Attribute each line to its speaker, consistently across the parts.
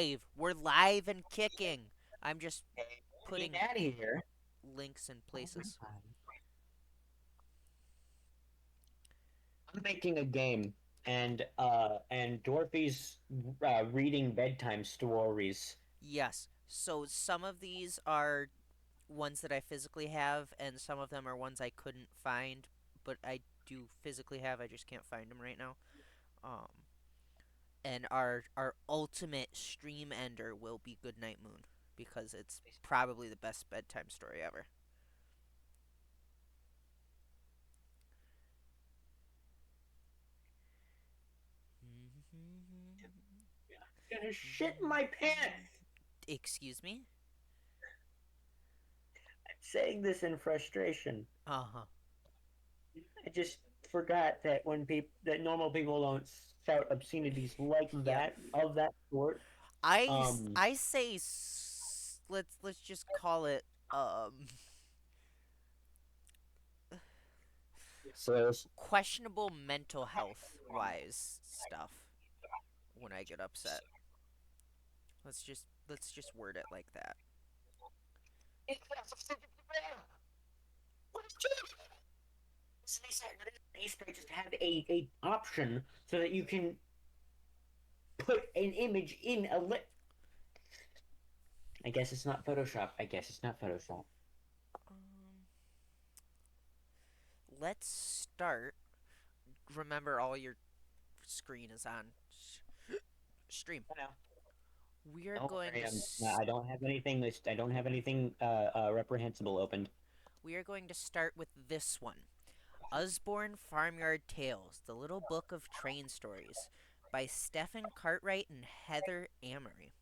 Speaker 1: live. We're live and kicking. I'm just
Speaker 2: Hey,
Speaker 1: putting
Speaker 2: Gnatt here.
Speaker 1: links in
Speaker 2: Oh my
Speaker 1: places.
Speaker 2: god. I'm making a game, and Dorothy's reading bedtime stories.
Speaker 1: Yes. So some of these are ones that I physically have, and some of them are ones I couldn't find, but I do physically have. I just can't find them right now. Um, and our ultimate stream ender will be Goodnight Moon because it's probably the best bedtime story ever.
Speaker 2: I'm gonna shit my pants.
Speaker 1: Excuse me?
Speaker 2: I'm saying this in frustration.
Speaker 1: Uh huh.
Speaker 2: I just forgot that that normal people don't shout obscenities like
Speaker 1: Yep.
Speaker 2: that of that sort. Um,
Speaker 1: I say let's just call it
Speaker 2: so
Speaker 1: questionable mental health wise stuff when I get upset. Let's just word it like that.
Speaker 2: they just have a option so that you can put an image in a I guess it's not Photoshop. I guess it's not Photoshop.
Speaker 1: Um, let's start. Remember, all your screen is on stream.
Speaker 2: I know.
Speaker 1: We are
Speaker 2: Don't
Speaker 1: going
Speaker 2: worry.
Speaker 1: to
Speaker 2: I don't have anything. I don't have anything reprehensible opened.
Speaker 1: we are going to start with this one. Usborne Farmyard Tales: The Little Book of Train Stories by Stephen Cartwright and Heather Amory.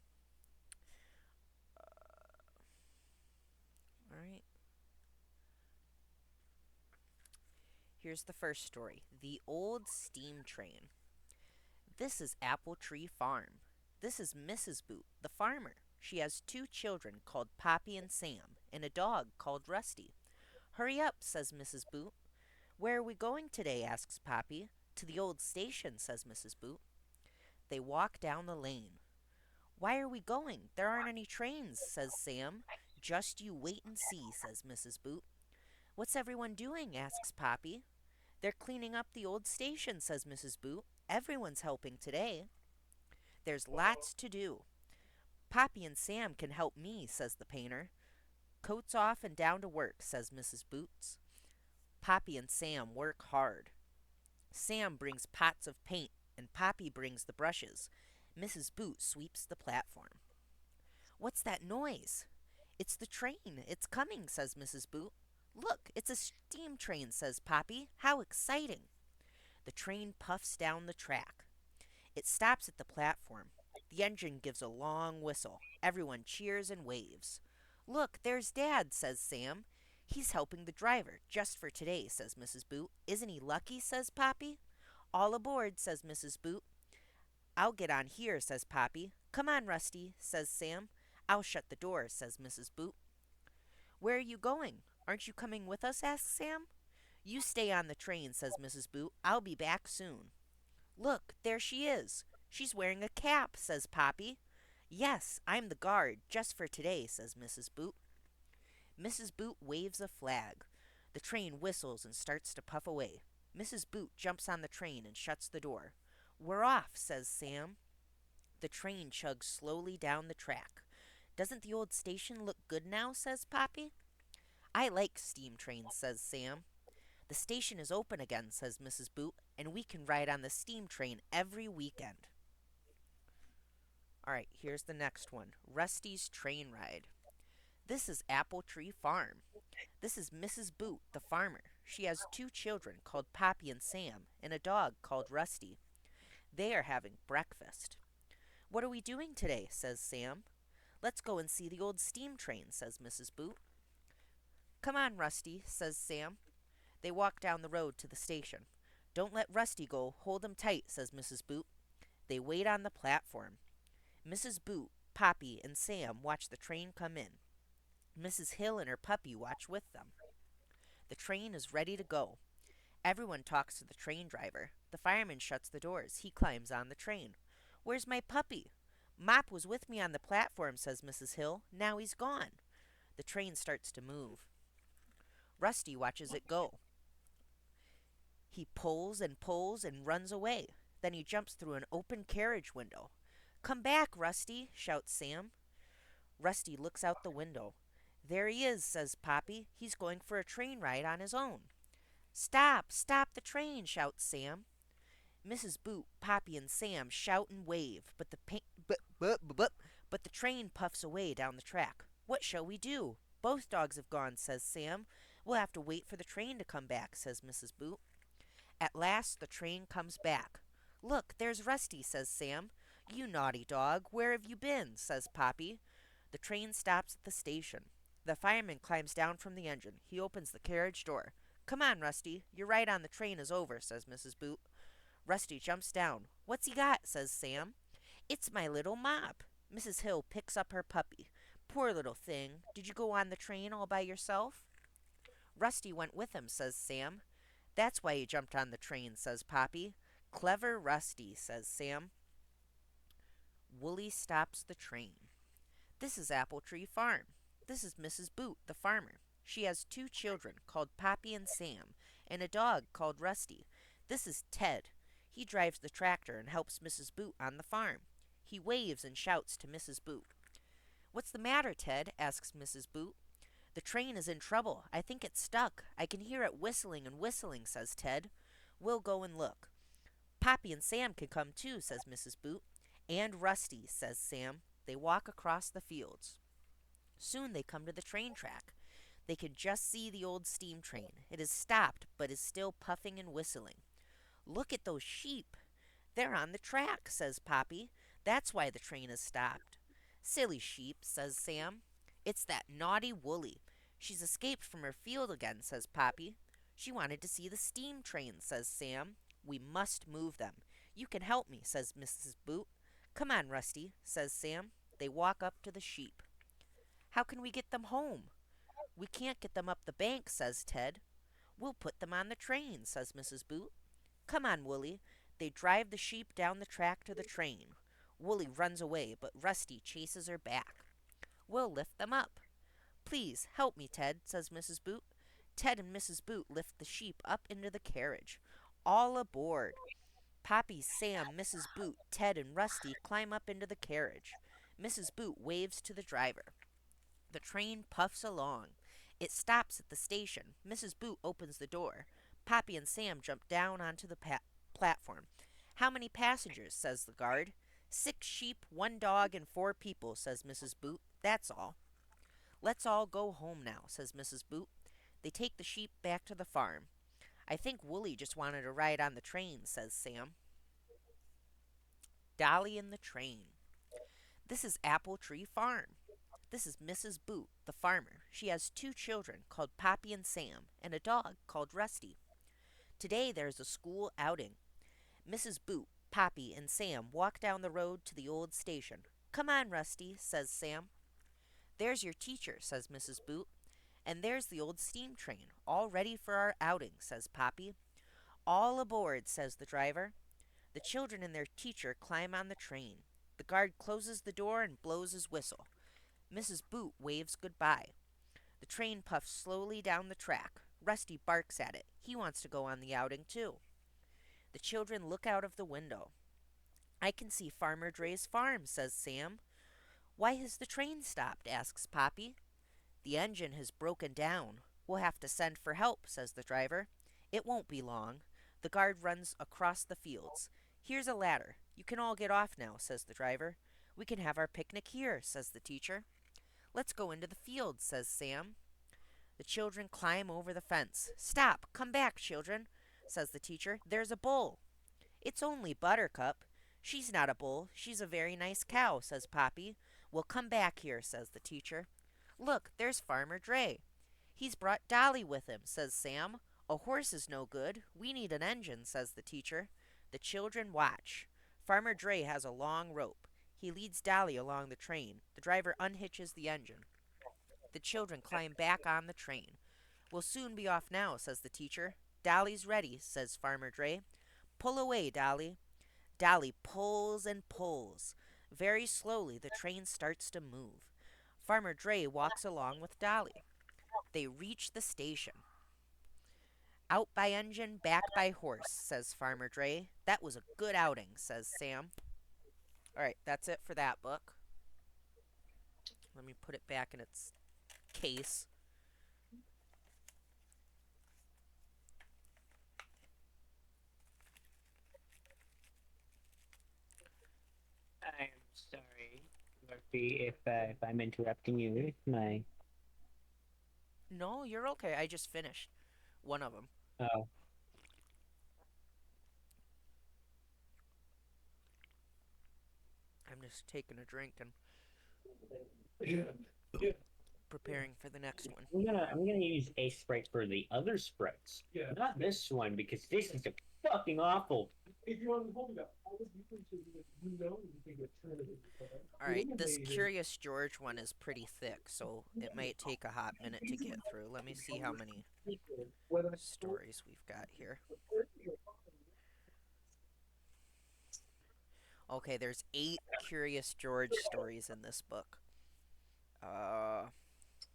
Speaker 1: All right. Here's the first story. The Old Steam Train. This is Apple Tree Farm. This is Mrs. Boot, the farmer. She has two children called Poppy and Sam, and a dog called Rusty. Hurry up, says Mrs. Boot. Where are we going today? Asks Poppy. To the old station, says Mrs. Boot. They walk down the lane. Why are we going? There aren't any trains, says Sam. Just you wait and see, says Mrs. Boot. What's everyone doing? Asks Poppy. They're cleaning up the old station, says Mrs. Boot. Everyone's helping today. There's lots to do. Poppy and Sam can help me, says the painter. Coats off and down to work, says Mrs. Boots. Poppy and Sam work hard. Sam brings pots of paint, and Poppy brings the brushes. Mrs. Boot sweeps the platform. What's that noise? It's the train. It's coming, says Mrs. Boot. Look, it's a steam train, says Poppy. How exciting! The train puffs down the track. It stops at the platform. The engine gives a long whistle. Everyone cheers and waves. Look, there's Dad, says Sam. He's helping the driver, just for today, says Mrs. Boot. Isn't he lucky, says Poppy. All aboard, says Mrs. Boot. I'll get on here, says Poppy. Come on, Rusty, says Sam. I'll shut the door, says Mrs. Boot. Where are you going? Aren't you coming with us? Asks Sam. You stay on the train, says Mrs. Boot. I'll be back soon. Look, there she is. She's wearing a cap, says Poppy. Yes, I'm the guard, just for today, says Mrs. Boot. Mrs. Boot waves a flag. The train whistles and starts to puff away. Mrs. Boot jumps on the train and shuts the door. We're off, says Sam. The train chugs slowly down the track. Doesn't the old station look good now? Says Poppy. I like steam trains, says Sam. The station is open again, says Mrs. Boot, and we can ride on the steam train every weekend. All right, here's the next one. Rusty's Train Ride. This is Apple Tree Farm. This is Mrs. Boot, the farmer. She has two children called Poppy and Sam, and a dog called Rusty. They are having breakfast. What are we doing today? Says Sam. Let's go and see the old steam train, says Mrs. Boot. Come on, Rusty, says Sam. They walk down the road to the station. Don't let Rusty go. Hold him tight, says Mrs. Boot. They wait on the platform. Mrs. Boot, Poppy, and Sam watch the train come in. Mrs. Hill and her puppy watch with them. The train is ready to go. Everyone talks to the train driver. The fireman shuts the doors. He climbs on the train. Where's my puppy? Mop was with me on the platform, says Mrs. Hill. Now he's gone. The train starts to move. Rusty watches it go. He pulls and runs away. Then he jumps through an open carriage window. Come back, Rusty, shouts Sam. Rusty looks out the window. There he is, says Poppy. He's going for a train ride on his own. Stop the train, shouts Sam. Mrs. Boot, Poppy, and Sam shout and wave, but the train puffs away down the track. What shall we do? Both dogs have gone, says Sam. We'll have to wait for the train to come back, says Mrs. Boot. At last the train comes back. Look, there's Rusty, says Sam. You naughty dog, where have you been? Says Poppy. The train stops at the station. The fireman climbs down from the engine. He opens the carriage door. Come on, Rusty. Your ride on the train is over, says Mrs. Boot. Rusty jumps down. What's he got? Says Sam. It's my little Mop. Mrs. Hill picks up her puppy. Poor little thing. Did you go on the train all by yourself? Rusty went with him, says Sam. That's why he jumped on the train, says Poppy. Clever Rusty, says Sam. Wooly stops the train. This is Apple Tree Farm. This is Mrs. Boot, the farmer. She has two children called Poppy and Sam, and a dog called Rusty. This is Ted. He drives the tractor and helps Mrs. Boot on the farm. He waves and shouts to Mrs. Boot. What's the matter, Ted? Asks Mrs. Boot. The train is in trouble. I think it's stuck. I can hear it whistling and whistling, says Ted. We'll go and look. Poppy and Sam can come too, says Mrs. Boot. And Rusty, says Sam. They walk across the fields. Soon they come to the train track. They can just see the old steam train. It has stopped, but is still puffing and whistling. Look at those sheep. They're on the track, says Poppy. That's why the train has stopped. Silly sheep, says Sam. It's that naughty Woolly. She's escaped from her field again, says Poppy. She wanted to see the steam train, says Sam. We must move them. You can help me, says Mrs. Boot. Come on, Rusty, says Sam. They walk up to the sheep. How can we get them home? We can't get them up the bank, says Ted. We'll put them on the train, says Mrs. Boot. Come on, Woolly. They drive the sheep down the track to the train. Woolly runs away, but Rusty chases her back. We'll lift them up. Please, help me, Ted, says Mrs. Boot. Ted and Mrs. Boot lift the sheep up into the carriage. All aboard. Poppy, Sam, Mrs. Boot, Ted, and Rusty climb up into the carriage. Mrs. Boot waves to the driver. The train puffs along. It stops at the station. Mrs. Boot opens the door. Poppy and Sam jump down onto the platform. How many passengers? Says the guard. 6 sheep, 1 dog, and 4 people, says Mrs. Boot. That's all. Let's all go home now, says Mrs. Boot. They take the sheep back to the farm. I think Woolly just wanted to ride on the train, says Sam. Dolly and the Train. This is Apple Tree Farm. This is Mrs. Boot, the farmer. She has 2 children called Poppy and Sam, and a dog called Rusty. Today there's a school outing. Mrs. Boot, Poppy, and Sam walk down the road to the old station. Come on, Rusty, says Sam. There's your teacher, says Mrs. Boot. And there's the old steam train, all ready for our outing, says Poppy. All aboard, says the driver. The children and their teacher climb on the train. The guard closes the door and blows his whistle. Mrs. Boot waves goodbye. The train puffs slowly down the track. Rusty barks at it. He wants to go on the outing, too. The children look out of the window. I can see Farmer Dre's farm, says Sam. Why has the train stopped? Asks Poppy. The engine has broken down. We'll have to send for help, says the driver. It won't be long. The guard runs across the fields. Here's a ladder. You can all get off now, says the driver. We can have our picnic here, says the teacher. Let's go into the field, says Sam. The children climb over the fence. Stop! Come back, children, says the teacher. There's a bull. It's only Buttercup. She's not a bull. She's a very nice cow, says Poppy. Well, come back here, says the teacher. Look, there's Farmer Dre. He's brought Dolly with him, says Sam. A horse is no good. We need an engine, says the teacher. The children watch. Farmer Dre has a long rope. He leads Dolly along the train. The driver unhitches the engine. The children climb back on the train. We'll soon be off now, says the teacher. Dolly's ready, says Farmer Dre. Pull away, Dolly. Dolly pulls and pulls. Very slowly, the train starts to move. Farmer Dre walks along with Dolly. They reach the station. Out by engine, back by horse, says Farmer Dre. That was a good outing, says Sam. All right, that's it for that book. Let me put it back in its case.
Speaker 2: I'm sorry, Murphy, if I'm interrupting you with my.
Speaker 1: No, you're okay. I just finished one of them.
Speaker 2: Oh.
Speaker 1: I'm just taking a drink and
Speaker 2: Yeah. Yeah.
Speaker 1: preparing for the next one.
Speaker 2: I'm gonna use a sprite for the other sprites. Yeah. Not this one because this is fucking awful. If you want to hold it up, I was going to you can get turned
Speaker 1: All right, this Curious George one is pretty thick, so it might take a hot minute to get through. Let me see how many stories we've got here. Okay, there's 8 Curious George stories in this book. Uh,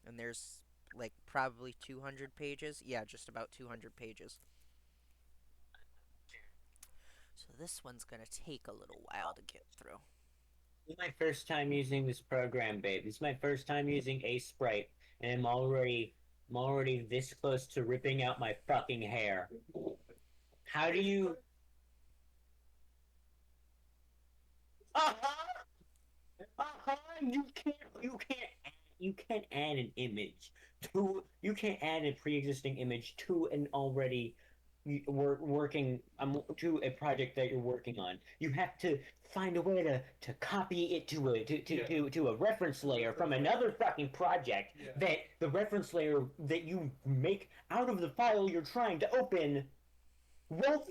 Speaker 1: and there's like probably 200 pages. Yeah, just about 200 pages. So this one's gonna take a little while to get through.
Speaker 2: This is my first time using this program, babe. This is my first time using a sprite, and I'm already this close to ripping out my fucking hair. How do you? Uh-huh. Uh-huh. You can't add an image you can't add a pre-existing image to an already working to a project that you're working on. You have to find a way to copy it to a reference layer from another fucking project, that the reference layer that you make out of the file you're trying to open won't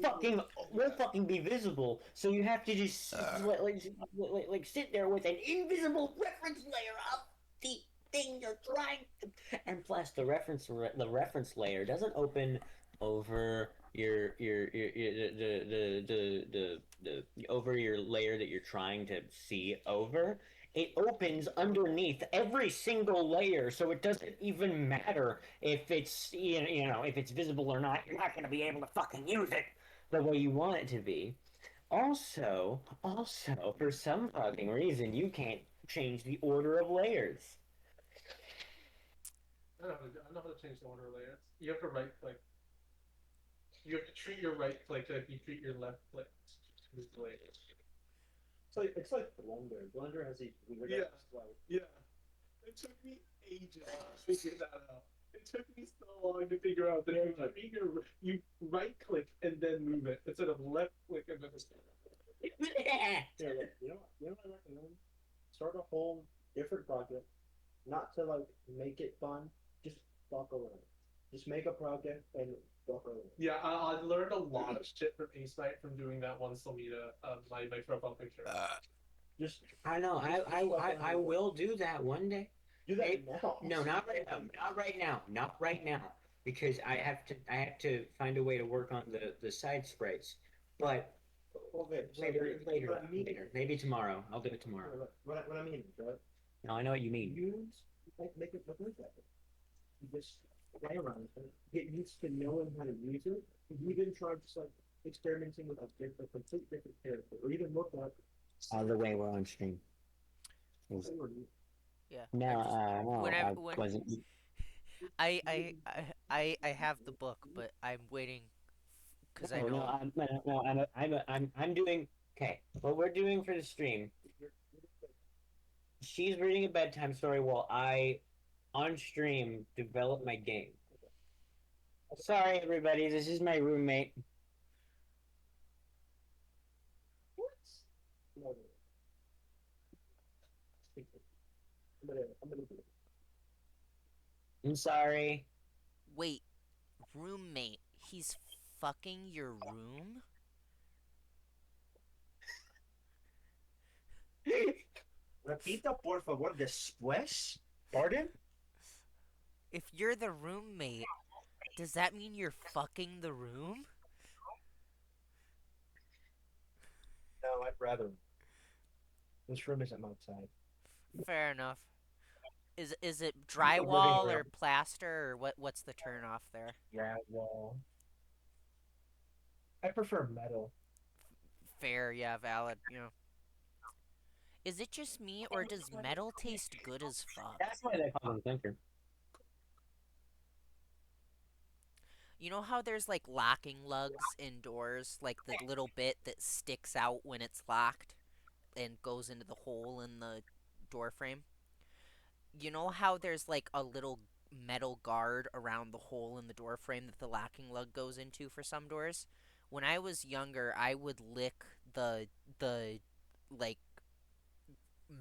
Speaker 2: fucking be visible. So you have to just like sit there with an invisible reference layer of the thing you're trying to. And plus, the reference layer doesn't open over the over your layer that you're trying to see over. It opens underneath every single layer, so it doesn't even matter if it's if it's visible or not. You're not going to be able to fucking use it the way you want it to be. Also, for some fucking reason, you can't change the order of layers.
Speaker 3: I know how to change the order of layers. You have to right click. You have to treat your right click like you treat your left click to move the layers.
Speaker 4: It's like Blender. Blender has these weird
Speaker 3: Yeah.
Speaker 4: like
Speaker 3: Yeah. It took me ages to figure that out. It took me so long to figure out that you right click and then move it instead of left click and then.
Speaker 4: yeah, like, you know what I recommend? Start a whole different project, not to like make it fun, just fuck around. Just make a project and fuck around.
Speaker 3: Yeah, I learned a lot of shit from Ace Knight from doing that one Selmita, my profile picture.
Speaker 4: Just
Speaker 2: I know. I will do that one day.
Speaker 4: do that now.
Speaker 2: No, not right now. Not right now. Not right now. Because I have to find a way to work on the side sprites. But
Speaker 4: Okay, so
Speaker 2: later,
Speaker 4: what I mean,
Speaker 2: later. Maybe tomorrow. I'll do it tomorrow.
Speaker 4: what I mean, right?
Speaker 2: No, I know what you mean.
Speaker 4: Use make it look like that. You just play around with it, get used to knowing how to use it. If you didn't try just like experimenting with a complete different character, or even look like
Speaker 2: All the way we're on stream.
Speaker 1: Yeah.
Speaker 2: No, no,
Speaker 1: Whenever
Speaker 2: I
Speaker 1: when
Speaker 2: wasn't.
Speaker 1: I have the book, but I'm waiting because I
Speaker 2: No, no,
Speaker 1: know.
Speaker 2: I'm doing. Okay, what we're doing for the stream. She's reading a bedtime story while I, on stream, develop my game. Sorry, everybody. This is my roommate.
Speaker 4: What? I'm gonna do it.
Speaker 2: I'm sorry.
Speaker 1: Wait, roommate. He's fucking your room?
Speaker 4: Repita, por favor, después. Pardon?
Speaker 1: If you're the roommate, does that mean you're fucking the room?
Speaker 4: No, I'd rather. This room isn't outside.
Speaker 1: Fair enough. Is it
Speaker 4: The living
Speaker 1: drywall
Speaker 4: room.
Speaker 1: or plaster or what's the turn off there?
Speaker 4: Yeah, well, I prefer metal.
Speaker 1: Fair, yeah, valid, you know. Is it just me or does metal taste good as fuck?
Speaker 2: That's why they call them clinker.
Speaker 1: You know how there's like locking lugs indoors, like the little bit that sticks out when it's locked and goes into the hole in the door frame? You know how there's like a little metal guard around the hole in the door frame that the locking lug goes into for some doors? When I was younger, I would lick the like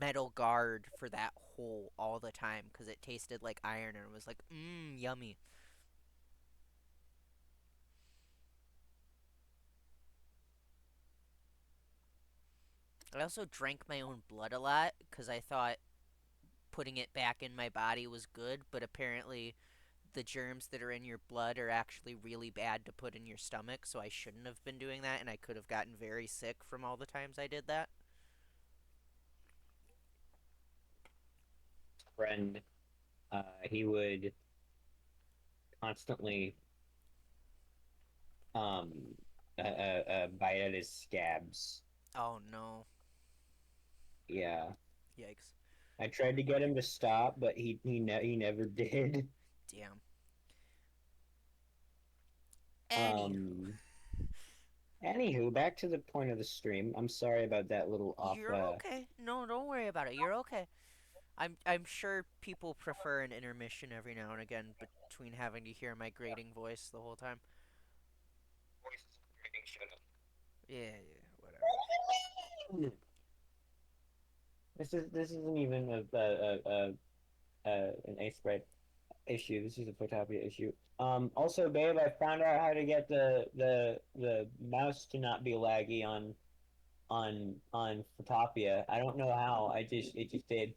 Speaker 1: metal guard for that hole all the time because it tasted like iron and it was like yummy. I also drank my own blood a lot because I thought putting it back in my body was good, but apparently the germs that are in your blood are actually really bad to put in your stomach, so I shouldn't have been doing that, and I could have gotten very sick from all the times I did that.
Speaker 2: Friend, he would constantly um bite at his scabs.
Speaker 1: Oh no.
Speaker 2: Yeah,
Speaker 1: Yikes.
Speaker 2: I tried to get him to stop, but he never did.
Speaker 1: Damn. Anywho,
Speaker 2: Um. Anywho, back to the point of the stream. I'm sorry about that little off.
Speaker 1: you're okay. No, don't worry about it. You're okay. I'm sure people prefer an intermission every now and again between having to hear my grating voice the whole time. Yeah, yeah, whatever.
Speaker 2: This isn't even an A spread issue. This is a Photopia issue. Also, babe, I found out how to get the mouse to not be laggy on Photopia. I don't know how. It just did.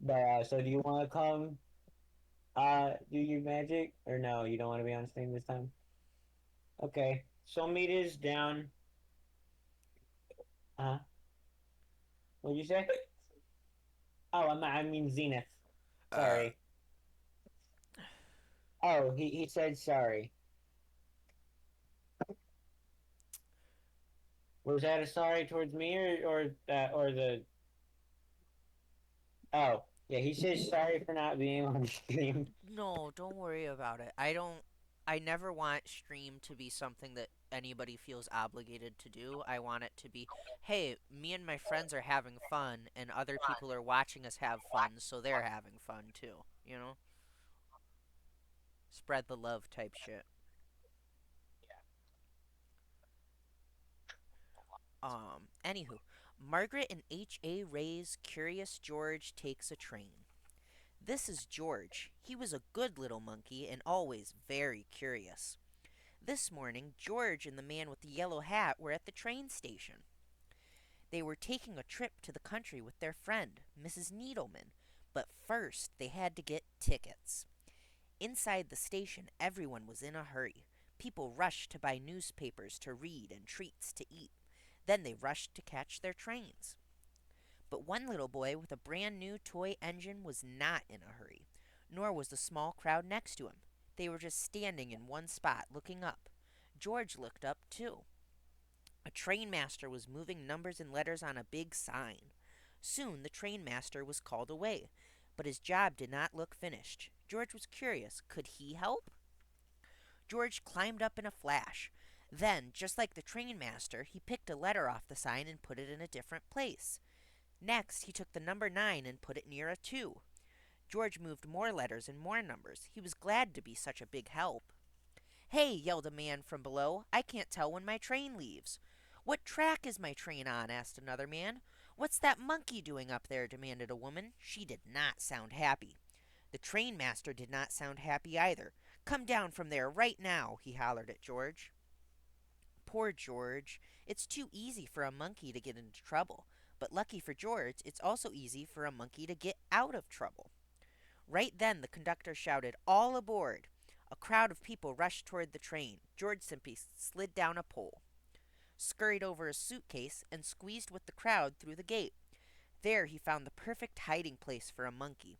Speaker 2: But so do you want to come do your magic or no? You don't want to be on stream this time. Okay. So meet is down. Uh, what'd you say? Oh, I mean Zenith.
Speaker 1: Uh,
Speaker 2: Sorry. Oh, he said sorry. Was that a sorry towards me or the? Oh, yeah. He says sorry for not being on stream.
Speaker 1: no, don't worry about it. I don't. I never want stream to be something that anybody feels obligated to do. I want it to be, hey, me and my friends are having fun, and other people are watching us have fun, so they're having fun too. You know, spread the love type shit. Anywho, Margaret and H.A. Ray's Curious George Takes a Train. This is George. He was a good little monkey and always very curious. This morning, George and the man with the yellow hat were at the train station. They were taking a trip to the country with their friend, Mrs. Needleman, but first they had to get tickets. Inside the station, everyone was in a hurry. People rushed to buy newspapers to read and treats to eat. Then they rushed to catch their trains. But one little boy with a brand new toy engine was not in a hurry, nor was the small crowd next to him. They were just standing in one spot, looking up. George looked up, too. A trainmaster was moving numbers and letters on a big sign. Soon the trainmaster was called away, but his job did not look finished. George was curious. Could he help? George climbed up in a flash. Then, just like the trainmaster, he picked a letter off the sign and put it in a different place. Next, he took the number 9 and put it near a 2. George moved more letters and more numbers. He was glad to be such a big help. Hey, yelled a man from below. I can't tell when my train leaves. What track is my train on? Asked another man. What's that monkey doing up there? Demanded a woman. She did not sound happy. The trainmaster did not sound happy either. Come down from there right now, he hollered at George. Poor George. It's too easy for a monkey to get into trouble. But lucky for George, it's also easy for a monkey to get out of trouble. Right then, the conductor shouted, All aboard! A crowd of people rushed toward the train. George simply slid down a pole. scurried over a suitcase, and squeezed with the crowd through the gate. There he found the perfect hiding place for a monkey.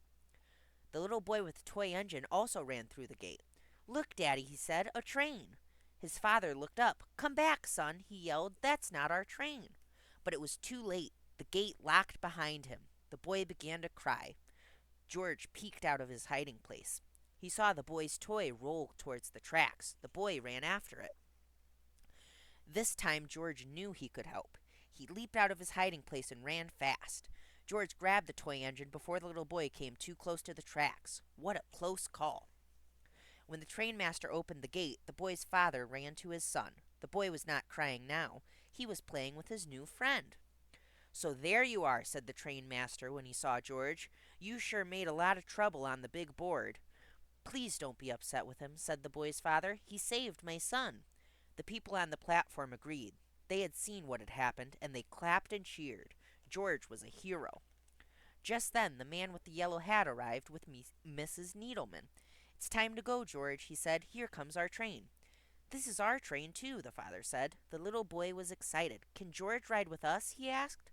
Speaker 1: The little boy with the toy engine also ran through the gate. "Look, Daddy," he said, "a train." His father looked up. "Come back, son," he yelled. "That's not our train." But it was too late. The gate locked behind him. The boy began to cry. George peeked out of his hiding place. He saw the boy's toy roll towards the tracks. The boy ran after it. This time George knew he could help. He leaped out of his hiding place and ran fast. George grabbed the toy engine before the little boy came too close to the tracks. What a close call. When the trainmaster opened the gate, the boy's father ran to his son. The boy was not crying now. He was playing with his new friend. "So there you are," said the trainmaster when he saw George. "You sure made a lot of trouble on the big board." "Please don't be upset with him," said the boy's father. "He saved my son." The people on the platform agreed. They had seen what had happened, and they clapped and cheered. George was a hero. Just then, the man with the yellow hat arrived with Mrs. Needleman. "It's time to go, George," he said. "Here comes our train." "This is our train, too," the father said. The little boy was excited. "Can George ride with us?" he asked.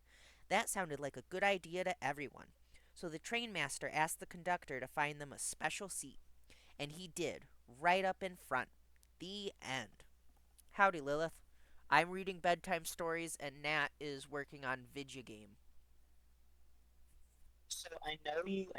Speaker 1: That sounded like a good idea to everyone. So the trainmaster asked the conductor to find them a special seat. And he did, right up in front. The end. Howdy, Lilith. I'm reading bedtime stories, and Nat is working on video game.
Speaker 2: So I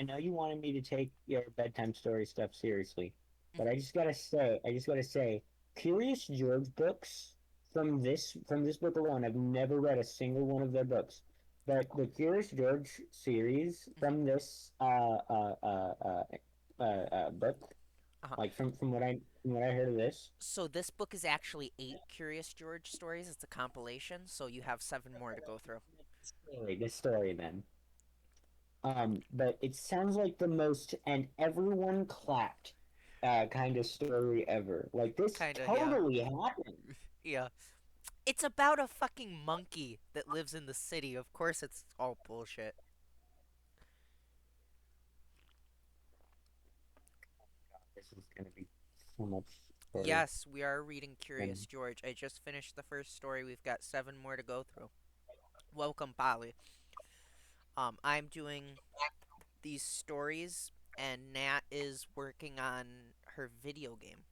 Speaker 2: know you wanted me to take your bedtime story stuff seriously, but
Speaker 1: Mhm.
Speaker 2: I just gotta say, Curious George books from this book alone, I've never read a single one of their books. But the Curious George series
Speaker 1: Mhm.
Speaker 2: from this book,
Speaker 1: Uh-huh.
Speaker 2: like from what I heard of this,
Speaker 1: So this book is actually 8 Curious George stories. It's a compilation, so you have 7 more to go through.
Speaker 2: the story then. But it sounds like the most and everyone clapped kind of story ever. Like this
Speaker 1: Kinda, yeah.
Speaker 2: totally happened.
Speaker 1: Yeah. It's about a fucking monkey that lives in the city. Of course, it's all bullshit.
Speaker 2: This is gonna be so much story.
Speaker 1: Yes, we are reading Curious
Speaker 2: And
Speaker 1: George. I just finished the first story. We've got 7 more to go through. Welcome, Polly. I'm doing these stories, and Nat is working on her video game.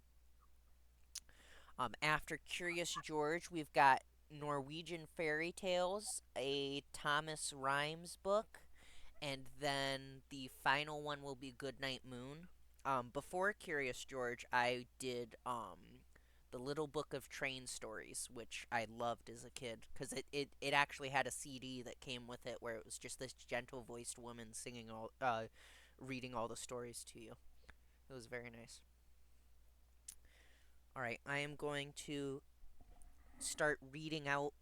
Speaker 1: After Curious George, we've got Norwegian Fairy Tales, a Thomas Rhymes book, and then the final one will be Goodnight Moon. Before Curious George, I did the Little Book of Train Stories, which I loved as a kid because it actually had a CD that came with it where it was just this gentle voiced woman singing reading all the stories to you. It was very nice. All right, I am going to start reading out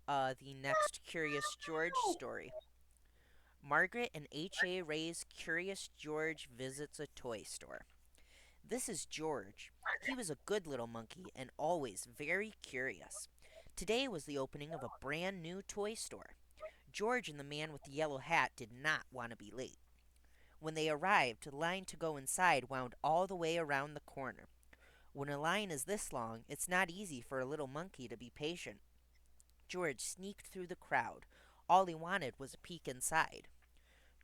Speaker 1: the next Curious George story. Margaret and H.A. Ray's Curious George visits a toy store. This is George. He was a good little monkey and always very curious. Today was the opening of a brand new toy store. George and the man with the yellow hat did not want to be late. When they arrived, the line to go inside wound all the way around the corner. When a line is this long, it's not easy for a little monkey to be patient. George sneaked through the crowd. All he wanted was a peek inside.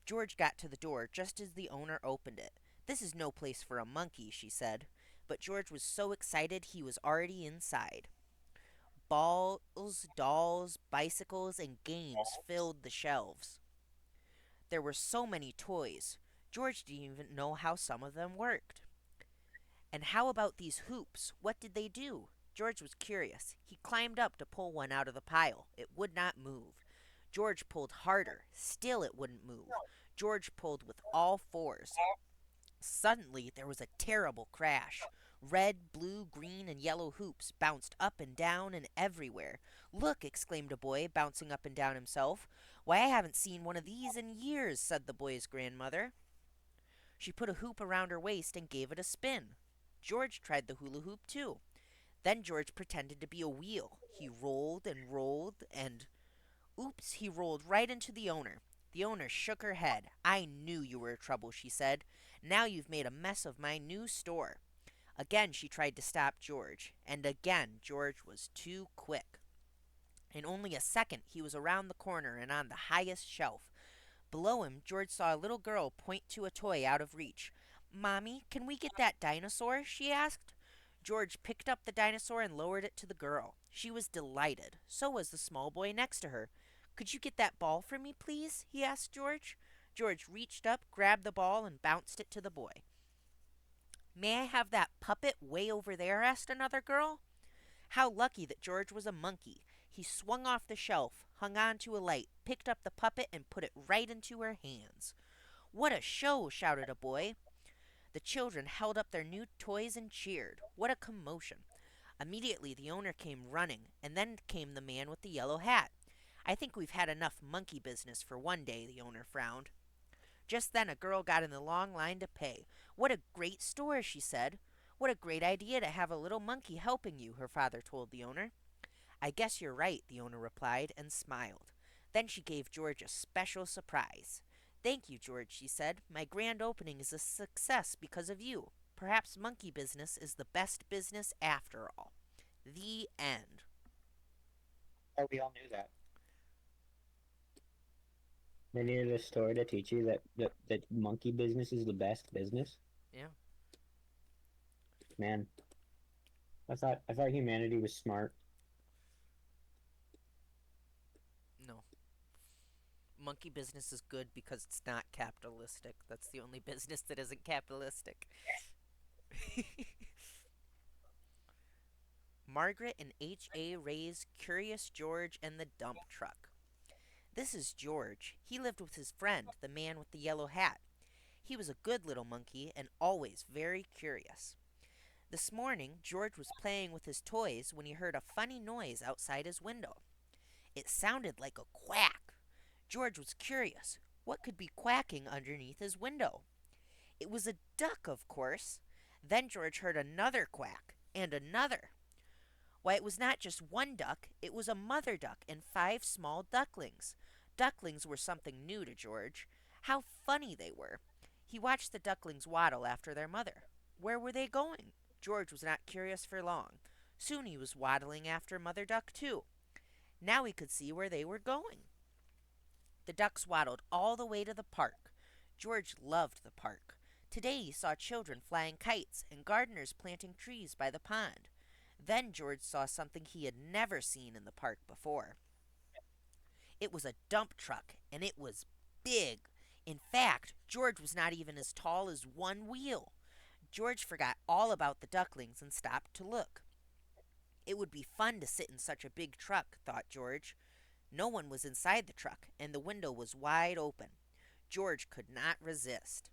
Speaker 1: George got to the door just as the owner opened it. "This is no place for a monkey," she said. But George was so excited he was already inside. Balls, dolls, bicycles, and games filled the shelves. There were so many toys. George didn't even know how some of them worked. "And how about these hoops? What did they do?" George was curious. He climbed up to pull one out of the pile. It would not move. George pulled harder. Still it wouldn't move. George pulled with all fours. Suddenly there was a terrible crash. Red, blue, green, and yellow hoops bounced up and down and everywhere. "Look!" exclaimed a boy, bouncing up and down himself. "Why, I haven't seen one of these in years," said the boy's grandmother. She put a hoop around her waist and gave it a spin. George tried the hula hoop too. Then George pretended to be a wheel. He rolled and rolled, and oops, he rolled right into the owner. The owner shook her head. "I knew you were trouble," she said. "Now you've made a mess of my new store." Again she tried to stop George, and again George was too quick. In only a second he was around the corner and on the highest shelf. Below him, George saw a little girl point to a toy out of reach. "Mommy, can we get that dinosaur?" she asked. George picked up the dinosaur and lowered it to the girl. She was delighted. So was the small boy next to her. "Could you get that ball for me, please?" he asked George. George reached up, grabbed the ball, and bounced it to the boy. "May I have that puppet way over there?" asked another girl. How lucky that George was a monkey. He swung off the shelf, hung on to a light, picked up the puppet, and put it right into her hands. "What a show!" shouted a boy. The children held up their new toys and cheered. What a commotion! Immediately the owner came running, and then came the man with the yellow hat. "I think we've had enough monkey business for one day," the owner frowned. Just then a girl got in the long line to pay. "What a great store," she said. "What a great idea to have a little monkey helping you," her father told the owner. "I guess you're right," the owner replied, and smiled. Then she gave George a special surprise. "Thank you, George," she said. "My grand opening is a success because of you. Perhaps monkey business is the best business after all." The end.
Speaker 2: Oh, we all knew that. They needed a story to teach you that monkey business is the best business.
Speaker 1: Yeah.
Speaker 2: Man, I thought humanity was smart.
Speaker 1: No. Monkey business is good because it's not capitalistic. That's the only business that isn't capitalistic. Margaret and H.A. Ray's Curious George and the Dump Truck. This is George. He lived with his friend, the man with the yellow hat. He was a good little monkey and always very curious. This morning, George was playing with his toys when he heard a funny noise outside his window. It sounded like a quack. George was curious. What could be quacking underneath his window? It was a duck, of course. Then George heard another quack, and another. Why, it was not just one duck, it was a mother duck and 5 small ducklings. Ducklings were something new to George. How funny they were. He watched the ducklings waddle after their mother. Where were they going? George was not curious for long. Soon he was waddling after Mother Duck, too. Now he could see where they were going. The ducks waddled all the way to the park. George loved the park. Today he saw children flying kites and gardeners planting trees by the pond. Then George saw something he had never seen in the park before. It was a dump truck, and it was big. In fact, George was not even as tall as one wheel. George forgot all about the ducklings and stopped to look. It would be fun to sit in such a big truck, thought George. No one was inside the truck, and the window was wide open. George could not resist.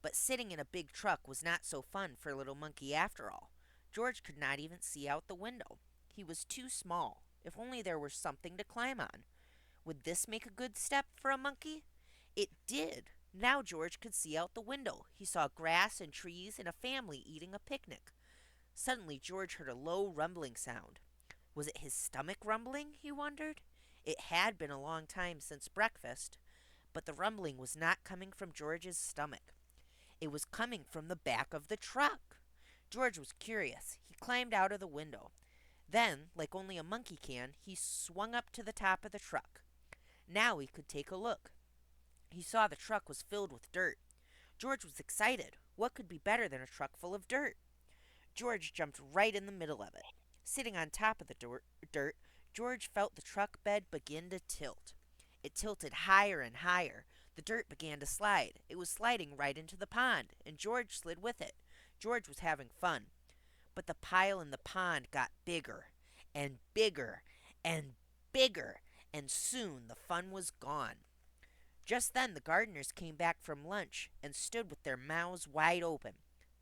Speaker 1: But sitting in a big truck was not so fun for little monkey after all. George could not even see out the window. He was too small. If only there were something to climb on. Would this make a good step for a monkey? It did. Now George could see out the window. He saw grass and trees and a family eating a picnic. Suddenly George heard a low rumbling sound. Was it his stomach rumbling, he wondered? It had been a long time since breakfast, but the rumbling was not coming from George's stomach. It was coming from the back of the truck. George was curious. He climbed out of the window. Then, like only a monkey can, he swung up to the top of the truck. Now he could take a look. He saw the truck was filled with dirt. George was excited. What could be better than a truck full of dirt? George jumped right in the middle of it. Sitting on top of the dirt, George felt the truck bed begin to tilt. It tilted higher and higher. The dirt began to slide. It was sliding right into the pond, and George slid with it. George was having fun. But the pile in the pond got bigger and bigger and bigger, and soon the fun was gone. Just then the gardeners came back from lunch and stood with their mouths wide open.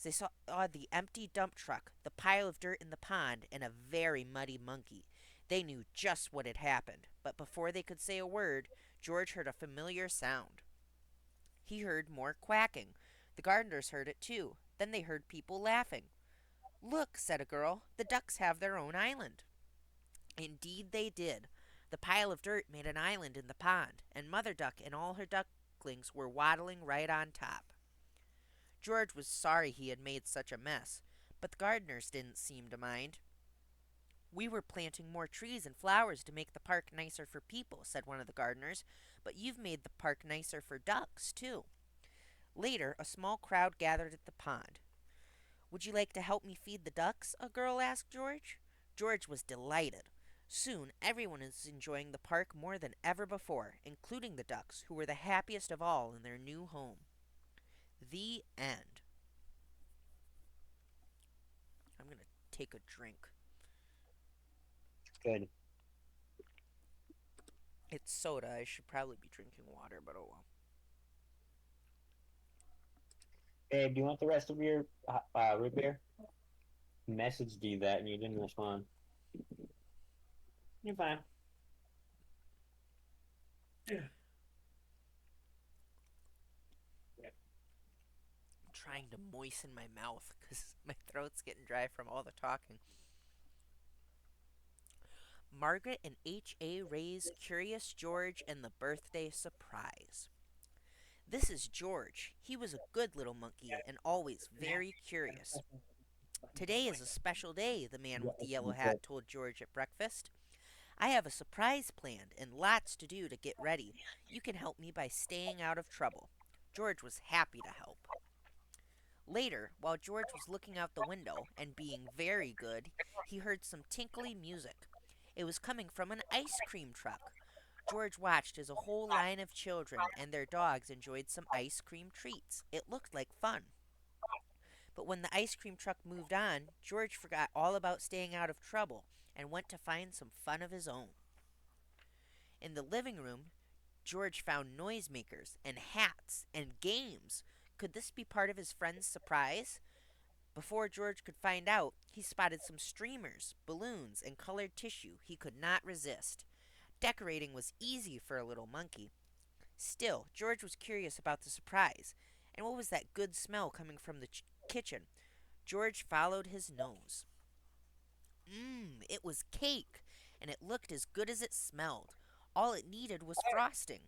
Speaker 1: They saw the empty dump truck, the pile of dirt in the pond, and a very muddy monkey. They knew just what had happened, but before they could say a word, George heard a familiar sound. He heard more quacking. The gardeners heard it too. Then they heard people laughing. "Look," said a girl, "the ducks have their own island." Indeed they did. The pile of dirt made an island in the pond, and Mother Duck and all her ducklings were waddling right on top. George was sorry he had made such a mess. But the gardeners didn't seem to mind. We were planting more trees and flowers to make the park nicer for people, said one of the gardeners, but you've made the park nicer for ducks, too. Later, a small crowd gathered at the pond. Would you like to help me feed the ducks? A girl asked George. George was delighted. Soon, everyone was enjoying the park more than ever before, including the ducks, who were the happiest of all in their new home. The end. I'm going to take a drink.
Speaker 2: Good.
Speaker 1: It's soda. I should probably be drinking water, but oh well.
Speaker 2: Babe, do you want the rest of your root beer? Messaged you that and you didn't respond. You're fine.
Speaker 1: I'm trying to moisten my mouth because my throat's getting dry from all the talking. Margaret and H.A. Ray's Curious George and the Birthday Surprise. This is George. He was a good little monkey and always very curious. Today is a special day, the man with the yellow hat told George at breakfast. I have a surprise planned and lots to do to get ready. You can help me by staying out of trouble. George was happy to help. Later, while George was looking out the window and being very good, he heard some tinkly music. It was coming from an ice cream truck. George watched as a whole line of children and their dogs enjoyed some ice cream treats. It looked like fun. But when the ice cream truck moved on, George forgot all about staying out of trouble and went to find some fun of his own. In the living room, George found noisemakers and hats and games. Could this be part of his friend's surprise? Before George could find out, he spotted some streamers, balloons, and colored tissue he could not resist. Decorating was easy for a little monkey. Still, George was curious about the surprise. And what was that good smell coming from the kitchen? George followed his nose. It was cake, and it looked as good as it smelled. All it needed was frosting.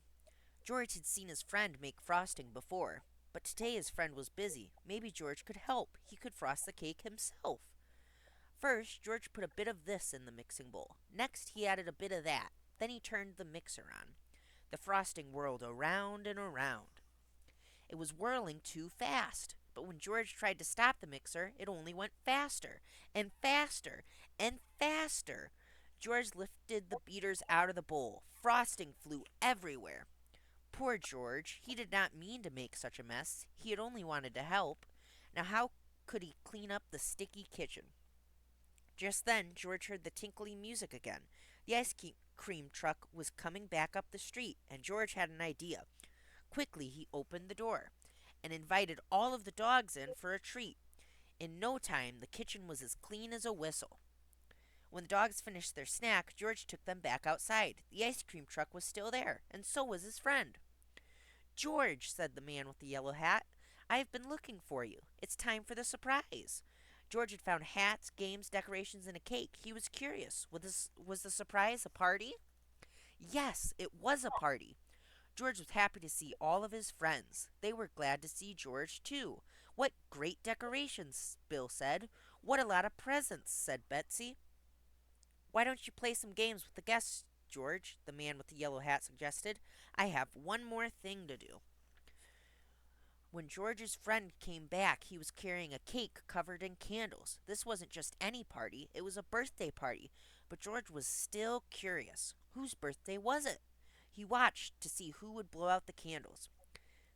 Speaker 1: George had seen his friend make frosting before, but today his friend was busy. Maybe George could help. He could frost the cake himself. First, George put a bit of this in the mixing bowl. Next, he added a bit of that. Then he turned the mixer on. The frosting whirled around and around. It was whirling too fast. But when George tried to stop the mixer, it only went faster and faster and faster. George lifted the beaters out of the bowl. Frosting flew everywhere. Poor George. He did not mean to make such a mess. He had only wanted to help. Now, how could he clean up the sticky kitchen? Just then, George heard the tinkly music again. The ice cream truck was coming back up the street, and George had an idea. Quickly, he opened the door and invited all of the dogs in for a treat. In no time, the kitchen was as clean as a whistle. When the dogs finished their snack, George took them back outside. The ice cream truck was still there, and so was his friend. George, said the man with the yellow hat, I have been looking for you. It's time for the surprise. George had found hats, games, decorations, and a cake. He was curious. Was the surprise a party? Yes, it was a party. George was happy to see all of his friends. They were glad to see George, too. What great decorations, Bill said. What a lot of presents, said Betsy. Why don't you play some games with the guests, George? The man with the yellow hat suggested. I have one more thing to do. When George's friend came back, he was carrying a cake covered in candles. This wasn't just any party, it was a birthday party. But George was still curious. Whose birthday was it? He watched to see who would blow out the candles.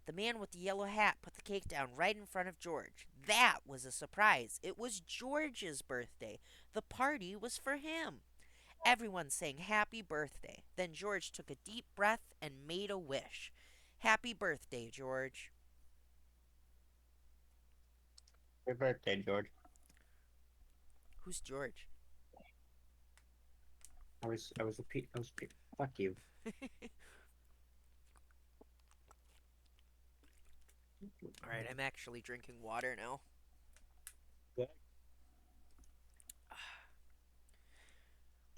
Speaker 1: The man with the yellow hat put the cake down right in front of George. That was a surprise. It was George's birthday. The party was for him. Everyone sang happy birthday. Then George took a deep breath and made a wish. Happy birthday, George.
Speaker 2: Happy birthday, George.
Speaker 1: Who's George?
Speaker 2: I was repeat. Fuck you.
Speaker 1: Alright, I'm actually drinking water now.
Speaker 2: Good.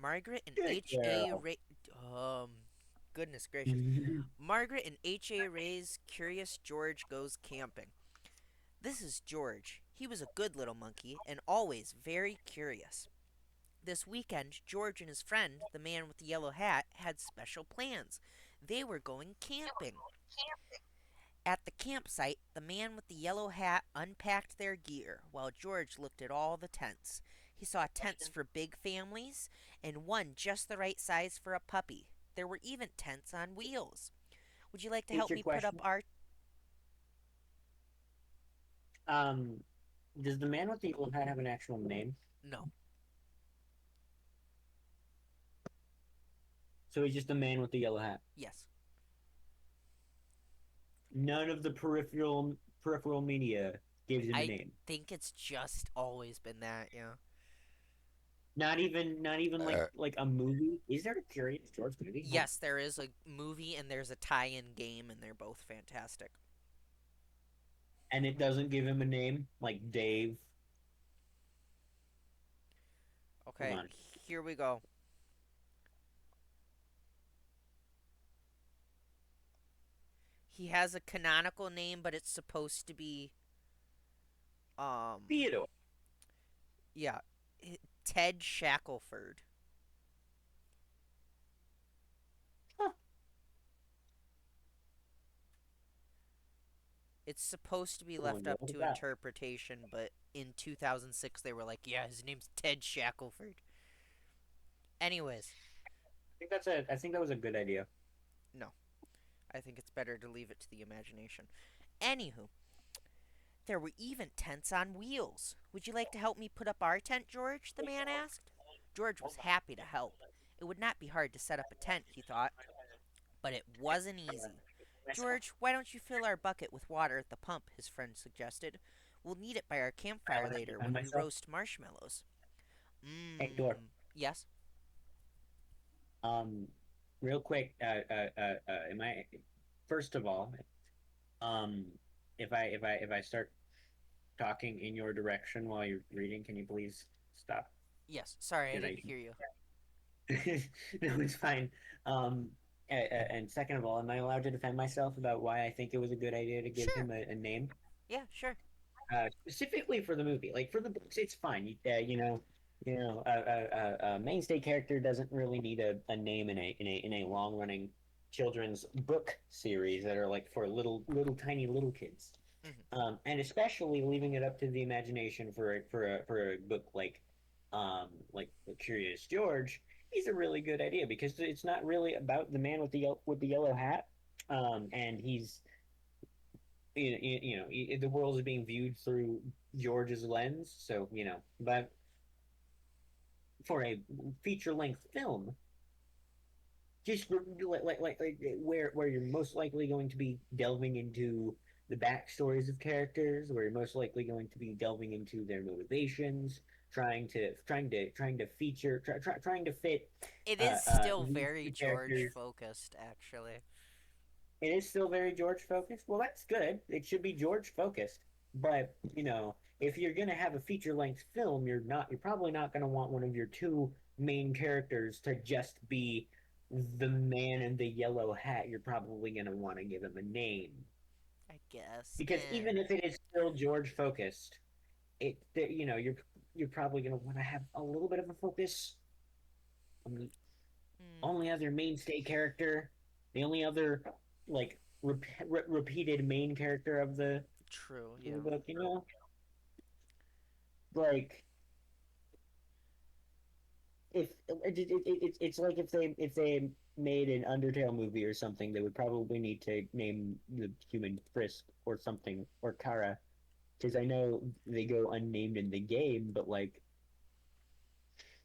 Speaker 1: Margaret and
Speaker 2: Good
Speaker 1: H.A.
Speaker 2: girl.
Speaker 1: Ray. Goodness gracious. Margaret and H.A. Ray's Curious George Goes Camping. This is George. He was a good little monkey and always very curious. This weekend, George and his friend, the man with the yellow hat, had special plans. They were going camping. At the campsite, the man with the yellow hat unpacked their gear while George looked at all the tents. He saw tents for big families and one just the right size for a puppy. There were even tents on wheels. Would you like to help
Speaker 2: Future
Speaker 1: me put up
Speaker 2: question.
Speaker 1: our.
Speaker 2: Um, does the man with the yellow hat have an actual name?
Speaker 1: No.
Speaker 2: So he's just the man with the yellow hat.
Speaker 1: Yes.
Speaker 2: None of the peripheral media gives him a
Speaker 1: I
Speaker 2: name.
Speaker 1: think it's just always been that, yeah.
Speaker 2: Not even like a movie. Is there a Curious George movie?
Speaker 1: Yes, there is a movie and there's a tie in game, and they're both fantastic.
Speaker 2: And it doesn't give him a name like Dave. Hold
Speaker 1: Okay,
Speaker 2: on.
Speaker 1: here we go. He has a canonical name, but it's supposed to be, um,
Speaker 2: Theodore.
Speaker 1: yeah, Ted Shackelford.
Speaker 2: Huh.
Speaker 1: It's supposed to be
Speaker 2: Oh,
Speaker 1: left
Speaker 2: no,
Speaker 1: up
Speaker 2: what is
Speaker 1: to
Speaker 2: that?
Speaker 1: interpretation, but in 2006 they were like, yeah, his name's Ted Shackelford. Anyways,
Speaker 2: I think that was a good idea.
Speaker 1: no, I think it's better to leave it to the imagination. Anywho, there were even tents on wheels. Would you like to help me put up our tent, George? The man asked. George was happy to help. It would not be hard to set up a tent, he thought, but it wasn't easy. George, why don't you fill our bucket with water at the pump? His friend suggested. We'll need it by our
Speaker 2: I
Speaker 1: campfire
Speaker 2: would have to
Speaker 1: later
Speaker 2: defend
Speaker 1: when we
Speaker 2: myself.
Speaker 1: roast marshmallows.
Speaker 2: Hector.
Speaker 1: Yes?
Speaker 2: Um, real quick. Am I? First of all, um, if I start talking in your direction while you're reading, can you please stop?
Speaker 1: Yes. Sorry, I
Speaker 2: Because
Speaker 1: didn't hear you.
Speaker 2: no, it's fine. Um, and second of all, am I allowed to defend myself about why I think it was a good idea to give
Speaker 1: Sure.
Speaker 2: him a name?
Speaker 1: Yeah, sure.
Speaker 2: Specifically for the movie, like for the books, it's fine. A mainstay character doesn't really need a name in a long running children's book series that are like for little tiny little kids.
Speaker 1: Hmm.
Speaker 2: And especially leaving it up to the imagination for a book like Curious George is a really good idea because it's not really about the man with the yellow hat, and he's the world is being viewed through George's lens. So but for a feature length film, just like where you're most likely going to be delving into the backstories of characters, where you're most likely going to be delving into their motivations, trying to feature, trying to fit
Speaker 1: It is still
Speaker 2: these
Speaker 1: very
Speaker 2: two
Speaker 1: George
Speaker 2: characters.
Speaker 1: focused, actually.
Speaker 2: It is still very George focused. Well, that's good. It should be George focused. But if you're gonna have a feature length film, you're probably not gonna want one of your two main characters to just be the man in the yellow hat. You're probably gonna want to give him a name
Speaker 1: I guess.
Speaker 2: because even if it is still George focused, you're probably gonna want to have a little bit of a focus on the
Speaker 1: Mm,
Speaker 2: only other mainstay character, the only other like repeated main character of
Speaker 1: true,
Speaker 2: the
Speaker 1: yeah.
Speaker 2: book, like if it's like if they made an Undertale movie or something, they would probably need to name the human Frisk or something or Kara, because I know they go unnamed in the game, but like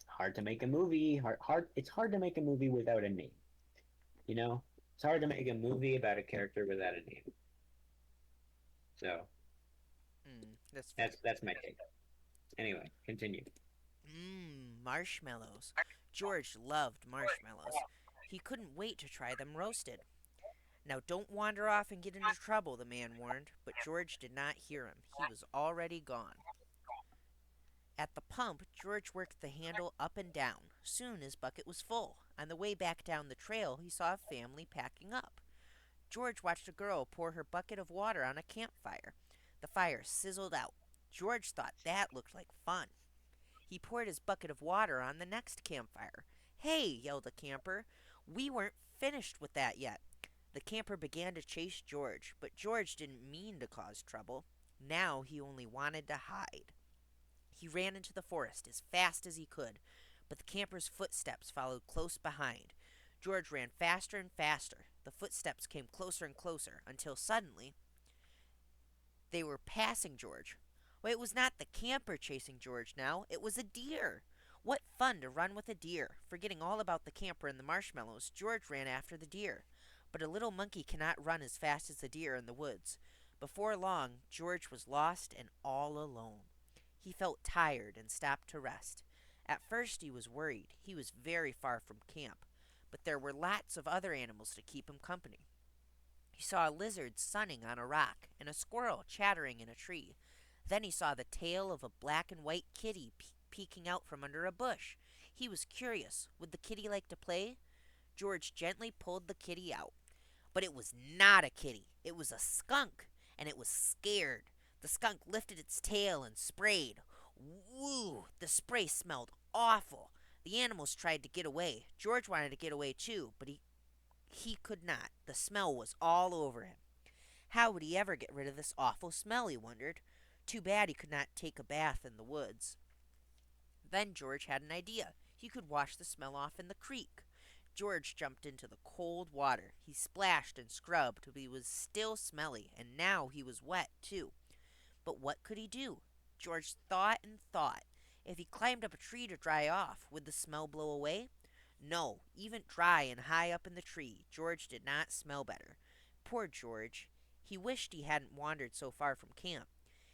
Speaker 2: hard to make a movie. It's hard to make a movie without a name. You know, it's hard to make a movie about a character without a name. So
Speaker 1: That's fair.
Speaker 2: that's my take. Anyway, continue.
Speaker 1: Marshmallows. George loved marshmallows. He couldn't wait to try them roasted. Now don't wander off and get into trouble, the man warned, but George did not hear him. He was already gone. At the pump, George worked the handle up and down. Soon his bucket was full. On the way back down the trail, he saw a family packing up. George watched a girl pour her bucket of water on a campfire. The fire sizzled out. George thought that looked like fun. He poured his bucket of water on the next campfire. Hey, yelled a camper. We weren't finished with that yet. The camper began to chase George, but George didn't mean to cause trouble. Now he only wanted to hide. He ran into the forest as fast as he could, but the camper's footsteps followed close behind. George ran faster and faster. The footsteps came closer and closer until suddenly they were passing George. Well, it was not the camper chasing George now, it was a deer. What fun to run with a deer! Forgetting all about the camper and the marshmallows, George ran after the deer. But a little monkey cannot run as fast as a deer in the woods. Before long, George was lost and all alone. He felt tired and stopped to rest. At first, he was worried. He was very far from camp, but there were lots of other animals to keep him company. He saw a lizard sunning on a rock and a squirrel chattering in a tree. Then he saw the tail of a black and white kitty peeking out from under a bush. He was curious. Would the kitty like to play? George gently pulled the kitty out. But it was not a kitty. It was a skunk, and it was scared. The skunk lifted its tail and sprayed. Woo! The spray smelled awful. The animals tried to get away. George wanted to get away too, but he could not. The smell was all over him. How would he ever get rid of this awful smell, he wondered. Too bad he could not take a bath in the woods. Then George had an idea. He could wash the smell off in the creek. George jumped into the cold water. He splashed and scrubbed, but he was still smelly, and now he was wet, too. But what could he do? George thought and thought. If he climbed up a tree to dry off, would the smell blow away? No, even dry and high up in the tree, George did not smell better. Poor George. He wished he hadn't wandered so far from camp.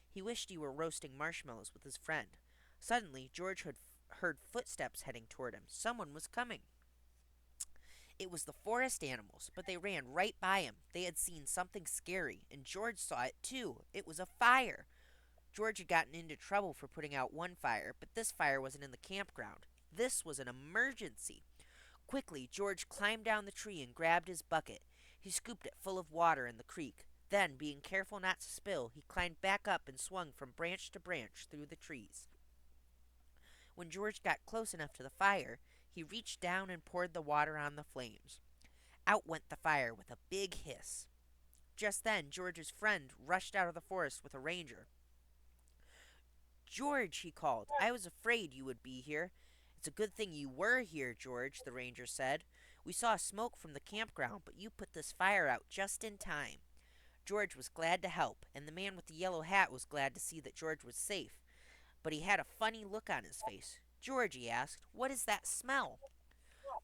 Speaker 1: He wished he were roasting marshmallows with his friend. Suddenly, George heard footsteps heading toward him. Someone was coming. It was the forest animals, but they ran right by him. They had seen something scary, and George saw it too. It was a fire. George had gotten into trouble for putting out one fire, but this fire wasn't in the campground. This was an emergency. Quickly, George climbed down the tree and grabbed his bucket. He scooped it full of water in the creek. Then, being careful not to spill, he climbed back up and swung from branch to branch through the trees. When George got close enough to the fire, he reached down and poured the water on the flames. Out went the fire with a big hiss. Just then, George's friend rushed out of the forest with a ranger. George, he called, I was afraid you would be here. It's a good thing you were here, George, the ranger said. We saw smoke from the campground, but you put this fire out just in time. George was glad to help, and the man with the yellow hat was glad to see that George was safe. But he had a funny look on his face. George, he asked, what is that smell?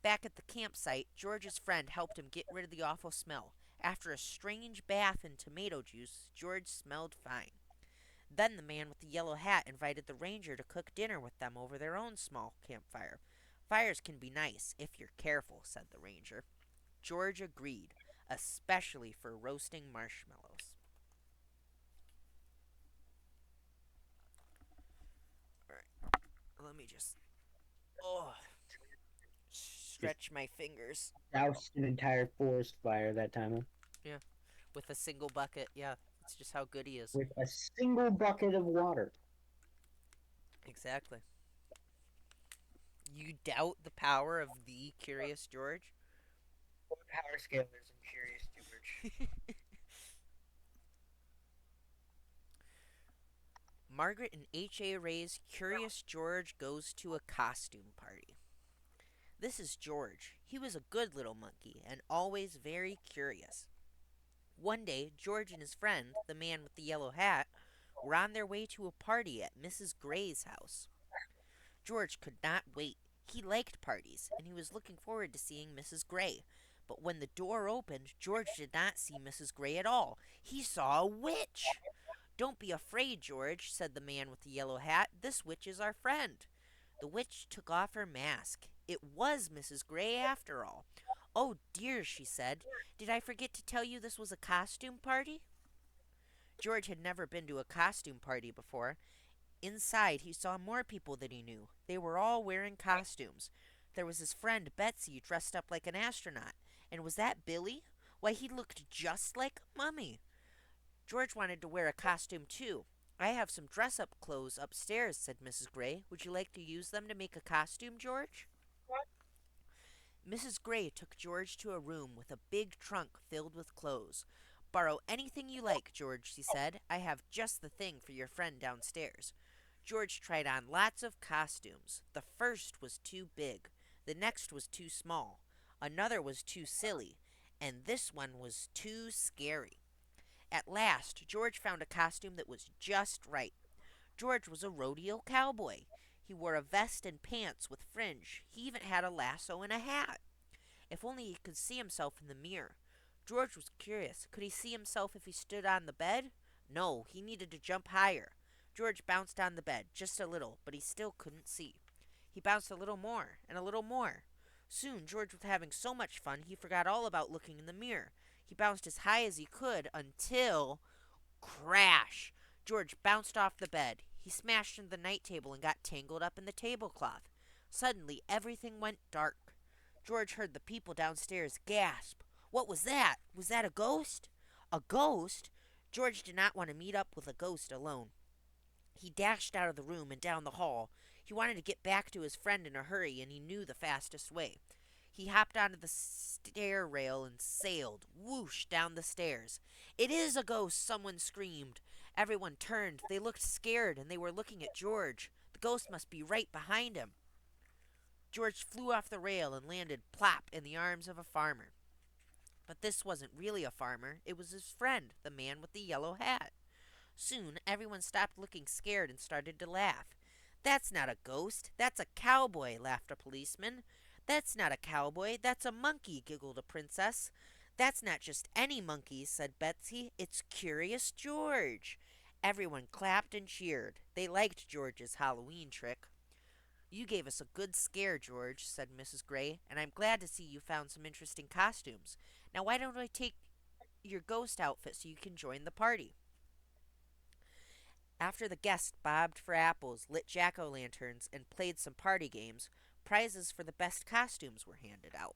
Speaker 1: Back at the campsite, George's friend helped him get rid of the awful smell. After a strange bath in tomato juice, George smelled fine. Then the man with the yellow hat invited the ranger to cook dinner with them over their own small campfire. Fires can be nice if you're careful, said the ranger. George agreed, especially for roasting marshmallows. Alright, let me just stretch my fingers.
Speaker 2: Doused an entire forest fire that time, huh?
Speaker 1: Yeah, with a single bucket. Yeah, it's just how good he is.
Speaker 2: With a single bucket of water.
Speaker 1: Exactly. You doubt the power of the Curious George?
Speaker 2: What power scale is in Curious George?
Speaker 1: Margaret and H.A. Ray's Curious George Goes to a Costume Party. This is George. He was a good little monkey and always very curious. One day, George and his friend, the man with the yellow hat, were on their way to a party at Mrs. Gray's house. George could not wait. He liked parties, and he was looking forward to seeing Mrs. Gray. But when the door opened, George did not see Mrs. Gray at all. He saw a witch. Don't be afraid, George, said the man with the yellow hat. This witch is our friend. The witch took off her mask. It was Mrs. Gray after all. Oh dear, she said. Did I forget to tell you this was a costume party? George had never been to a costume party before. Inside, he saw more people than he knew. They were all wearing costumes. There was his friend Betsy dressed up like an astronaut. And was that Billy? Why, he looked just like Mummy. George wanted to wear a costume too. I have some dress up clothes upstairs, said Mrs. Gray. Would you like to use them to make a costume, George? Mrs. Gray took George to a room with a big trunk filled with clothes. Borrow anything you like, George, she said. I have just the thing for your friend downstairs. George tried on lots of costumes. The first was too big, the next was too small, another was too silly, and this one was too scary. At last, George found a costume that was just right. George was a rodeo cowboy. He wore a vest and pants with fringe. He even had a lasso and a hat. If only he could see himself in the mirror. George was curious. Could he see himself if he stood on the bed? No, he needed to jump higher. George bounced on the bed, just a little, but he still couldn't see. He bounced a little more, and a little more. Soon, George was having so much fun he forgot all about looking in the mirror. He bounced as high as he could until. Crash! George bounced off the bed. He smashed into the night table and got tangled up in the tablecloth. Suddenly, everything went dark. George heard the people downstairs gasp. What was that? Was that a ghost? A ghost? George did not want to meet up with a ghost alone. He dashed out of the room and down the hall. He wanted to get back to his friend in a hurry, and he knew the fastest way. He hopped onto the stair rail and sailed, whoosh, down the stairs. It is a ghost, someone screamed. Everyone turned. They looked scared, and they were looking at George. The ghost must be right behind him. George flew off the rail and landed plop in the arms of a farmer. But this wasn't really a farmer. It was his friend, the man with the yellow hat. Soon, everyone stopped looking scared and started to laugh. That's not a ghost. That's a cowboy, laughed a policeman. That's not a cowboy. That's a monkey, giggled a princess. That's not just any monkey, said Betsy. It's Curious George. Everyone clapped and cheered. They liked George's Halloween trick. You gave us a good scare, George, said Mrs. Gray, and I'm glad to see you found some interesting costumes. Now, why don't I take your ghost outfit so you can join the party? After the guests bobbed for apples, lit jack o' lanterns, and played some party games, prizes for the best costumes were handed out.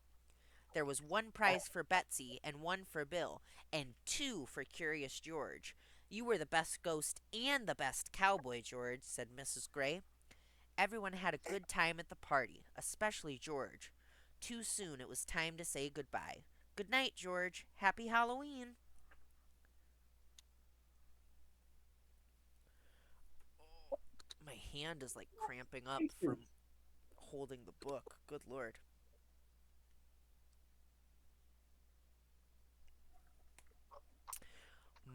Speaker 1: There was one prize for Betsy and one for Bill, and two for Curious George. You were the best ghost and the best cowboy, George, said Mrs. Gray. Everyone had a good time at the party, especially George. Too soon it was time to say goodbye. Good night, George. Happy Halloween. My hand is like cramping up from holding the book. Good lord.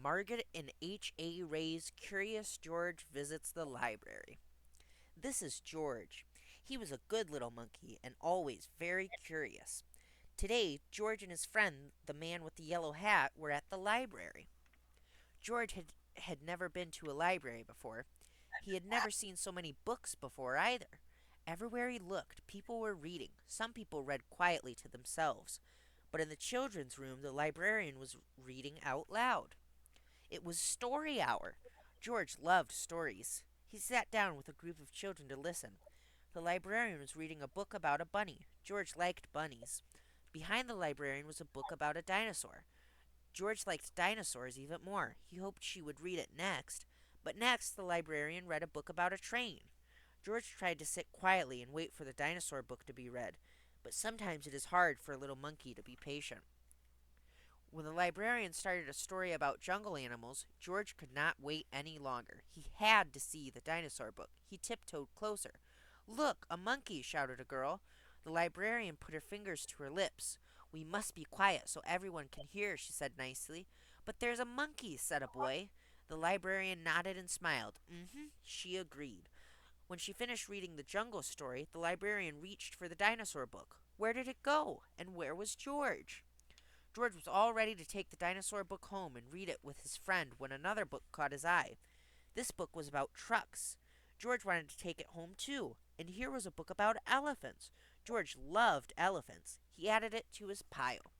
Speaker 1: Margaret and H.A. Ray's Curious George Visits the Library. This is George. He was a good little monkey and always very curious. Today, George and his friend, the man with the yellow hat, were at the library. George had never been to a library before. He had never seen so many books before either. Everywhere he looked, people were reading. Some people read quietly to themselves. But in the children's room, the librarian was reading out loud. It was story hour. George loved stories. He sat down with a group of children to listen. The librarian was reading a book about a bunny. George liked bunnies. Behind the librarian was a book about a dinosaur. George liked dinosaurs even more. He hoped she would read it next. But next, the librarian read a book about a train. George tried to sit quietly and wait for the dinosaur book to be read, but sometimes it is hard for a little monkey to be patient. When the librarian started a story about jungle animals, George could not wait any longer. He had to see the dinosaur book. He tiptoed closer. Look, a monkey, shouted a girl. The librarian put her fingers to her lips. We must be quiet so everyone can hear, she said nicely. But there's a monkey, said a boy. The librarian nodded and smiled. She agreed. When she finished reading the jungle story, the librarian reached for the dinosaur book. Where did it go? And where was George? George was all ready to take the dinosaur book home and read it with his friend when another book caught his eye. This book was about trucks. George wanted to take it home too, and here was a book about elephants. George loved elephants. He added it to his pile.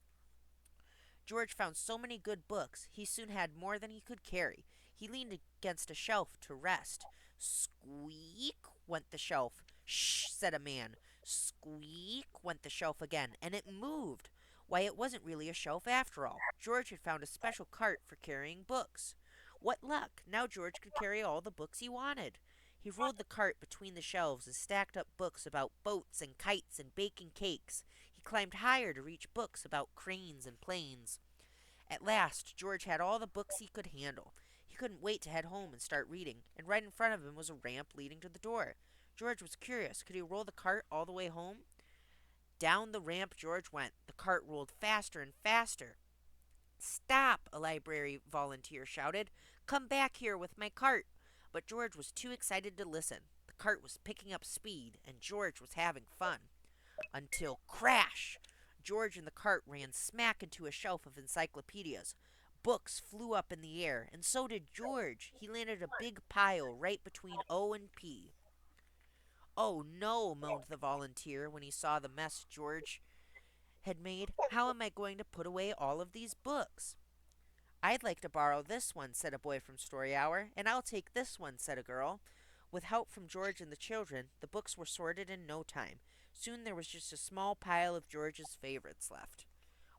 Speaker 1: George found so many good books, he soon had more than he could carry. He leaned against a shelf to rest. Squeak went the shelf. Shh, said a man. Squeak went the shelf again, and it moved. Why, it wasn't really a shelf after all. George had found a special cart for carrying books. What luck! Now George could carry all the books he wanted. He rolled the cart between the shelves and stacked up books about boats and kites and baking cakes. He climbed higher to reach books about cranes and planes. At last, George had all the books he could handle. He couldn't wait to head home and start reading, and right in front of him was a ramp leading to the door. George was curious. Could he roll the cart all the way home? Down the ramp George went. The cart rolled faster and faster. Stop! A library volunteer shouted. Come back here with my cart. But George was too excited to listen. The cart was picking up speed, and George was having fun. Until crash! George and the cart ran smack into a shelf of encyclopedias. Books flew up in the air, and so did George. He landed a big pile right between O and P. Oh no, moaned the volunteer when he saw the mess George had made. How am I going to put away all of these books? I'd like to borrow this one, said a boy from Story Hour. And I'll take this one, said a girl. With help from George and the children, the books were sorted in no time. Soon there was just a small pile of George's favorites left.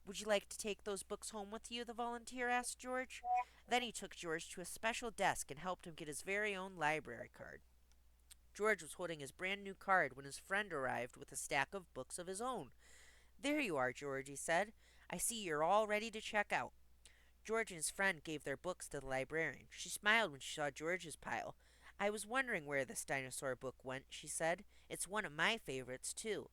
Speaker 1: Would you like to take those books home with you? The volunteer asked George. Then he took George to a special desk and helped him get his very own library card. George was holding his brand new card when his friend arrived with a stack of books of his own. There you are, George, he said. I see you're all ready to check out. George and his friend gave their books to the librarian. She smiled when she saw George's pile. I was wondering where this dinosaur book went, she said. It's one of my favorites, too.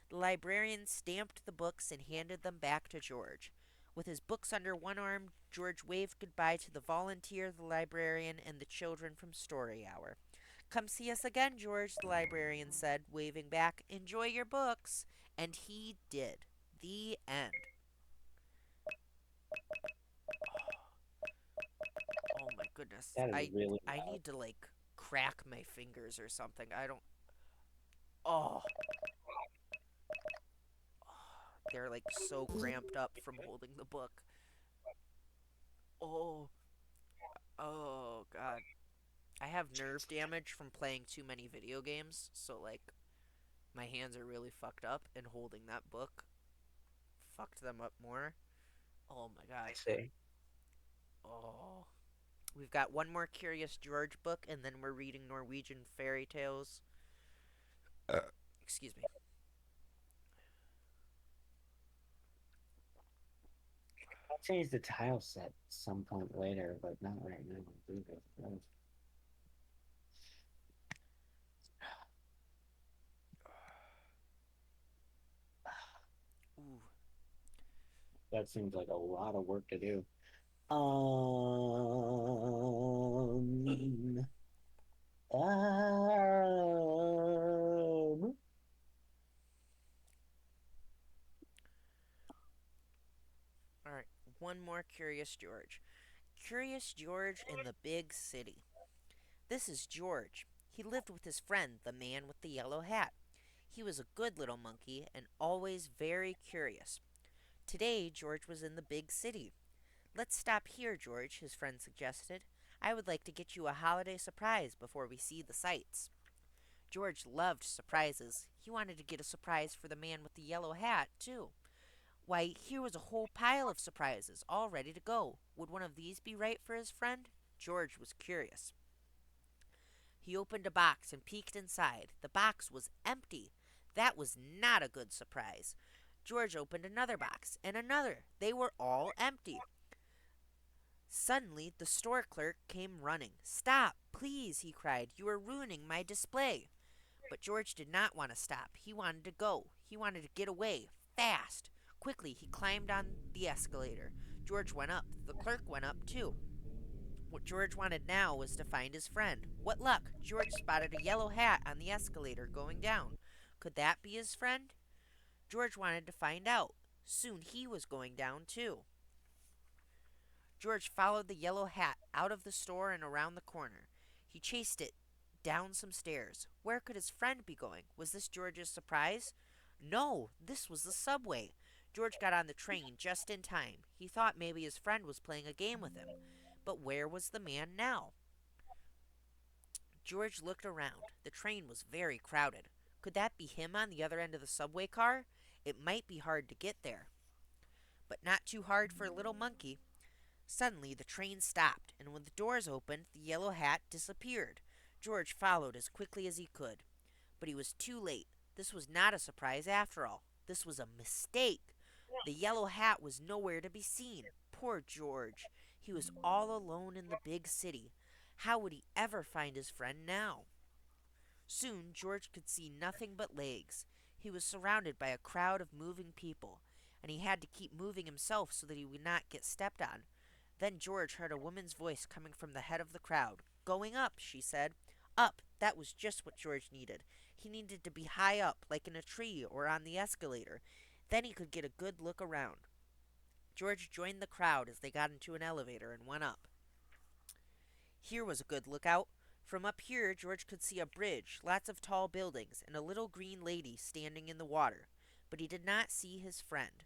Speaker 1: The librarian stamped the books and handed them back to George. With his books under one arm, George waved goodbye to the volunteer, the librarian, and the children from Story Hour. Come see us again, George, the librarian said, waving back. Enjoy your books. And he did. The end. Oh my goodness.
Speaker 2: That is really
Speaker 1: I
Speaker 2: loud.
Speaker 1: need to like crack my fingers or something. I don't. Oh. They're like so cramped up from holding the book. Oh. Oh god. I have nerve damage from playing too many video games, so like my hands are really fucked up, and holding that book fucked them up more. Oh my god.
Speaker 2: I see.
Speaker 1: Oh. We've got one more Curious George book, and then we're reading Norwegian fairy tales. Excuse me.
Speaker 2: I'll change the tile set some point later, but not right now.
Speaker 1: Ooh.
Speaker 2: That seems like a lot of work to do. Um,
Speaker 1: Alright, one more Curious George. Curious George in the Big City. This is George. He lived with his friend, the man with the yellow hat. He was a good little monkey and always very curious. Today, George was in the big city. Let's stop here, George, his friend suggested. I would like to get you a holiday surprise before we see the sights. George loved surprises. He wanted to get a surprise for the man with the yellow hat, too. Why, here was a whole pile of surprises, all ready to go. Would one of these be right for his friend? George was curious. He opened a box and peeked inside. The box was empty. That was not a good surprise. George opened another box and another. They were all empty. Suddenly, the store clerk came running. Stop, please, he cried. You are ruining my display. But George did not want to stop. He wanted to go. He wanted to get away, fast. Quickly, he climbed on the escalator. George went up. The clerk went up, too. What George wanted now was to find his friend. What luck! George spotted a yellow hat on the escalator going down. Could that be his friend? George wanted to find out. Soon he was going down, too. George followed the yellow hat out of the store and around the corner. He chased it down some stairs. Where could his friend be going? Was this George's surprise? No, this was the subway. George got on the train just in time. He thought maybe his friend was playing a game with him. But where was the man now? George looked around. The train was very crowded. Could that be him on the other end of the subway car? It might be hard to get there. But not too hard for a little monkey. Suddenly, the train stopped, and when the doors opened, the yellow hat disappeared. George followed as quickly as he could. But he was too late. This was not a surprise after all. This was a mistake. The yellow hat was nowhere to be seen. Poor George. He was all alone in the big city. How would he ever find his friend now? Soon George could see nothing but legs. He was surrounded by a crowd of moving people, and he had to keep moving himself so that he would not get stepped on. Then George heard a woman's voice coming from the head of the crowd. Going up, she said. Up, that was just what George needed. He needed to be high up, like in a tree or on the escalator. Then he could get a good look around. George joined the crowd as they got into an elevator and went up. Here was a good lookout. From up here, George could see a bridge, lots of tall buildings, and a little green lady standing in the water. But he did not see his friend.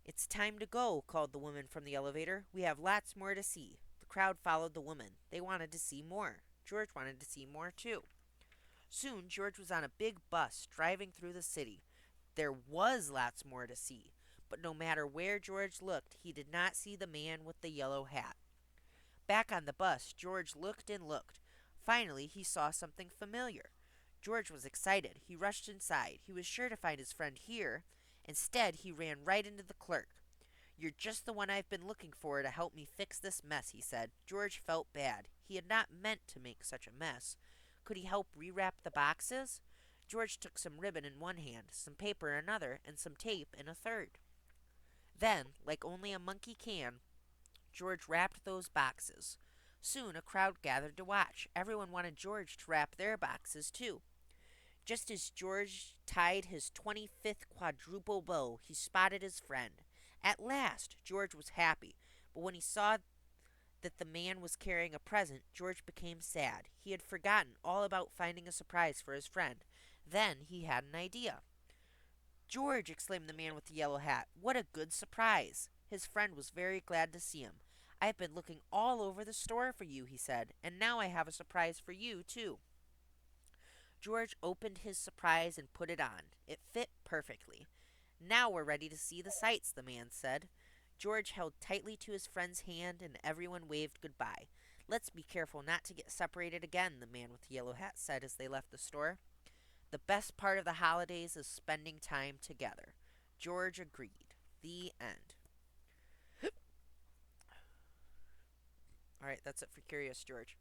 Speaker 1: It's time to go, called the woman from the elevator. We have lots more to see. The crowd followed the woman. They wanted to see more. George wanted to see more, too. Soon, George was on a big bus driving through the city. There was lots more to see. But no matter where George looked, he did not see the man with the yellow hat. Back on the bus, George looked and looked. Finally, he saw something familiar. George was excited. He rushed inside. He was sure to find his friend here. Instead, he ran right into the clerk. You're just the one I've been looking for to help me fix this mess, he said. George felt bad. He had not meant to make such a mess. Could he help rewrap the boxes? George took some ribbon in one hand, some paper in another, and some tape in a third. Then, like only a monkey can, George wrapped those boxes. Soon a crowd gathered to watch. Everyone wanted George to wrap their boxes, too. Just as George tied his 25th quadruple bow, he spotted his friend. At last, George was happy, but when he saw that the man was carrying a present, George became sad. He had forgotten all about finding a surprise for his friend. Then he had an idea. George, exclaimed the man with the yellow hat, what a good surprise! His friend was very glad to see him. I have been looking all over the store for you, he said, and now I have a surprise for you, too. George opened his surprise and put it on. It fit perfectly. Now we're ready to see the sights, the man said. George held tightly to his friend's hand, and everyone waved goodbye. Let's be careful not to get separated again, the man with the yellow hat said as they left the store. The best part of the holidays is spending time together. George agreed. The end. All right, that's it for Curious George.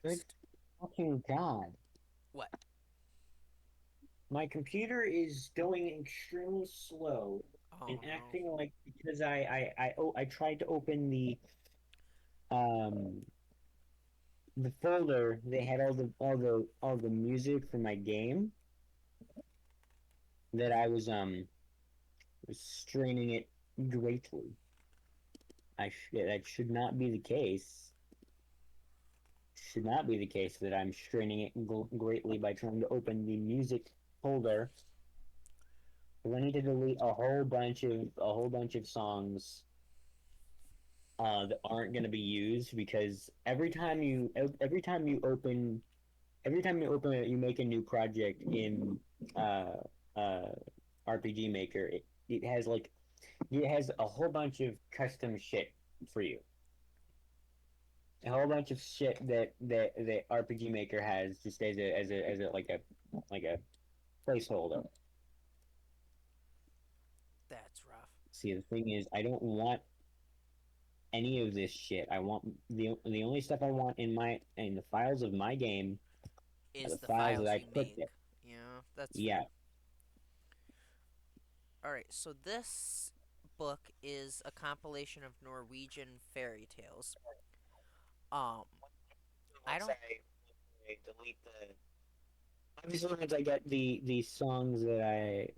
Speaker 2: Good
Speaker 1: Next.
Speaker 2: fucking god.
Speaker 1: What?
Speaker 2: My computer is going extremely slow and
Speaker 1: Oh no.
Speaker 2: acting like because I tried to open um the folder they had all the music for my game that I was straining it greatly. That should not be the case. Should not be the case that I'm straining it greatly by trying to open the music folder. I need to delete a whole bunch of songs that aren't going to be used because every time you open it, you make a new project in uh, uh, RPG Maker. It has a whole bunch of custom shit for you. A whole bunch of shit that RPG Maker has just as a like a placeholder.
Speaker 1: That's rough.
Speaker 2: See, the thing is, I don't want any of this shit. I want the only stuff I want in the files of my game are
Speaker 1: Is
Speaker 2: the
Speaker 1: the
Speaker 2: files that
Speaker 1: files
Speaker 2: I
Speaker 1: you
Speaker 2: put
Speaker 1: make.
Speaker 2: there.
Speaker 1: Yeah, that's
Speaker 2: Yeah,
Speaker 1: fair. Alright, so this book is a compilation of Norwegian fairy tales. Um, I
Speaker 2: once
Speaker 1: don't.
Speaker 2: I delete the obviously once I get the songs that I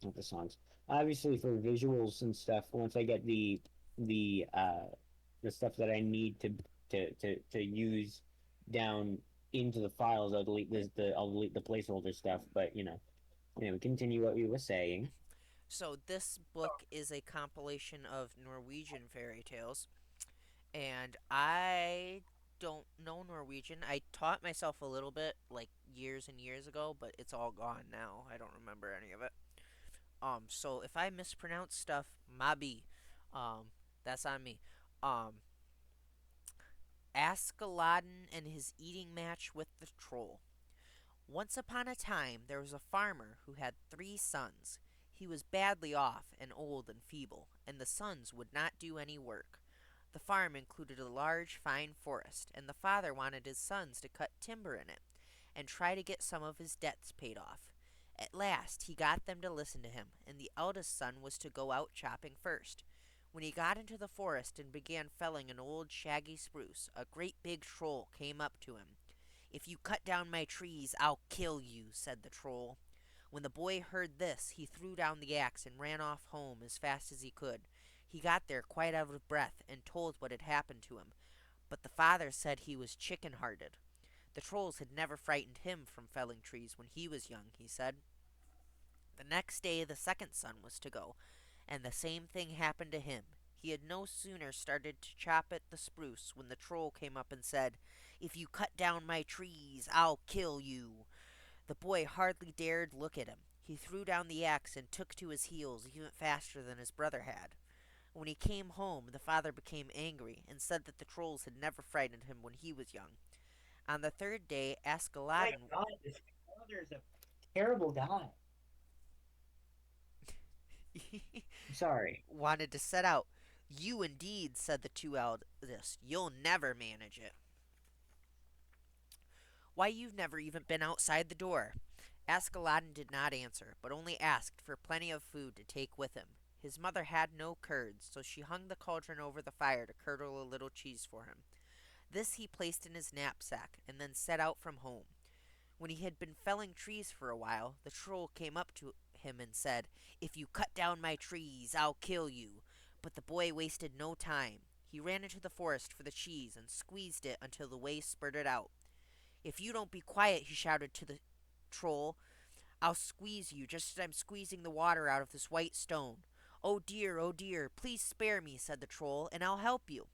Speaker 2: not the songs obviously for visuals and stuff once I get the the stuff that I need to use down into the files. I'll delete the placeholder stuff. But anyway, continue what you were saying.
Speaker 1: So this book is a compilation of Norwegian fairy tales, and I don't know Norwegian. I taught myself a little bit like years and years ago, but it's all gone now. I don't remember any of it. So if I mispronounce stuff, mabi, um, that's on me. Um, Ask Aladdin and his eating match with the troll. Once upon a time there was a farmer who had 3 sons. He was badly off and old and feeble, and the sons would not do any work. The farm included a large, fine forest, and the father wanted his sons to cut timber in it and try to get some of his debts paid off. At last he got them to listen to him, and the eldest son was to go out chopping first. When he got into the forest and began felling an old shaggy spruce, a great big troll came up to him. "If you cut down my trees, I'll kill you," said the troll. When the boy heard this, he threw down the axe and ran off home as fast as he could. He got there quite out of breath and told what had happened to him, but the father said he was chicken hearted. The trolls had never frightened him from felling trees when he was young, he said. The next day the second son was to go, and the same thing happened to him. He had no sooner started to chop at the spruce when the troll came up and said, "If you cut down my trees, I'll kill you." The boy hardly dared look at him. He threw down the axe and took to his heels even faster than his brother had. When he came home, the father became angry and said that the trolls had never frightened him when he was young. On the third day,
Speaker 2: My
Speaker 1: Aladdin
Speaker 2: God, this father is a terrible guy. Sorry.
Speaker 1: wanted to set out. "You indeed," said the two eldest. "You'll never manage it." "Why, you've never even been outside the door." Aladdin did not answer, but only asked for plenty of food to take with him. His mother had no curds, so she hung the cauldron over the fire to curdle a little cheese for him. This he placed in his knapsack, and then set out from home. When he had been felling trees for a while, the troll came up to him and said, "If you cut down my trees, I'll kill you." But the boy wasted no time. He ran into the forest for the cheese and squeezed it until the whey spurted out. "If you don't be quiet," he shouted to the troll, "I'll squeeze you just as I'm squeezing the water out of this white stone." Oh dear, please spare me," said the troll, "and I'll help you."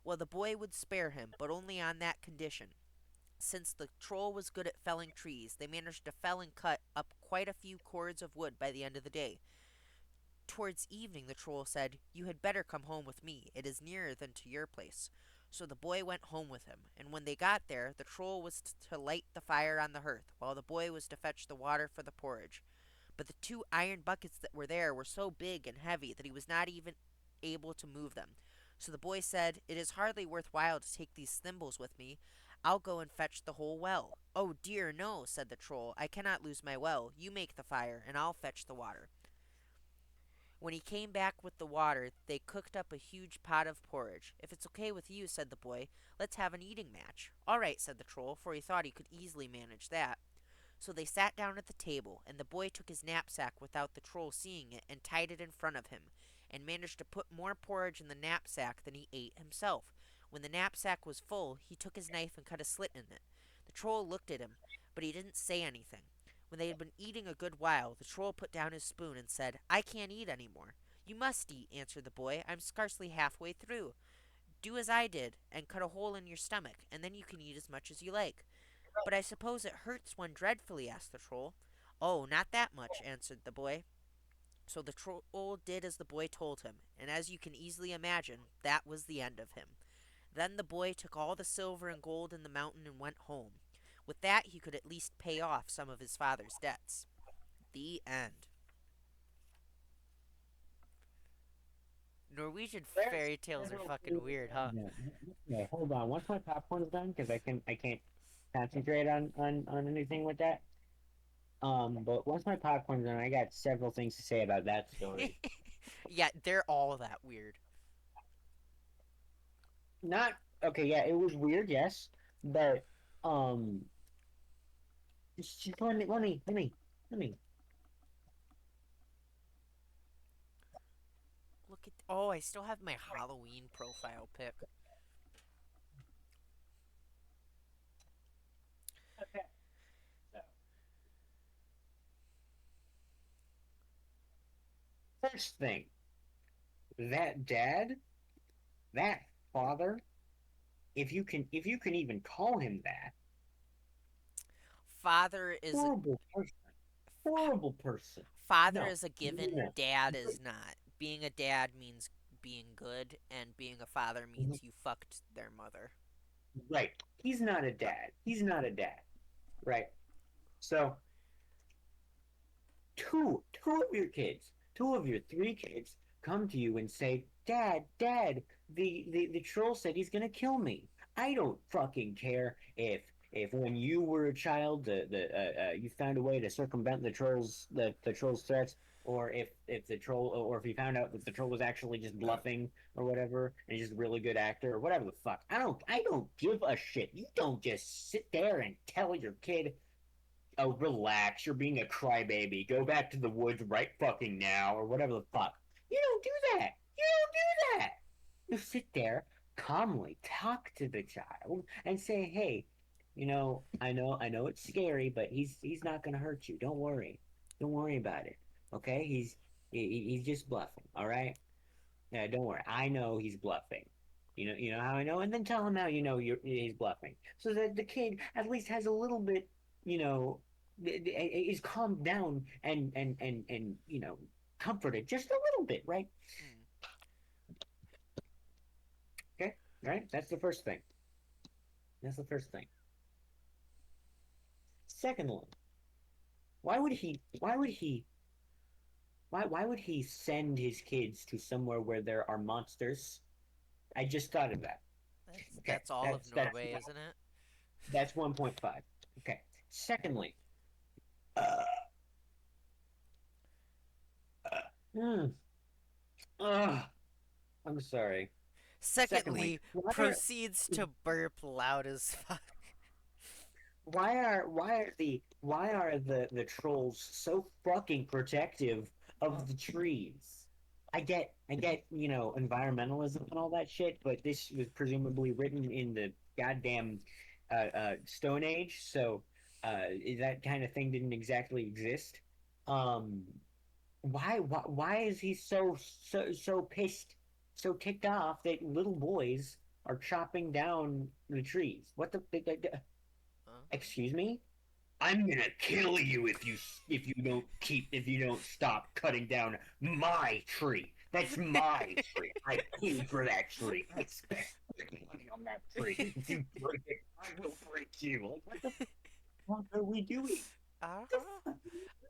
Speaker 1: Well, the boy would spare him, but only on that condition. Since the troll was good at felling trees, they managed to fell and cut up quite a few cords of wood by the end of the day. Towards evening the troll said, "You had better come home with me. It is nearer than to your place." So the boy went home with him, and when they got there, the troll was to light the fire on the hearth, while the boy was to fetch the water for the porridge. But the 2 iron buckets that were there were so big and heavy that he was not even able to move them. So the boy said, "It is hardly worth while to take these thimbles with me. I'll go and fetch the whole well." "Oh dear, no," said the troll. "I cannot lose my well. You make the fire, and I'll fetch the water." When he came back with the water, they cooked up a huge pot of porridge. "If it's okay with you," said the boy, "let's have an eating match." "All right," said the troll, for he thought he could easily manage that. So they sat down at the table, and the boy took his knapsack without the troll seeing it and tied it in front of him, and managed to put more porridge in the knapsack than he ate himself. When the knapsack was full, he took his knife and cut a slit in it. The troll looked at him, but he didn't say anything. When they had been eating a good while, the troll put down his spoon and said, "I can't eat any more." "You must eat," answered the boy. "I'm scarcely halfway through." "Do as I did, and cut a hole in your stomach, and then you can eat as much as you like." "But I suppose it hurts one dreadfully?" asked the troll. "Oh, not that much," answered the boy. So the troll did as the boy told him, and as you can easily imagine, that was the end of him. Then the boy took all the silver and gold in the mountain and went home. With that he could at least pay off some of his father's debts. The end. Norwegian
Speaker 2: There's
Speaker 1: fairy tales are
Speaker 2: several
Speaker 1: fucking
Speaker 2: things
Speaker 1: weird,
Speaker 2: about
Speaker 1: huh?
Speaker 2: that. Okay, hold on. Once my popcorn's done, because I can't concentrate on anything with that. But once my popcorn's done, I got several things to say about that story.
Speaker 1: Yeah, they're all that weird.
Speaker 2: Not okay. Yeah, it was weird. Yes, but um, just let me.
Speaker 1: Look at. Oh, I still have my Halloween profile pic.
Speaker 2: Okay. So, first thing, that dad, that father, if you can even call him that,
Speaker 1: Father is a
Speaker 2: horrible person. Horrible person.
Speaker 1: father
Speaker 2: No.
Speaker 1: is a
Speaker 2: No.
Speaker 1: given, dad is not. Being a dad means being good, and being a father
Speaker 2: No.
Speaker 1: means you fucked their mother.
Speaker 2: Right. He's not a dad. He's not a dad. Right. So two of your kids, two of your three kids come to you and say, Dad, the troll said he's gonna kill me. I don't fucking care if when you were a child the you found a way to circumvent the troll's threats, or if the troll, or if you found out that the troll was actually just bluffing or whatever and he's just a really good actor or whatever the fuck. I don't give a shit. You don't just sit there and tell your kid, oh, relax, you're being a crybaby. Go back to the woods right fucking now, or whatever the fuck. You don't do that. You don't do that. You sit there, calmly talk to the child, and say, hey, I know it's scary, but he's not gonna hurt you. Don't worry. Don't worry about it. Okay? He's just bluffing, all right? Yeah, don't worry. I know he's bluffing. You know how I know, and then tell him how he's bluffing, so that the kid at least has a little bit, you know, is calmed down and comforted just a little bit, right?
Speaker 1: Mm.
Speaker 2: Okay, right. That's the first thing. That's the first thing. Second one, why would he? Why would he send his kids to somewhere where there are monsters? I just thought of that. Okay,
Speaker 1: That's all of Norway, isn't it?
Speaker 2: that's 1.5. Okay. Secondly, uh, uh, uh, I'm sorry. Secondly,
Speaker 1: Secondly, proceeds to burp loud as fuck.
Speaker 2: why are the trolls so fucking protective of the trees? I get environmentalism and all that shit, but this was presumably written in the goddamn Stone Age, so that kind of thing didn't exactly exist. Um, why is he so pissed, so ticked off that little boys are chopping down the trees? What
Speaker 1: Uh-huh.
Speaker 2: excuse me? I'm gonna kill you if you don't stop cutting down my tree. That's my tree. I paid for that tree. I spent money on that tree. If you break it, I will break you. Like, what the fuck are we doing?
Speaker 1: I don't
Speaker 2: What
Speaker 1: know.
Speaker 2: the fuck?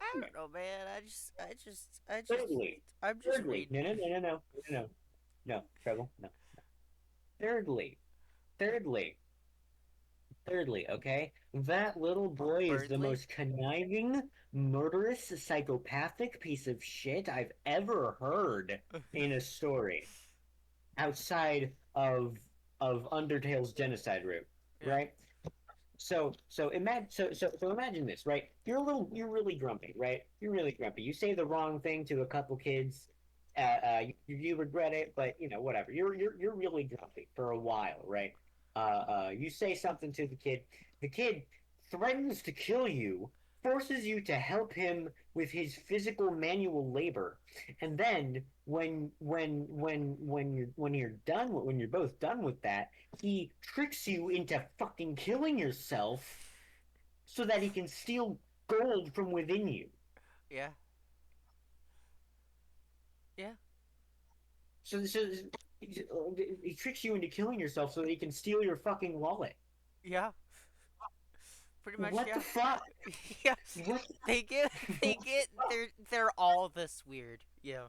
Speaker 1: I don't know, man.
Speaker 2: Thirdly,
Speaker 1: I'm just
Speaker 2: thirdly,
Speaker 1: reading.
Speaker 2: no, trouble, no. Thirdly, thirdly, thirdly, okay, that little boy is the
Speaker 1: Birdly?
Speaker 2: most conniving, murderous, psychopathic piece of shit I've ever heard in a story outside of Undertale's genocide route,
Speaker 1: Yeah.
Speaker 2: right? So imagine this, right? You're really grumpy, right? You're really grumpy. You say the wrong thing to a couple kids. You regret it, but whatever. You're really grumpy for a while, right? You say something to the kid. The kid threatens to kill you, forces you to help him with his physical manual labor, and then when you're both done with that, he tricks you into fucking killing yourself so that he can steal gold from within you.
Speaker 1: Yeah. Yeah.
Speaker 2: So he tricks you into killing yourself so that he can steal your fucking wallet.
Speaker 1: Yeah. Pretty much,
Speaker 2: What the
Speaker 1: yeah.
Speaker 2: fuck?
Speaker 1: Yeah.
Speaker 2: What?
Speaker 1: They get they're all this weird. Yeah.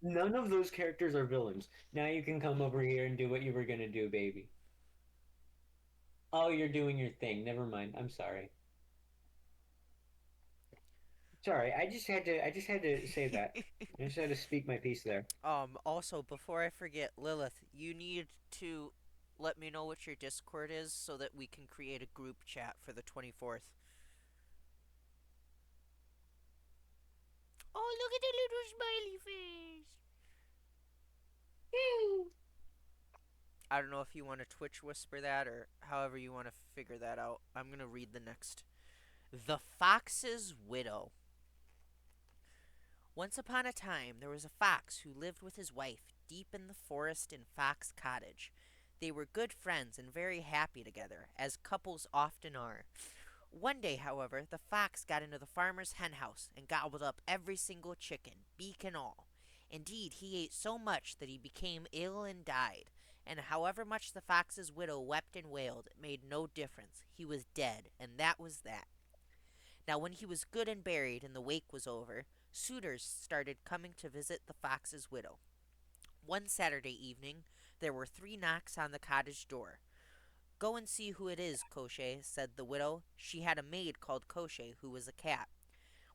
Speaker 2: None of those characters are villains. Now you can come over here and do what you were gonna do, baby. Oh, you're doing your thing. Never mind. I'm sorry. Sorry. I just had to say that. I just had to speak my piece there.
Speaker 1: Also, before I forget, Lilith, you need to let me know what your Discord is so that we can create a group chat for the 24th. Oh, look at the little smiley face. I don't know if you want to Twitch whisper that or however you want to figure that out. I'm going to read the next. The Fox's Widow. Once upon a time, there was a fox who lived with his wife deep in the forest in Fox Cottage. They were good friends and very happy together, as couples often are. One day, however, the fox got into the farmer's henhouse and gobbled up every single chicken, beak and all. Indeed, he ate so much that he became ill and died. And however much the fox's widow wept and wailed, it made no difference. He was dead, and that was that. Now, when he was good and buried and the wake was over, suitors started coming to visit the fox's widow. One Saturday evening, there were 3 knocks on the cottage door. Go and see who it is, Koshchei, said the widow. She had a maid called Koshchei, who was a cat.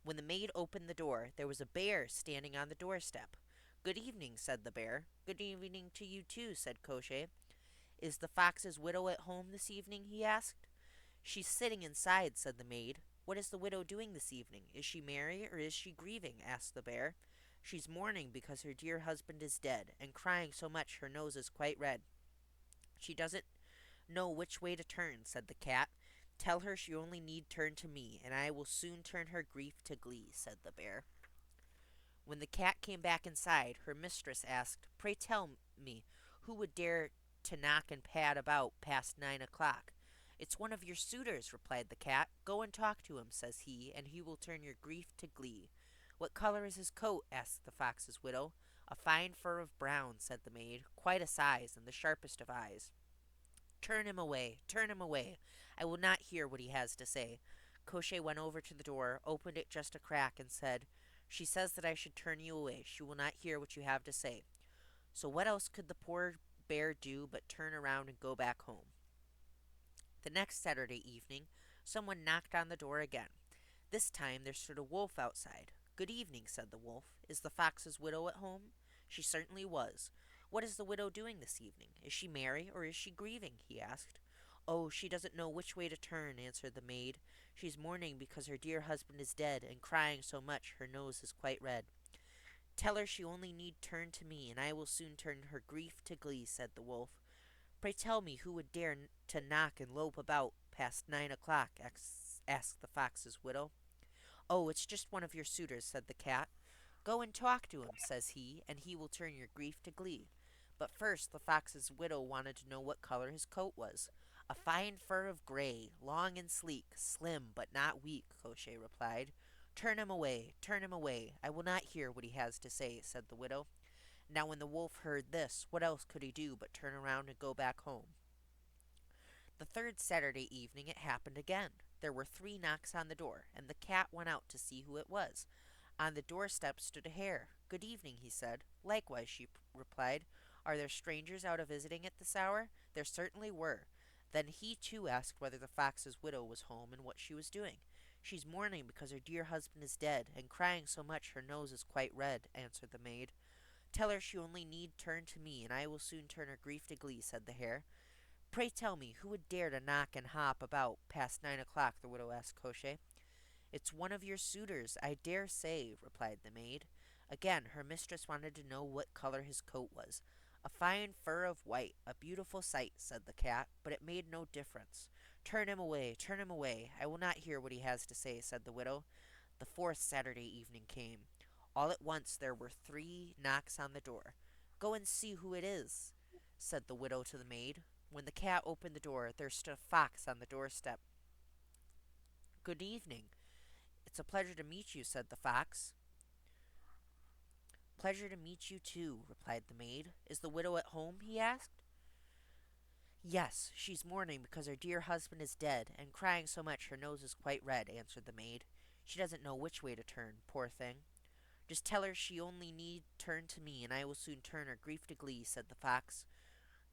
Speaker 1: When the maid opened the door, there was a bear standing on the doorstep. Good evening, said the bear. Good evening to you too, said Koshchei. Is the fox's widow at home this evening? He asked. She's sitting inside, said the maid. What is the widow doing this evening? Is she merry or is she grieving? Asked the bear. She's mourning because her dear husband is dead, and crying so much her nose is quite red. She doesn't know which way to turn, said the cat. Tell her she only need turn to me, and I will soon turn her grief to glee, said the bear. When the cat came back inside, her mistress asked, Pray tell me, who would dare to knock and pad about past 9 o'clock? It's one of your suitors, replied the cat. Go and talk to him, says he, and he will turn your grief to glee. What color is his coat? Asked the fox's widow. A fine fur of brown, said the maid, quite a size, and the sharpest of eyes. Turn him away, turn him away. I will not hear what he has to say. Koshchei went over to the door, opened it just a crack, and said, She says that I should turn you away. She will not hear what you have to say. So what else could the poor bear do but turn around and go back home? The next Saturday evening, someone knocked on the door again. This time there stood a wolf outside. Good evening, said the wolf. Is the fox's widow at home? She certainly was. What is the widow doing this evening? Is she merry or is she grieving? He asked. Oh, she doesn't know which way to turn, answered the maid. She's mourning because her dear husband is dead, and crying so much her nose is quite red. Tell her she only need turn to me, and I will soon turn her grief to glee, said the wolf. Pray tell me who would dare to knock and lope about past 9 o'clock, asked the fox's widow. Oh, it's just one of your suitors, said the cat. Go and talk to him, says he, and he will turn your grief to glee. But first the fox's widow wanted to know what color his coat was. A fine fur of gray, long and sleek, slim but not weak, Koshchei replied. Turn him away, turn him away. I will not hear what he has to say, said the widow. Now when the wolf heard this, what else could he do but turn around and go back home? The third Saturday evening it happened again. There were 3 knocks on the door, and the cat went out to see who it was. On the doorstep stood a hare. Good evening, he said. Likewise, she replied. Are there strangers out a visiting at this hour? There certainly were. Then he too asked whether the fox's widow was home and what she was doing. She's mourning because her dear husband is dead, and crying so much her nose is quite red, answered the maid. Tell her she only need turn to me, and I will soon turn her grief to glee, said the hare. Pray tell me, who would dare to knock and hop about past 9 o'clock? The widow asked Koshchei. It's one of your suitors, I dare say, replied the maid. Again, her mistress wanted to know what color his coat was. A fine fur of white, a beautiful sight, said the cat, but it made no difference. Turn him away, turn him away. I will not hear what he has to say, said the widow. The fourth Saturday evening came. All at once there were 3 knocks on the door. Go and see who it is, said the widow to the maid. When the cat opened the door, there stood a fox on the doorstep. Good evening. It's a pleasure to meet you, said the fox. Pleasure to meet you too, replied the maid. Is the widow at home? He asked. Yes, she's mourning because her dear husband is dead, and crying so much her nose is quite red, answered the maid. She doesn't know which way to turn, poor thing. Just tell her she only need turn to me, and I will soon turn her grief to glee, said the fox.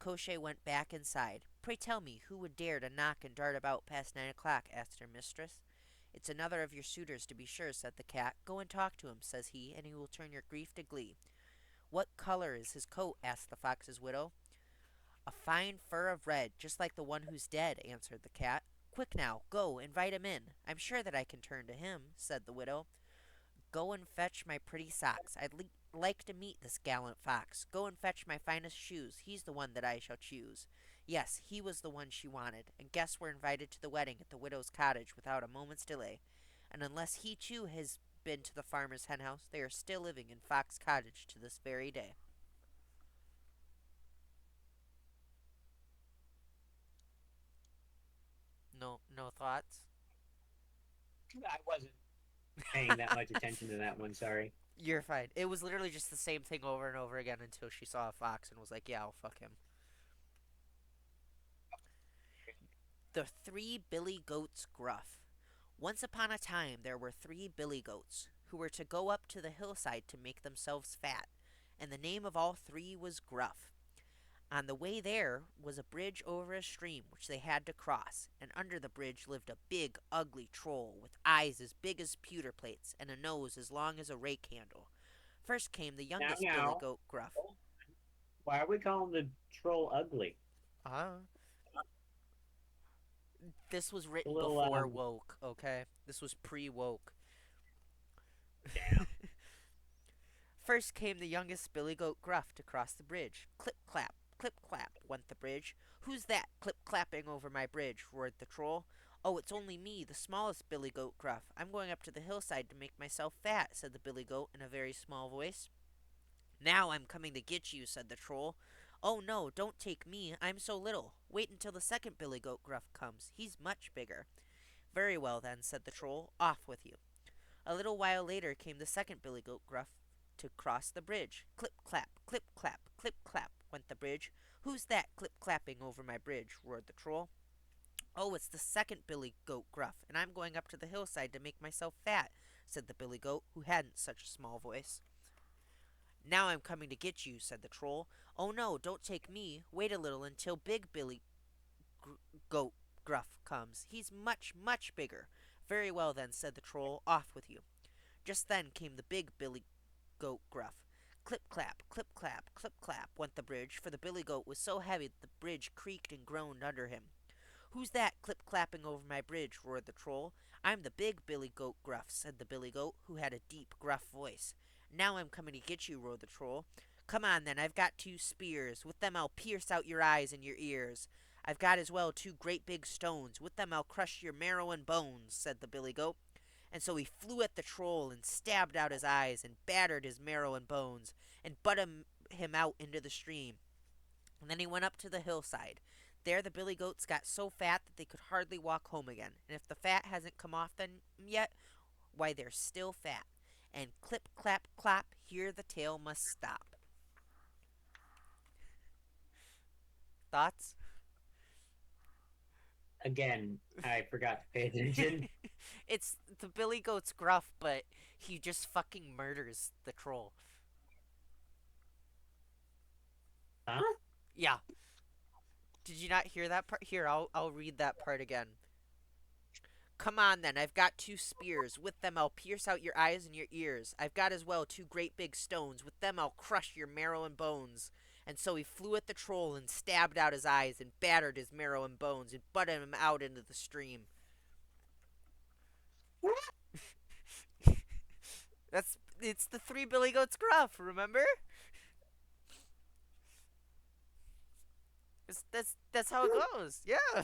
Speaker 1: Koshchei went back inside. Pray tell me, who would dare to knock and dart about past 9 o'clock? Asked her mistress. It's another of your suitors, to be sure, said the cat. Go and talk to him, says he, and he will turn your grief to glee. What color is his coat? Asked the fox's widow. A fine fur of red, just like the one who's dead, answered the cat. Quick now, go, invite him in. I'm sure that I can turn to him, said the widow. Go and fetch my pretty socks. like to meet this gallant fox. Go and fetch my finest shoes. He's the one that I shall choose. Yes, he was the one she wanted, and guests were invited to the wedding at the widow's cottage without a moment's delay. And unless he too has been to the farmer's henhouse, they are still living in Fox Cottage to this very day. No, no thoughts.
Speaker 2: I wasn't paying that much attention to that one. Sorry.
Speaker 1: You're fine. It was literally just the same thing over and over again until she saw a fox and was like, "Yeah, I'll fuck him." The Three Billy Goats Gruff. Once upon a time there were three billy goats who were to go up to the hillside to make themselves fat, and the name of all three was Gruff. On the way there was a bridge over a stream which they had to cross, and under the bridge lived a big, ugly troll with eyes as big as pewter plates and a nose as long as a rake handle. First came the
Speaker 2: Now,
Speaker 1: youngest billy
Speaker 2: now.
Speaker 1: goat Gruff.
Speaker 2: Why are we calling the troll ugly?
Speaker 1: Uh, this was
Speaker 2: A
Speaker 1: written
Speaker 2: little
Speaker 1: before woke, okay? This was pre woke.
Speaker 2: damn.
Speaker 1: First came the youngest billy goat Gruff to cross the bridge. Clip clap, went the bridge. Who's that clip clapping over my bridge? Roared the troll. Oh, it's only me, the smallest billy goat Gruff. I'm going up to the hillside to make myself fat, said the billy goat in a very small voice. Now I'm coming to get you, said the troll. Oh no, don't take me, I'm so little. Wait until the second billy goat Gruff comes. He's much bigger. Very well then, said the troll. Off with you. A little while later came the second billy goat Gruff to cross the bridge. Clip clap, went the bridge. Who's that clip clapping over my bridge? Roared the troll. Oh, it's the second billy goat Gruff, and I'm going up to the hillside to make myself fat, said the billy goat, who hadn't such a small voice. Now I'm coming to get you, said the troll. Oh no, don't take me. Wait a little until big billy goat Gruff comes. He's much bigger. Very well then, said the troll. Off with you. Just then came the big billy goat Gruff. Clip clap, went the bridge, for the billy goat was so heavy that the bridge creaked and groaned under him. Who's that clip clapping over my bridge? Roared the troll. I'm the big billy goat Gruff, said the billy goat, who had a deep, gruff voice. Now I'm coming to get you, roared the troll. Come on then, I've got two spears. With them I'll pierce out your eyes and your ears. I've got as well two great big stones. With them I'll crush your marrow and bones, said the billy goat. And so he flew at the troll and stabbed out his eyes and battered his marrow and bones and him out into the stream. And then he went up to the hillside. There the billy goats got so fat that they could hardly walk home again. And if the fat hasn't come off them yet, why they're still fat. And clip clap clap, here the tale must stop. Thoughts?
Speaker 2: Again, I forgot to pay attention.
Speaker 1: It's the billy goat's Gruff, but he just fucking murders the troll.
Speaker 2: Huh?
Speaker 1: Yeah. Did you not hear that part? Here, I'll read that part again. Come on then, I've got two spears. With them I'll pierce out your eyes and your ears. I've got as well two great big stones. With them I'll crush your marrow and bones. And so he flew at the troll and stabbed out his eyes and battered his marrow and bones and butted him out into the stream. It's the three billy goats Gruff, remember? That's how it goes. Yeah.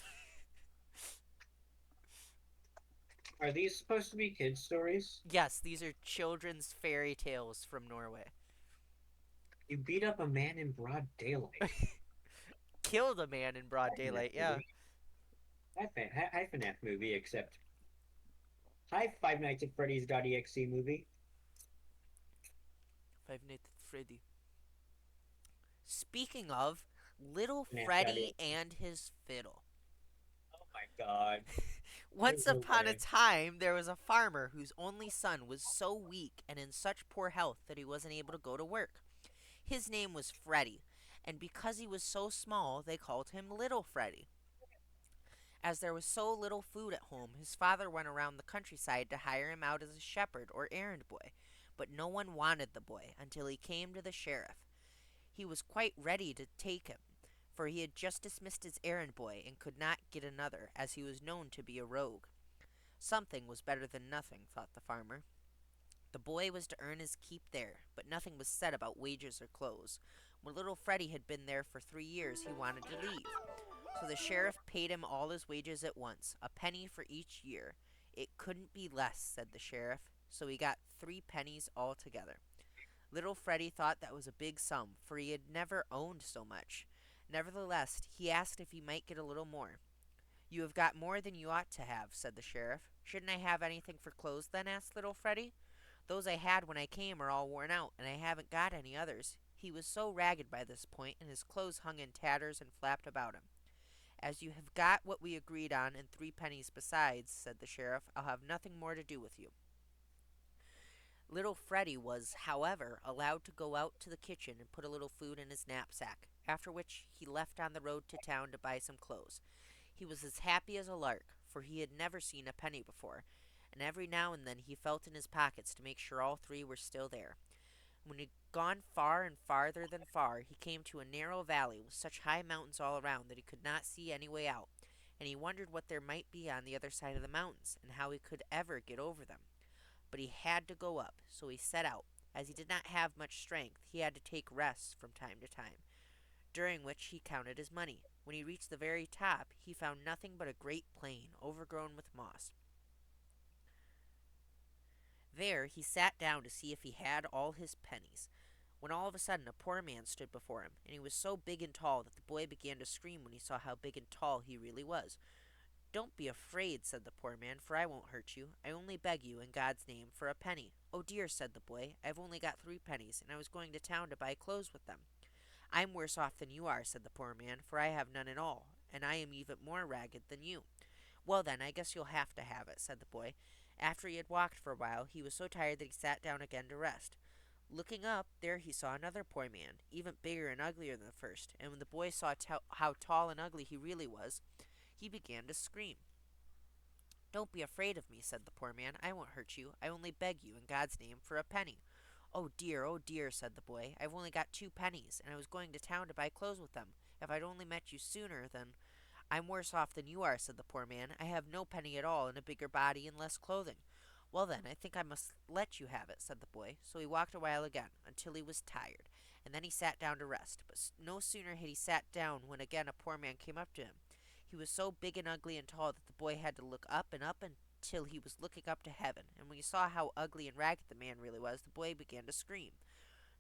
Speaker 2: Are these supposed to be kids' stories?
Speaker 1: Yes, these are children's fairy tales from Norway.
Speaker 2: You beat up a man in broad daylight.
Speaker 1: Killed a man in broad daylight, yeah.
Speaker 2: Hi, FNAF movie, except. Hi, Five Nights at Freddy's.exe movie.
Speaker 1: Five Nights at Freddy. Speaking of, Little
Speaker 2: FNAF
Speaker 1: Freddy and his fiddle.
Speaker 2: Oh my god.
Speaker 1: Once
Speaker 2: There's no
Speaker 1: upon a
Speaker 2: way.
Speaker 1: time, there was a farmer whose only son was so weak and in such poor health that he wasn't able to go to work. His name was Freddy, and because he was so small, they called him Little Freddy. As there was so little food at home, his father went around the countryside to hire him out as a shepherd or errand boy, but no one wanted the boy until he came to the sheriff. He was quite ready to take him, for he had just dismissed his errand boy and could not get another, as he was known to be a rogue. Something was better than nothing, thought the farmer. The boy was to earn his keep there, but nothing was said about wages or clothes. When little Freddie had been there for 3 years, he wanted to leave. So the sheriff paid him all his wages at once, a penny for each year. It couldn't be less, said the sheriff, so he got 3 pennies altogether. Little Freddie thought that was a big sum, for he had never owned so much. Nevertheless, he asked if he might get a little more. You have got more than you ought to have, said the sheriff. Shouldn't I have anything for clothes then? Asked little Freddie. Those I had when I came are all worn out, and I haven't got any others. He was so ragged by this point, and his clothes hung in tatters and flapped about him. As you have got what we agreed on and 3 pennies besides, said the sheriff, I'll have nothing more to do with you. Little Freddie was, however, allowed to go out to the kitchen and put a little food in his knapsack, after which he left on the road to town to buy some clothes. He was as happy as a lark, for he had never seen a penny before, and every now and then he felt in his pockets to make sure all 3 were still there. When he had gone far and farther than far, he came to a narrow valley with such high mountains all around that he could not see any way out, and he wondered what there might be on the other side of the mountains, and how he could ever get over them. But he had to go up, so he set out. As he did not have much strength, he had to take rests from time to time, during which he counted his money. When he reached the very top, he found nothing but a great plain, overgrown with moss. There he sat down to see if he had all his pennies, when all of a sudden a poor man stood before him, and he was so big and tall that the boy began to scream when he saw how big and tall he really was. Don't be afraid, said the poor man, for I won't hurt you. I only beg you, in God's name, for a penny. Oh dear, said the boy, I've only got 3 pennies, and I was going to town to buy clothes with them. I'm worse off than you are, said the poor man, for I have none at all, and I am even more ragged than you. Well, then, I guess you'll have to have it, said the boy. After he had walked for a while, he was so tired that he sat down again to rest. Looking up, there he saw another poor man, even bigger and uglier than the first, and when the boy saw how tall and ugly he really was, he began to scream. Don't be afraid of me, said the poor man. I won't hurt you. I only beg you, in God's name, for a penny. Oh dear, said the boy. I've only got 2 pennies, and I was going to town to buy clothes with them. If I'd only met you sooner, then I'm worse off than you are, said the poor man. I have no penny at all, and a bigger body and less clothing. Well, then, I think I must let you have it, said the boy. So he walked a while again, until he was tired, and then he sat down to rest. But no sooner had he sat down when again a poor man came up to him. He was so big and ugly and tall that the boy had to look up and up until he was looking up to heaven, and when he saw how ugly and ragged the man really was, the boy began to scream.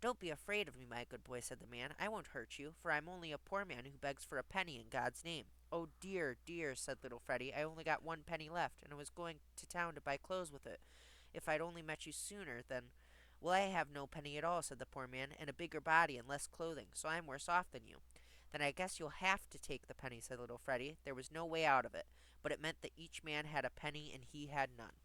Speaker 1: Don't be afraid of me, my good boy, said the man. I won't hurt you, for I'm only a poor man who begs for a penny in God's name. Oh dear, said little Freddie. I only got 1 penny left, and I was going to town to buy clothes with it. If I'd only met you sooner, then well, I have no penny at all, said the poor man, and a bigger body and less clothing, so I'm worse off than you. Then I guess you'll have to take the penny, said little Freddie. There was no way out of it, but it meant that each man had a penny and he had none.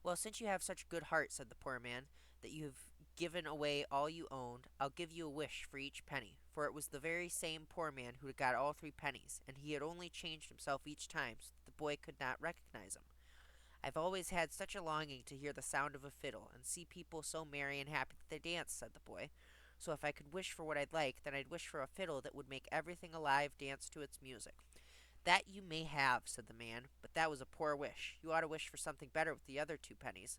Speaker 1: Well, since you have such good heart, said the poor man, that you have given away all you owned, I'll give you a wish for each penny. For it was the very same poor man who had got all 3 pennies, and he had only changed himself each time so that the boy could not recognize him. I've always had such a longing to hear the sound of a fiddle, and see people so merry and happy that they dance, said the boy. So if I could wish for what I'd like, then I'd wish for a fiddle that would make everything alive dance to its music. That you may have, said the man, but that was a poor wish. You ought to wish for something better with the other 2 pennies.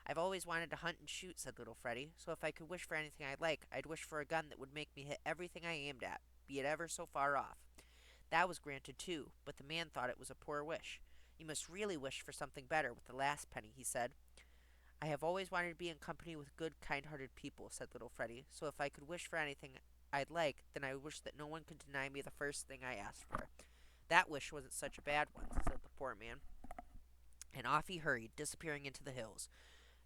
Speaker 1: I've always wanted to hunt and shoot, said little Freddie, so if I could wish for anything I'd like, I'd wish for a gun that would make me hit everything I aimed at, be it ever so far off. That was granted too, but the man thought it was a poor wish. You must really wish for something better with the last penny, he said. I have always wanted to be in company with good, kind-hearted people, said little Freddie, so if I could wish for anything I'd like, then I wish that no one could deny me the first thing I asked for. That wish wasn't such a bad one, said the poor man, and off he hurried, disappearing into the hills.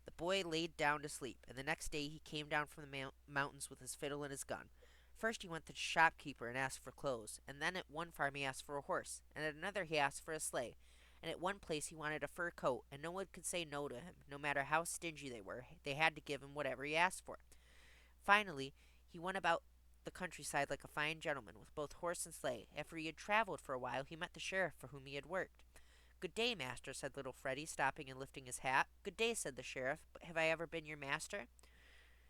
Speaker 1: The boy laid down to sleep, and the next day he came down from the mountains with his fiddle and his gun. First he went to the shopkeeper and asked for clothes, and then at one farm he asked for a horse, and at another he asked for a sleigh, and at one place he wanted a fur coat, and no one could say no to him, no matter how stingy they were. They had to give him whatever he asked for. Finally, he went about the countryside like a fine gentleman, with both horse and sleigh. After he had traveled for a while, he met the sheriff for whom he had worked. Good day, master, said little Freddie, stopping and lifting his hat. Good day, said the sheriff, but have I ever been your master?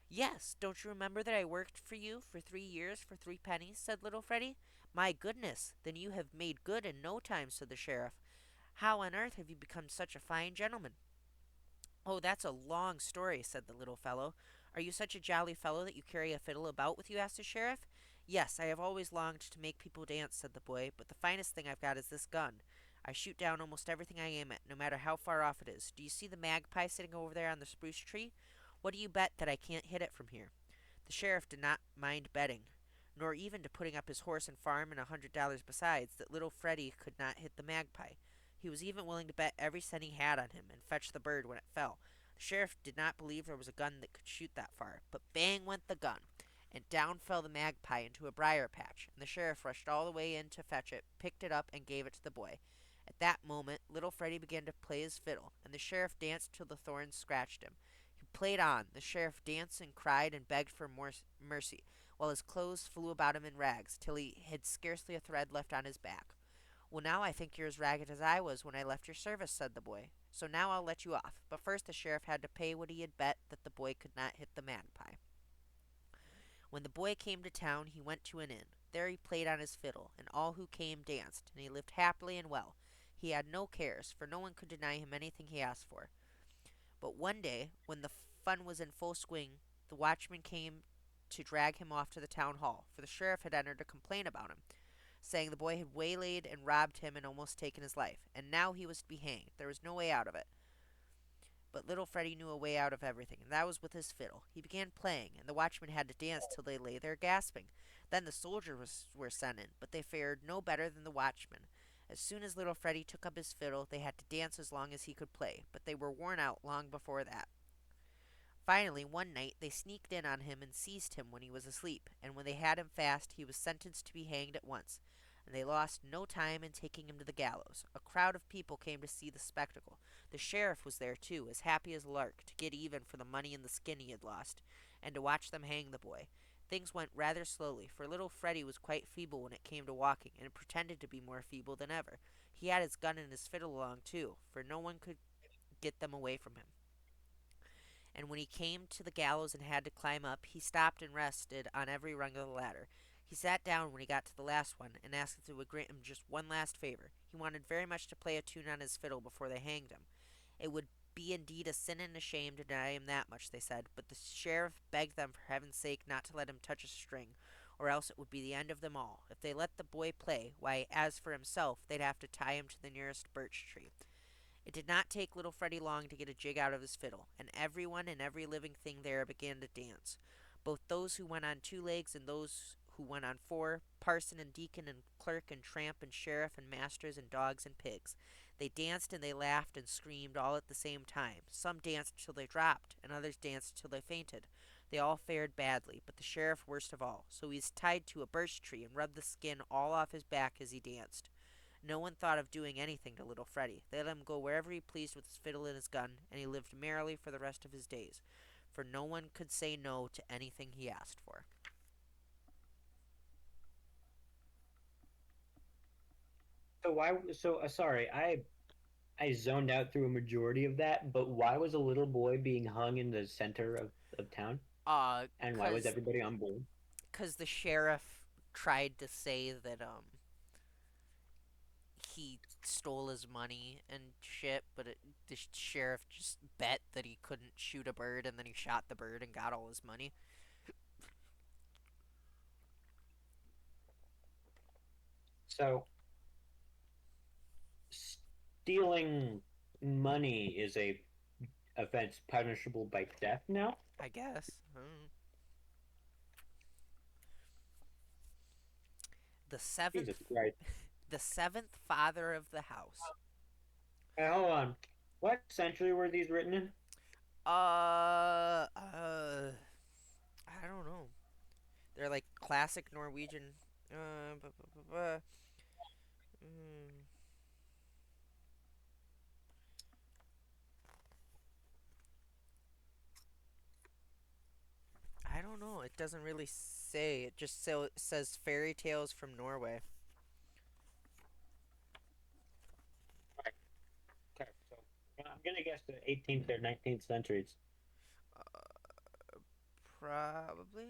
Speaker 1: Yes, don't you remember that I worked for you for 3 years for 3 pennies, said little Freddie. My goodness, then you have made good in no time, said the sheriff. How on earth have you become such a fine gentleman? Oh, that's a long story, said the little fellow. Are you such a jolly fellow that you carry a fiddle about with you? Asked the sheriff. Yes, I have always longed to make people dance, said the boy, but the finest thing I've got is this gun. I shoot down almost everything I aim at, no matter how far off it is. Do you see the magpie sitting over there on the spruce tree? What do you bet that I can't hit it from here? The sheriff did not mind betting, nor even to putting up his horse and farm and $100 besides, that little Freddie could not hit the magpie. He was even willing to bet every cent he had on him and fetch the bird when it fell. The sheriff did not believe there was a gun that could shoot that far, but bang went the gun, and down fell the magpie into a briar patch, and the sheriff rushed all the way in to fetch it, picked it up, and gave it to the boy. At that moment, little Freddie began to play his fiddle, and the sheriff danced till the thorns scratched him. He played on. The sheriff danced and cried and begged for more mercy, while his clothes flew about him in rags, till he had scarcely a thread left on his back. Well, now I think you're as ragged as I was when I left your service, said the boy. So now I'll let you off. But first the sheriff had to pay what he had bet that the boy could not hit the magpie. When the boy came to town, he went to an inn. There he played on his fiddle, and all who came danced, and he lived happily and well. He had no cares, for no one could deny him anything he asked for. But one day, when the fun was in full swing, the watchman came to drag him off to the town hall, for the sheriff had entered a complaint about him, saying the boy had waylaid and robbed him and almost taken his life, and now he was to be hanged. There was no way out of it. But little Freddie knew a way out of everything, and that was with his fiddle. He began playing, and the watchmen had to dance till they lay there gasping. Then the soldiers were sent in, but they fared no better than the watchmen. As soon as little Freddie took up his fiddle, they had to dance as long as he could play, but they were worn out long before that. Finally, one night, they sneaked in on him and seized him when he was asleep, and when they had him fast, he was sentenced to be hanged at once, and they lost no time in taking him to the gallows. A crowd of people came to see the spectacle. The sheriff was there, too, as happy as a lark, to get even for the money and the skin he had lost, and to watch them hang the boy. Things went rather slowly, for little Freddie was quite feeble when it came to walking, and pretended to be more feeble than ever. He had his gun and his fiddle along, too, for no one could get them away from him. And when he came to the gallows and had to climb up, he stopped and rested on every rung of the ladder. He sat down when he got to the last one, and asked if they would grant him just one last favor. He wanted very much to play a tune on his fiddle before they hanged him. It would be indeed a sin and a shame to deny him that much, they said, but the sheriff begged them for heaven's sake not to let him touch a string, or else it would be the end of them all. If they let the boy play, why, as for himself, they'd have to tie him to the nearest birch tree. It did not take little Freddie long to get a jig out of his fiddle, and everyone and every living thing there began to dance, both those who went on two legs and those who went on four, parson and deacon and clerk and tramp and sheriff and masters and dogs and pigs. They danced and they laughed and screamed all at the same time. Some danced till they dropped, and others danced till they fainted. They all fared badly, but the sheriff worst of all, so he was tied to a birch tree and rubbed the skin all off his back as he danced. No one thought of doing anything to little Freddie. They let him go wherever he pleased with his fiddle and his gun, and he lived merrily for the rest of his days, for no one could say no to anything he asked for.
Speaker 2: So why? So sorry, I zoned out through a majority of that. But why was a little boy being hung in the center of town,
Speaker 1: Uh,
Speaker 2: and why was
Speaker 1: cause,
Speaker 2: everybody on board?
Speaker 1: cause the sheriff tried to say that he stole his money and shit, but the sheriff just bet that he couldn't shoot a bird, and then he shot the bird and got all his money.
Speaker 2: So stealing money is a offense punishable by death now.
Speaker 1: I guess. The seventh,
Speaker 2: Jesus Christ!
Speaker 1: the seventh father of the house.
Speaker 2: Hey, hold on. What century were these written in?
Speaker 1: Uh, uh, I don't know. They're like classic Norwegian. Bu- bu- bu- bu- mm, I don't know. It doesn't really say. It just says fairy tales from Norway.
Speaker 2: Okay, so I'm gonna guess the 18th or 19th centuries.
Speaker 1: Probably.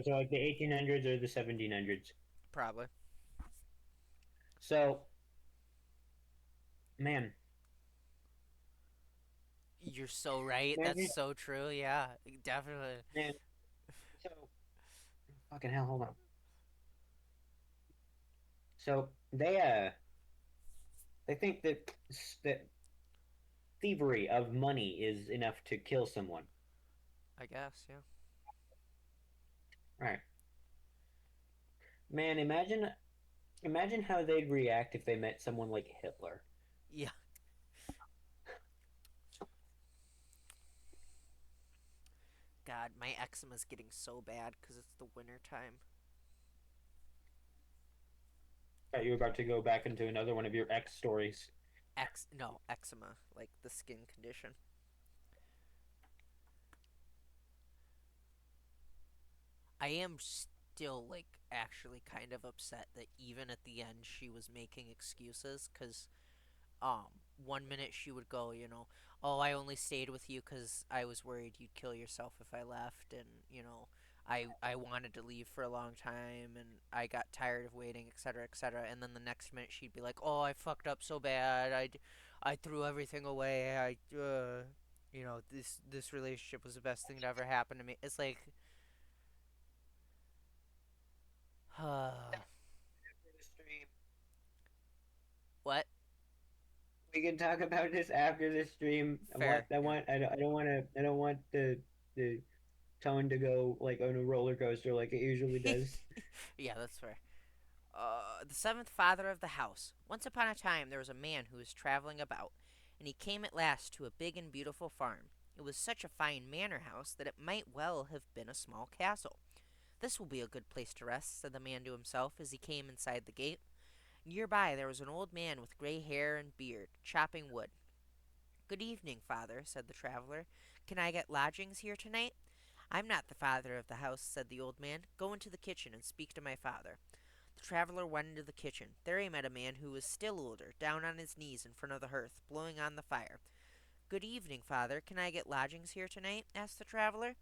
Speaker 2: So like the 1800s or the 1700s.
Speaker 1: Probably.
Speaker 2: So, man,
Speaker 1: You're so right. That's
Speaker 2: Imagine,
Speaker 1: so true. Yeah, definitely.
Speaker 2: man. So fucking hell. Hold on. So they think that thievery of money is enough to kill someone.
Speaker 1: I guess. Yeah.
Speaker 2: Right. Man, imagine how they'd react if they met someone like Hitler.
Speaker 1: Yeah. God, my eczema's getting so bad because it's the winter time.
Speaker 2: Thought you were about to go back into another one of your X stories.
Speaker 1: No, eczema, like the skin condition. I am still like actually kind of upset that even at the end she was making excuses because one minute she would go, oh, I only stayed with you because I was worried you'd kill yourself if I left, and I wanted to leave for a long time, and I got tired of waiting, etc., etc. And then the next minute she'd be like, oh, I fucked up so bad, I threw everything away, this relationship was the best thing that ever happened to me. It's like,
Speaker 2: After the stream,
Speaker 1: what?
Speaker 2: we can talk about this after the stream.
Speaker 1: Fair, yeah.
Speaker 2: I don't want to, I don't want the tone to go like on a roller coaster like it usually does.
Speaker 1: Yeah, that's fair. The seventh father of the house. Once upon a time there was a man who was traveling about, and he came at last to a big and beautiful farm. It was such a fine manor house that it might well have been a small castle. This will be a good place to rest, said the man to himself as he came inside the gate. Nearby there was an old man with gray hair and beard, chopping wood. Good evening, father, said the traveler. Can I get lodgings here tonight? I'm not the father of the house, said the old man. Go into the kitchen and speak to my father. The traveler went into the kitchen. There he met a man who was still older, down on his knees in front of the hearth, blowing on the fire. Good evening, father. Can I get lodgings here tonight? Asked the traveler.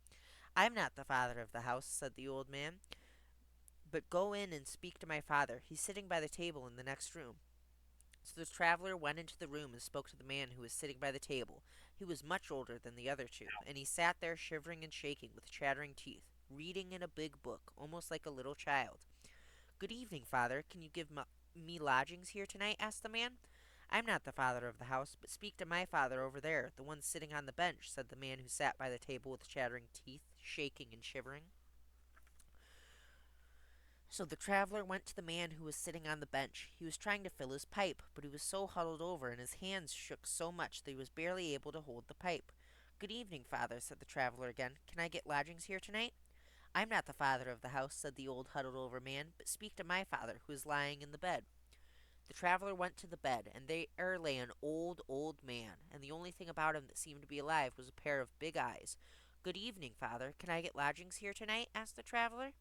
Speaker 1: I'm not the father of the house, said the old man, but go in and speak to my father. He's sitting by the table in the next room. So the traveler went into the room and spoke to the man who was sitting by the table. He was much older than the other two, and he sat there shivering and shaking with chattering teeth, reading in a big book, almost like a little child. Good evening, father. Can you give me lodgings here tonight? Asked the man. I'm not the father of the house, but speak to my father over there, the one sitting on the bench, said the man who sat by the table with chattering teeth, shaking and shivering. So the traveler went to the man who was sitting on the bench. He was trying to fill his pipe, but he was so huddled over and his hands shook so much that he was barely able to hold the pipe. Good evening, father, said the traveler again. Can I get lodgings here tonight? I'm not the father of the house, said the old huddled over man, but speak to my father, who is lying in the bed. The traveler went to the bed, and there lay an old, old man, and the only thing about him that seemed to be alive was a pair of big eyes. Good evening, father. Can I get lodgings here tonight? Asked the traveler.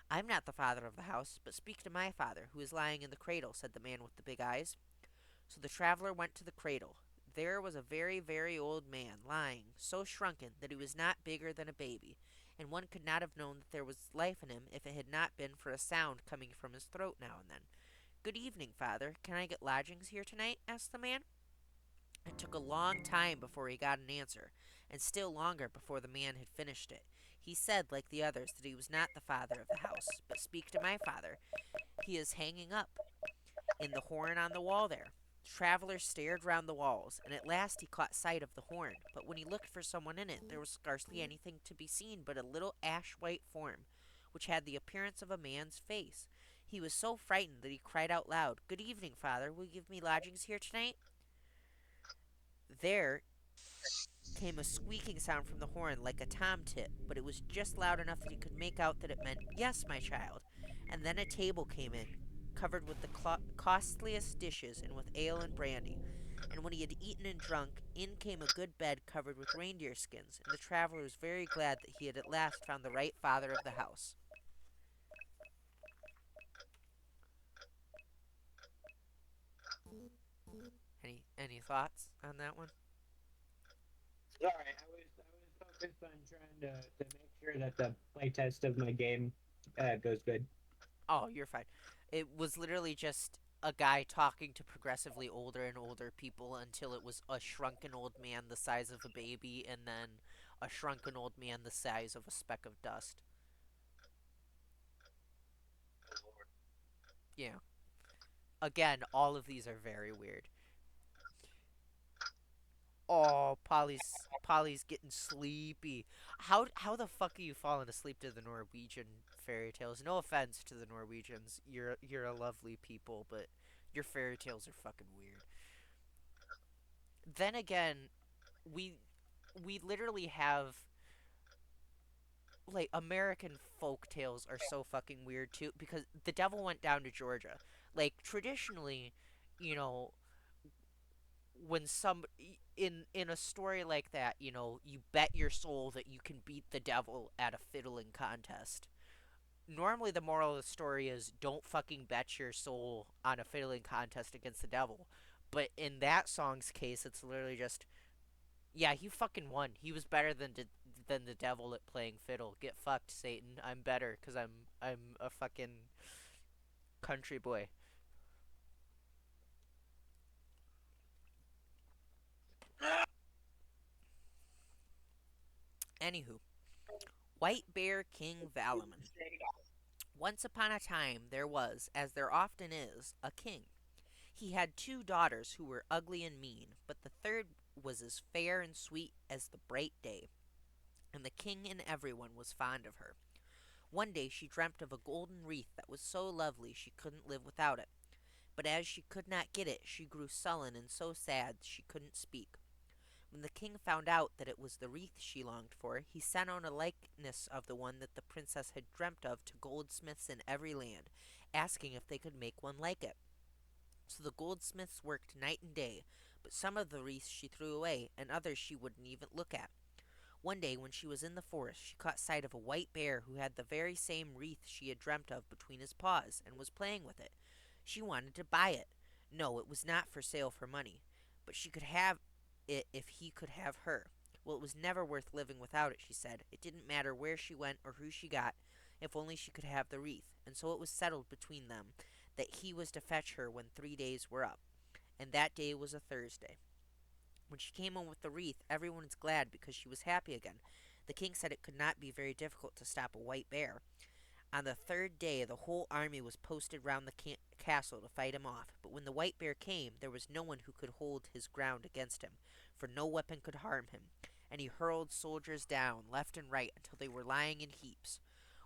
Speaker 1: I'm not the father of the house, but speak to my father, who is lying in the cradle, said the man with the big eyes. So the traveler went to the cradle. There was a very, very old man lying, so shrunken that he was not bigger than a baby, and one could not have known that there was life in him if it had not been for a sound coming from his throat now and then. Good evening, father. Can I get lodgings here tonight? Asked the man. It took a long time before he got an answer, and still longer before the man had finished it. He said, like the others, that he was not the father of the house, but speak to my father. He is hanging up in the horn on the wall there. The traveler stared round the walls, and at last he caught sight of the horn, but when he looked for someone in it, there was scarcely anything to be seen but a little ash white form, which had the appearance of a man's face. He was so frightened that he cried out loud, Good evening, father. Will you give me lodgings here tonight? There came a squeaking sound from the horn like a tom tit, but it was just loud enough that he could make out that it meant, Yes, my child. And then a table came in, covered with the costliest dishes and with ale and brandy. And when he had eaten and drunk, in came a good bed covered with reindeer skins, and the traveler was very glad that he had at last found the right father of the house. Any thoughts on that one?
Speaker 2: Sorry, I was focused on trying to make sure that the playtest of my game goes good.
Speaker 1: Oh, you're fine. It was literally just a guy talking to progressively older and older people until it was a shrunken old man the size of a baby and then a shrunken old man the size of a speck of dust. Yeah. Again, all of these are very weird. Oh, Polly's getting sleepy. How the fuck are you falling asleep to the Norwegian fairy tales? No offense to the Norwegians. You're a lovely people, but your fairy tales are fucking weird. Then again, we we literally have like American folk tales are so fucking weird too because the devil went down to Georgia. Like traditionally, you know, when some in a story like that, you know, you bet your soul that you can beat the devil at a fiddling contest. Normally the moral of the story is don't fucking bet your soul on a fiddling contest against the devil. But in that song's case, it's literally just yeah, he fucking won. He was better than the devil at playing fiddle. Get fucked, Satan. I'm better cuz I'm a fucking country boy. Anywho, White Bear King Valaman. Once upon a time there was, as there often is, a king. He had two daughters who were ugly and mean, but the third was as fair and sweet as the bright day, and the king and everyone was fond of her. One day she dreamt of a golden wreath that was so lovely she couldn't live without it, but as she could not get it, she grew sullen and so sad she couldn't speak. When the king found out that it was the wreath she longed for, he sent on a likeness of the one that the princess had dreamt of to goldsmiths in every land, asking if they could make one like it. So the goldsmiths worked night and day, but some of the wreaths she threw away, and others she wouldn't even look at. One day, when she was in the forest, she caught sight of a white bear who had the very same wreath she had dreamt of between his paws, and was playing with it. She wanted to buy it. No, it was not for sale for money, but she could have it if he could have her. Well, it was never worth living without it, she said. It didn't matter where she went or who she got, if only she could have the wreath. And so it was settled between them that he was to fetch her when 3 days were up, and that day was a Thursday. When she came home with the wreath, everyone was glad because she was happy again. The king said it could not be very difficult to stop a white bear. On the third day, the whole army was posted round the castle to fight him off. But when the white bear came, there was no one who could hold his ground against him, for no weapon could harm him. And he hurled soldiers down, left and right, until they were lying in heaps.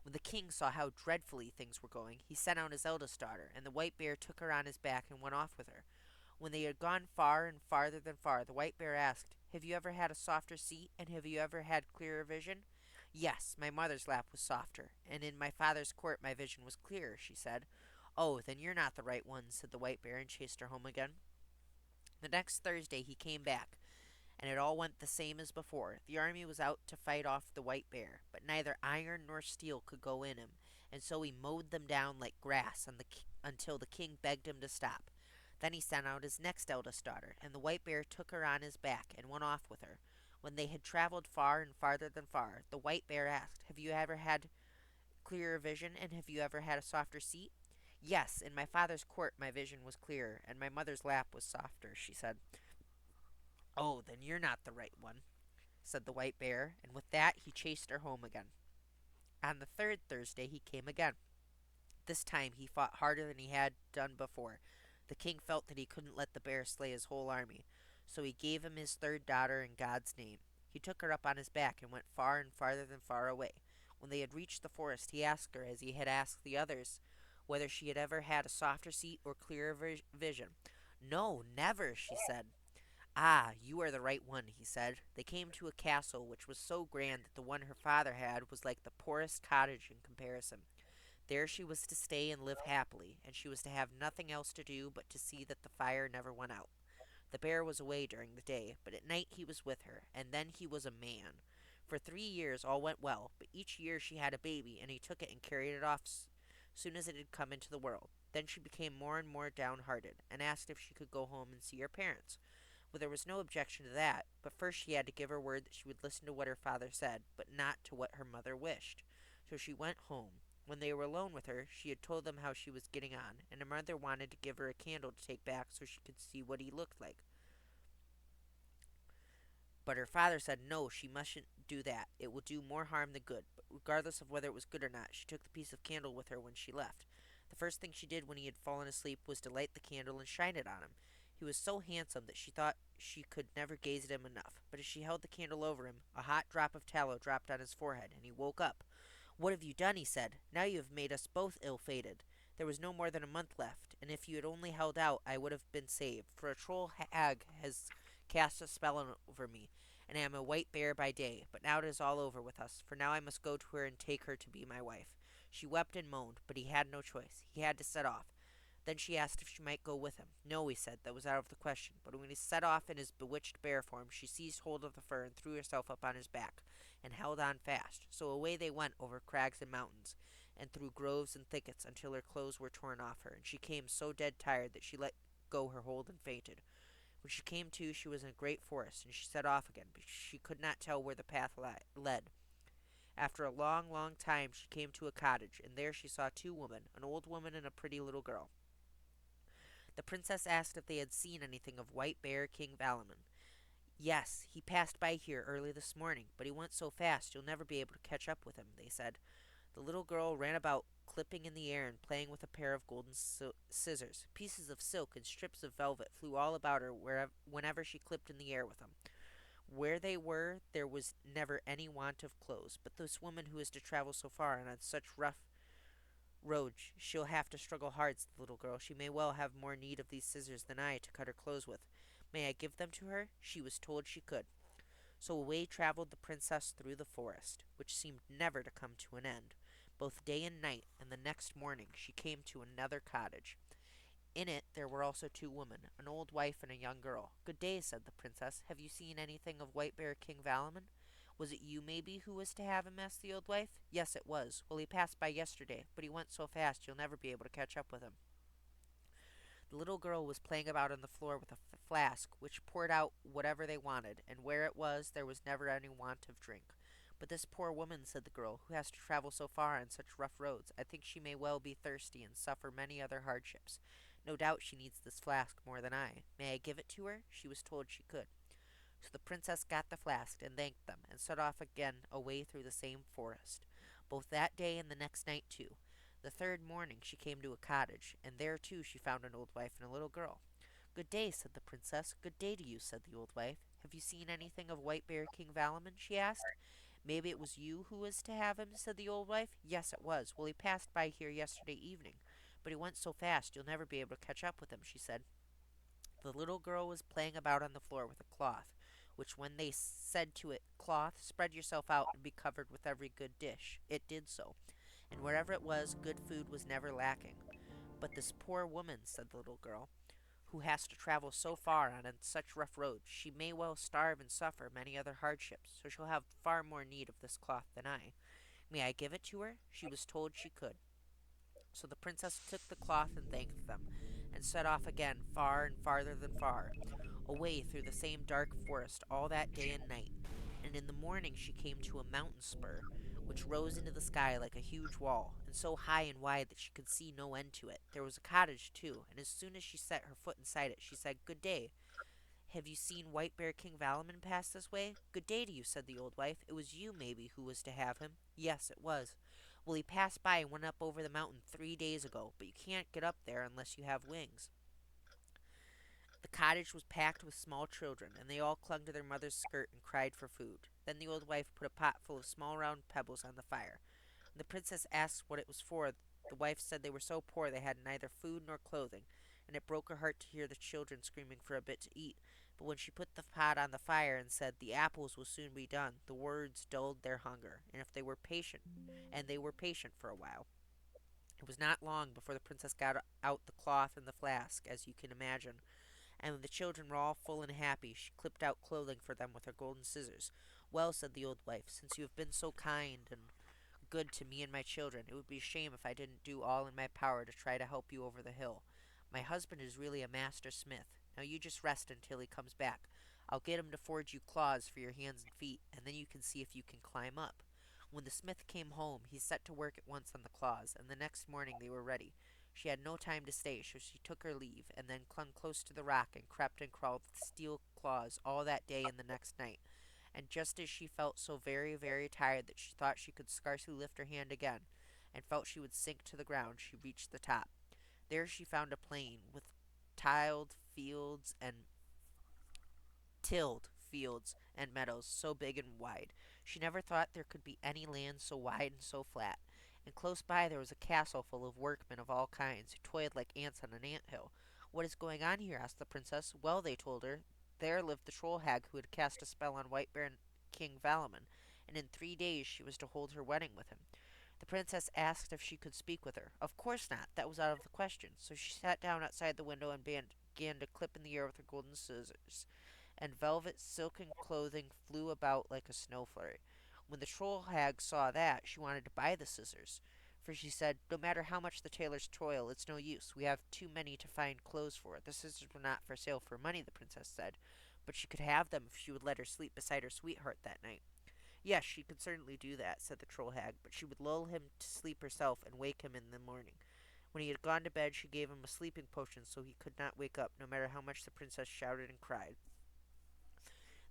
Speaker 1: When the king saw how dreadfully things were going, he sent out his eldest daughter, and the white bear took her on his back and went off with her. When they had gone far and farther than far, the white bear asked, "Have you ever had a softer seat, and have you ever had clearer vision?" "Yes, my mother's lap was softer, and in my father's court my vision was clearer," she said. "Oh, then you're not the right one," said the white bear, and chased her home again. The next Thursday he came back, and it all went the same as before. The army was out to fight off the white bear, but neither iron nor steel could go in him, and so he mowed them down like grass until the king begged him to stop. Then he sent out his next eldest daughter, and the white bear took her on his back and went off with her. When they had traveled far and farther than far, the white bear asked, "Have you ever had clearer vision, and have you ever had a softer seat?" "Yes, in my father's court my vision was clearer, and my mother's lap was softer," she said. "Oh, then you're not the right one," said the white bear, and with that he chased her home again. On the third Thursday he came again. This time he fought harder than he had done before. The king felt that he couldn't let the bear slay his whole army, so he gave him his third daughter in God's name. He took her up on his back and went far and farther than far away. When they had reached the forest, he asked her, as he had asked the others, whether she had ever had a softer seat or clearer vision. "No, never," she said. "Ah, you are the right one," he said. They came to a castle which was so grand that the one her father had was like the poorest cottage in comparison. There she was to stay and live happily, and she was to have nothing else to do but to see that the fire never went out. The bear was away during the day, but at night he was with her, and then he was a man. For 3 years all went well, but each year she had a baby, and he took it and carried it off soon as it had come into the world. Then she became more and more downhearted, and asked if she could go home and see her parents. Well, there was no objection to that, but first she had to give her word that she would listen to what her father said, but not to what her mother wished. So she went home. When they were alone with her, she had told them how she was getting on, and her mother wanted to give her a candle to take back so she could see what he looked like. But her father said no, she mustn't do that. It will do more harm than good. But regardless of whether it was good or not, she took the piece of candle with her when she left. The first thing she did when he had fallen asleep was to light the candle and shine it on him. He was so handsome that she thought she could never gaze at him enough. But as she held the candle over him, a hot drop of tallow dropped on his forehead, and he woke up. What have you done? He said. Now you have made us both ill fated. There was no more than a month left, and if you had only held out, I would have been saved, for a troll hag has cast a spell over me, and I am a white bear by day. But now it is all over with us, for now I must go to her and take her to be my wife. She wept and moaned, but he had no choice. He had to set off. Then she asked if she might go with him. No, he said, that was out of the question. But when he set off in his bewitched bear form, she seized hold of the fur and threw herself up on his back, and held on fast. So away they went over crags and mountains, and through groves and thickets, until her clothes were torn off her, and she came so dead tired that she let go her hold and fainted. When she came to, she was in a great forest, and she set off again, but she could not tell where the path led. After a long, long time, she came to a cottage, and there she saw two women, an old woman and a pretty little girl. The princess asked if they had seen anything of White Bear King Valaman. Yes, he passed by here early this morning, but he went so fast you'll never be able to catch up with him, they said. The little girl ran about, clipping in the air and playing with a pair of golden scissors. Pieces of silk and strips of velvet flew all about her whenever she clipped in the air with them. Where they were, there was never any want of clothes, but this woman who is to travel so far and on such rough road, she'll have to struggle hard, said the little girl. She may well have more need of these scissors than I to cut her clothes with. May I give them to her? She was told she could. So away travelled the princess through the forest, which seemed never to come to an end, both day and night, and the next morning she came to another cottage. In it there were also two women, an old wife and a young girl. Good day, said the princess. Have you seen anything of White Bear King Valaman? Was it you, maybe, who was to have him? Asked the old wife. Yes, it was. Well, he passed by yesterday, but he went so fast you'll never be able to catch up with him. The little girl was playing about on the floor with a flask, which poured out whatever they wanted, and where it was there was never any want of drink. But this poor woman, said the girl, who has to travel so far on such rough roads, I think she may well be thirsty and suffer many other hardships. No doubt she needs this flask more than I. May I give it to her? She was told she could. So the princess got the flask and thanked them, and set off again away through the same forest, both that day and the next night too. The third morning she came to a cottage, and there too she found an old wife and a little girl. Good day, said the princess. Good day to you, said the old wife. Have you seen anything of White Bear King Valaman? She asked. Maybe it was you who was to have him, said the old wife. Yes, it was. Well, he passed by here yesterday evening, but he went so fast you'll never be able to catch up with him, she said. The little girl was playing about on the floor with a cloth, which when they said to it, Cloth, spread yourself out and be covered with every good dish, it did so, and wherever it was, good food was never lacking. But this poor woman, said the little girl, who has to travel so far and on such rough roads, she may well starve and suffer many other hardships, so she'll have far more need of this cloth than I. May I give it to her? She was told she could. So the princess took the cloth and thanked them, and set off again far and farther than far, away through the same dark forest all that day and night. And in the morning she came to a mountain spur, which rose into the sky like a huge wall, and so high and wide that she could see no end to it. There was a cottage too, and as soon as she set her foot inside it, she said, Good day. Have you seen White Bear King Valaman pass this way? Good day to you, said the old wife. It was you, maybe, who was to have him. Yes, it was. Well, he passed by and went up over the mountain 3 days ago, but you can't get up there unless you have wings. The cottage was packed with small children, and they all clung to their mother's skirt and cried for food. Then the old wife put a pot full of small round pebbles on the fire. When the princess asked what it was for, the wife said they were so poor they had neither food nor clothing, and it broke her heart to hear the children screaming for a bit to eat. But when she put the pot on the fire and said, The apples will soon be done, the words dulled their hunger, and they were patient for a while. It was not long before the princess got out the cloth and the flask, as you can imagine, and when the children were all full and happy, she clipped out clothing for them with her golden scissors. Well, said the old wife, since you have been so kind and good to me and my children, it would be a shame if I didn't do all in my power to try to help you over the hill. My husband is really a master smith. Now you just rest until he comes back. I'll get him to forge you claws for your hands and feet, and then you can see if you can climb up. When the smith came home, he set to work at once on the claws, and the next morning they were ready. She had no time to stay, so she took her leave, and then clung close to the rock and crept and crawled with steel claws all that day and the next night. And just as she felt so very, very tired that she thought she could scarcely lift her hand again, and felt she would sink to the ground, she reached the top. There she found a plain with tiled fields and tilled fields and meadows so big and wide. She never thought there could be any land so wide and so flat. And close by there was a castle full of workmen of all kinds, who toiled like ants on an ant hill. What is going on here? Asked the princess. Well, they told her, there lived the troll hag who had cast a spell on White Bear and King Valaman, and in 3 days she was to hold her wedding with him. The princess asked if she could speak with her. Of course not. That was out of the question. So she sat down outside the window and began to clip in the air with her golden scissors, and velvet silken clothing flew about like a snow flurry. When the troll hag saw that, she wanted to buy the scissors, for she said, no matter how much the tailors toil, it's no use. We have too many to find clothes for. The scissors were not for sale for money, the princess said, but she could have them if she would let her sleep beside her sweetheart that night. Yes, she could certainly do that, said the troll hag, but she would lull him to sleep herself and wake him in the morning. When he had gone to bed, she gave him a sleeping potion so he could not wake up, no matter how much the princess shouted and cried.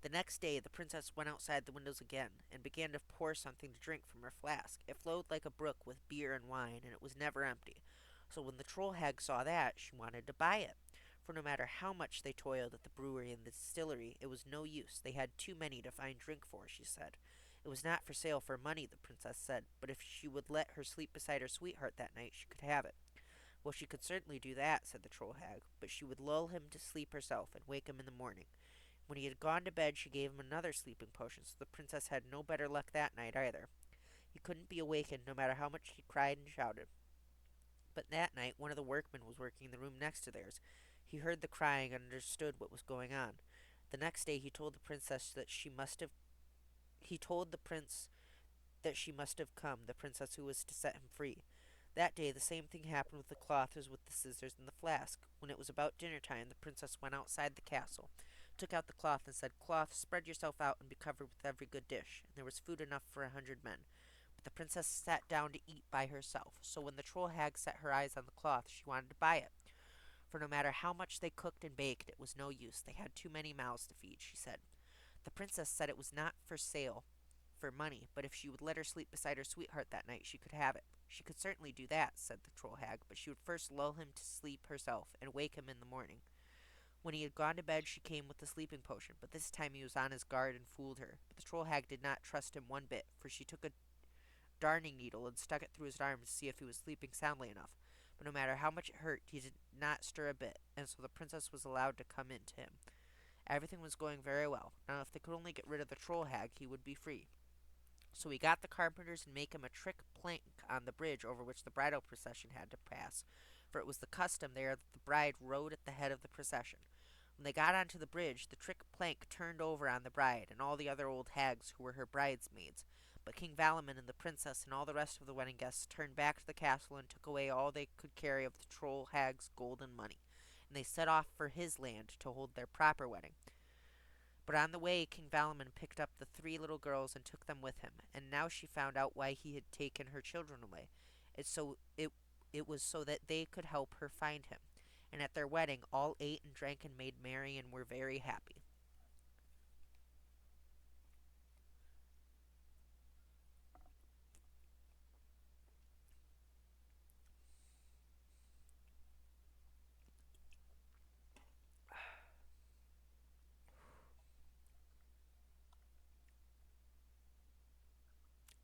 Speaker 1: The next day the princess went outside the windows again, and began to pour something to drink from her flask. It flowed like a brook with beer and wine, and it was never empty. So when the troll hag saw that, she wanted to buy it. For no matter how much they toiled at the brewery and the distillery, it was no use. They had too many to find drink for, she said. It was not for sale for money, the princess said, but if she would let her sleep beside her sweetheart that night, she could have it. Well, she could certainly do that, said the troll hag, but she would lull him to sleep herself and wake him in the morning. When he had gone to bed, she gave him another sleeping potion, so the princess had no better luck that night either. He couldn't be awakened, no matter how much he cried and shouted. But that night one of the workmen was working in the room next to theirs. He heard the crying and understood what was going on. The next day he told the princess that she must have he told the prince that she must have come, the princess who was to set him free. That day the same thing happened with the cloth as with the scissors and the flask. When it was about dinner time, the princess went outside the castle, took out the cloth, and said, Cloth, spread yourself out and be covered with every good dish. And there was food enough for 100 men. But the princess sat down to eat by herself, so when the troll hag set her eyes on the cloth, she wanted to buy it. For no matter how much they cooked and baked, it was no use. They had too many mouths to feed, she said. The princess said it was not for sale for money, but if she would let her sleep beside her sweetheart that night, she could have it. She could certainly do that, said the troll hag, but she would first lull him to sleep herself and wake him in the morning. When he had gone to bed, she came with the sleeping potion, but this time he was on his guard and fooled her. But the troll hag did not trust him one bit, for she took a darning needle and stuck it through his arm to see if he was sleeping soundly enough. But no matter how much it hurt, he did not stir a bit, and so the princess was allowed to come in to him. Everything was going very well. Now, if they could only get rid of the troll hag, he would be free. So he got the carpenters and make him a trick plank on the bridge over which the bridal procession had to pass, for it was the custom there that the bride rode at the head of the procession. When they got onto the bridge, the trick plank turned over on the bride and all the other old hags who were her bridesmaids. But King Valaman and the princess and all the rest of the wedding guests turned back to the castle and took away all they could carry of the troll hag's gold and money, and they set off for his land to hold their proper wedding. But on the way King Valaman picked up the 3 little girls and took them with him, and now she found out why he had taken her children away. It was so that they could help her find him. And at their wedding all ate and drank and made merry and were very happy.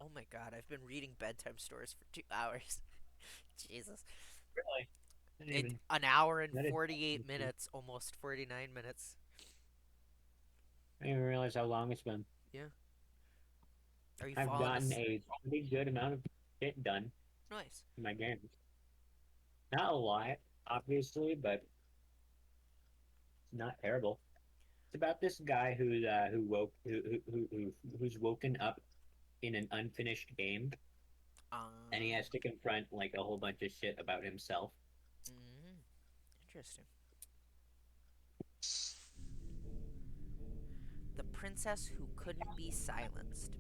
Speaker 1: Oh my god, I've been reading bedtime stories for 2 hours. Jesus.
Speaker 2: Really? Not even.
Speaker 1: An hour and
Speaker 2: That is.
Speaker 1: 48 minutes, almost 49 minutes.
Speaker 2: I didn't even realize how long it's been.
Speaker 1: Yeah. Are you
Speaker 2: I've
Speaker 1: falling
Speaker 2: gotten
Speaker 1: asleep?
Speaker 2: a pretty good amount of shit done
Speaker 1: Nice.
Speaker 2: in my games. Not a lot, obviously, but it's not terrible. It's about this guy who's woken up in an unfinished game, and he has to confront like a whole bunch of shit about himself.
Speaker 1: Mm, interesting. The Princess Who Couldn't Be Silenced.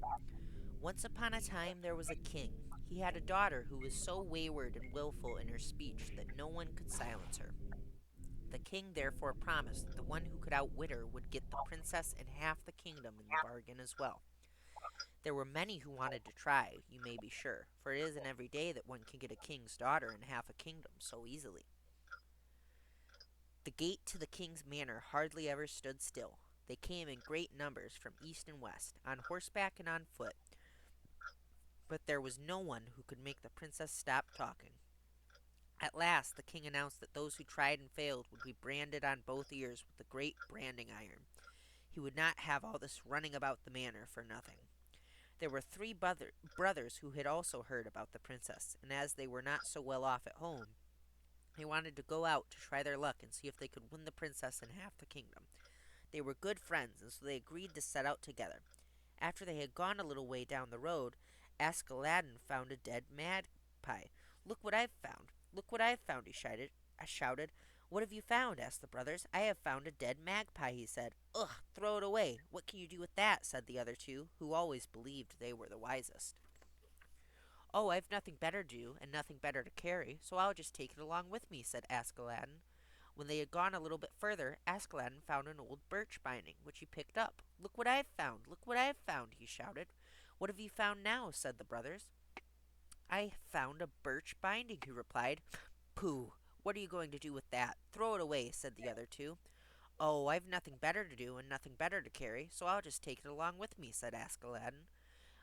Speaker 1: Once upon a time there was a king. He had a daughter who was so wayward and wilful in her speech that no one could silence her. The king therefore promised that the one who could outwit her would get the princess and half the kingdom in the bargain as well. There were many who wanted to try, you may be sure, for it isn't every day that one can get a king's daughter and half a kingdom so easily. The gate to the king's manor hardly ever stood still. They came in great numbers from east and west, on horseback and on foot, but there was no one who could make the princess stop talking. At last the king announced that those who tried and failed would be branded on both ears with the great branding iron. He would not have all this running about the manor for nothing. There were three brothers who had also heard about the princess, and as they were not so well off at home, they wanted to go out to try their luck and see if they could win the princess and half the kingdom. They were good friends, and so they agreed to set out together. After they had gone a little way down the road, Aladdin found a dead magpie. "Look what I've found! Look what I've found!" he shouted. "What have you found?" asked the brothers. "I have found a dead magpie," he said. "Ugh, throw it away. What can you do with that?" said the other two, who always believed they were the wisest. "Oh, I've nothing better to do, and nothing better to carry, so I'll just take it along with me," said Aladdin. When they had gone a little bit further, Aladdin found an old birch binding, which he picked up. "Look what I've found! Look what I've found!" he shouted. "What have you found now?" said the brothers. "I found a birch binding," he replied. "Pooh! What are you going to do with that? Throw it away," said the other two. "Oh, I've nothing better to do and nothing better to carry, so I'll just take it along with me," said Aladdin.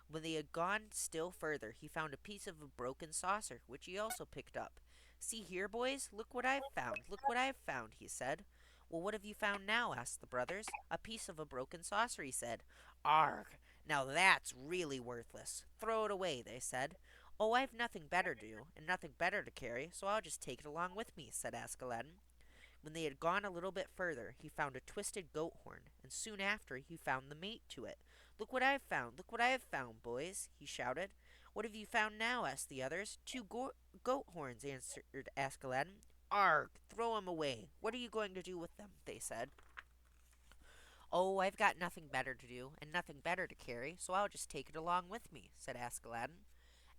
Speaker 1: When they had gone still further, he found a piece of a broken saucer, which he also picked up. "See here, boys, look what I've found, look what I've found," he said. "Well, what have you found now?" asked the brothers. "A piece of a broken saucer," he said. "Arg! Now that's really worthless. Throw it away," they said. "Oh, I've nothing better to do, and nothing better to carry, so I'll just take it along with me," said Aladdin. When they had gone a little bit further, he found a twisted goat horn, and soon after he found the mate to it. "Look what I've found! Look what I've found, boys!" he shouted. "What have you found now?" asked the others. "Two goat horns," answered Aladdin. "Arg! Throw 'em away. What are you going to do with them?" they said. "Oh, I've got nothing better to do, and nothing better to carry, so I'll just take it along with me," said Aladdin.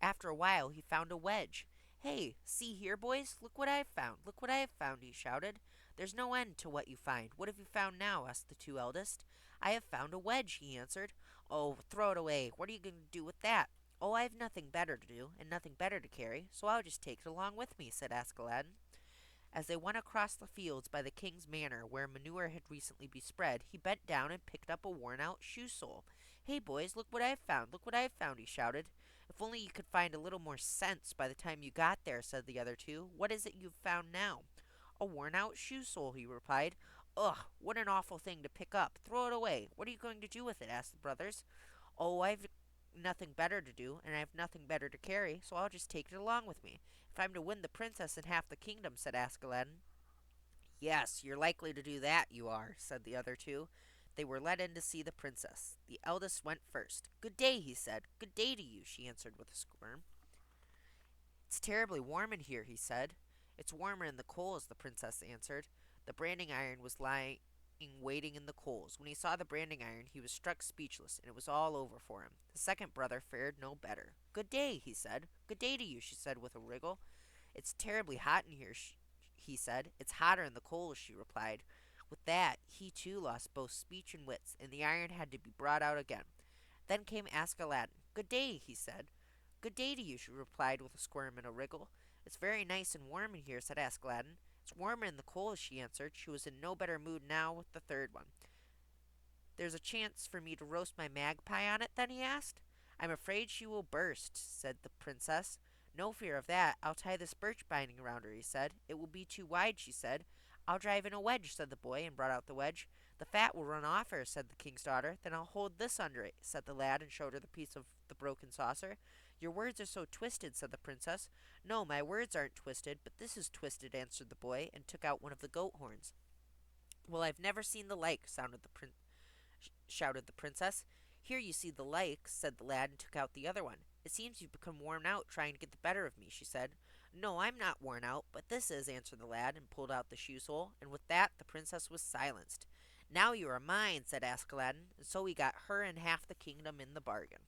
Speaker 1: After a while he found a wedge. "Hey, see here, boys, look what I've found, look what I've found," he shouted. "There's no end to what you find. What have you found now?" asked the two eldest. "I have found a wedge," he answered. "Oh, throw it away. What are you going to do with that?" "Oh, I've nothing better to do, and nothing better to carry, so I'll just take it along with me," said Aladdin. As they went across the fields by the king's manor, where manure had recently been spread, he bent down and picked up a worn-out shoe sole. "Hey, boys, look what I've found, look what I've found," he shouted. "If only you could find a little more sense by the time you got there," said the other two. "What is it you've found now?" "A worn-out shoe sole," he replied. "Ugh, what an awful thing to pick up. Throw it away. What are you going to do with it?" asked the brothers. "Oh, I've nothing better to do, and I have nothing better to carry, so I'll just take it along with me. If I'm to win the princess and half the kingdom," said Aladdin. "Yes, you're likely to do that, you are," said the other two. They were let in to see the princess. The eldest went first. "Good day," he said. "Good day to you," she answered with a squirm. "It's terribly warm in here," he said. "It's warmer in the coals," the princess answered. The branding iron was lying waiting in the coals. When he saw the branding iron, he was struck speechless, and it was all over for him. The second brother fared no better. "Good day," he said. "Good day to you," she said with a wriggle. "It's terribly hot in here," he said. "It's hotter in the coals," she replied. With that, he too lost both speech and wits, and the iron had to be brought out again. Then came Aladdin. "Good day," he said. "Good day to you," she replied with a squirm and a wriggle. "It's very nice and warm in here," said Aladdin. "It's warmer in the coals," she answered. She was in no better mood now with the third one. "There's a chance for me to roast my magpie on it, then?" he asked. "I'm afraid she will burst," said the princess. "No fear of that. I'll tie this birch binding around her," he said. "It will be too wide," she said. "I'll drive in a wedge," said the boy, and brought out the wedge. "The fat will run off her," said the king's daughter. "Then I'll hold this under it," said the lad, and showed her the piece of the broken saucer. "Your words are so twisted," said the princess. "No, my words aren't twisted, but this is twisted," answered the boy, and took out one of the goat horns. "Well, I've never seen the like," shouted the princess. "Here you see the like," said the lad, and took out the other one. "It seems you've become worn out trying to get the better of me," she said. "No, I'm not worn out, but this is," answered the lad, and pulled out the shoe sole, and with that the princess was silenced. "Now you are mine," said Aladdin, and so he got her and half the kingdom in the bargain.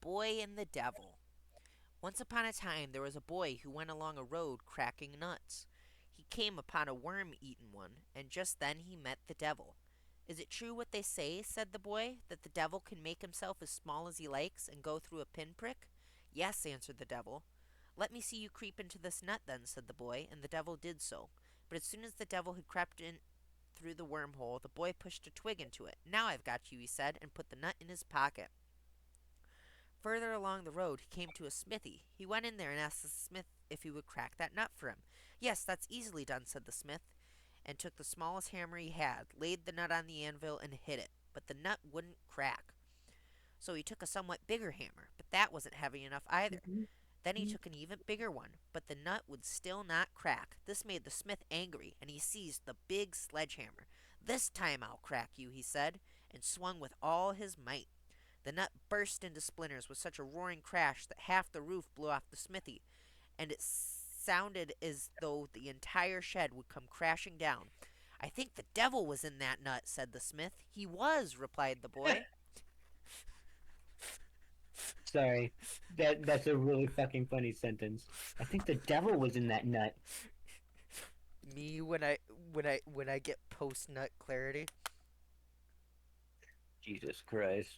Speaker 1: boy and the devil. Once upon a time there was a boy who went along a road cracking nuts. He came upon a worm eaten one, and just then he met the devil. Is it true what they say, said the boy, that the devil can make himself as small as he likes and go through a pinprick? Yes, answered the devil. Let me see you creep into this nut then, said the boy, and the devil did so. But as soon as the devil had crept in through the wormhole, the boy pushed a twig into it. Now I've got you, he said, and put the nut in his pocket. Further along the road he came to a smithy. He went in there and asked the smith if he would crack that nut for him. Yes, that's easily done, said the smith, and took the smallest hammer he had, laid the nut on the anvil, and hit it. But the nut wouldn't crack. So he took a somewhat bigger hammer, but that wasn't heavy enough either. Then he took an even bigger one, but the nut would still not crack. This made the smith angry, and he seized the big sledgehammer. This time I'll crack you, he said, and swung with all his might. The nut burst into splinters with such a roaring crash that half the roof blew off the smithy, and it sounded as though the entire shed would come crashing down. I think the devil was in that nut, said the smith. He was, replied the boy.
Speaker 2: Sorry, that's a really fucking funny sentence. I think the devil was in that nut.
Speaker 1: Me when I get post nut clarity.
Speaker 2: Jesus Christ.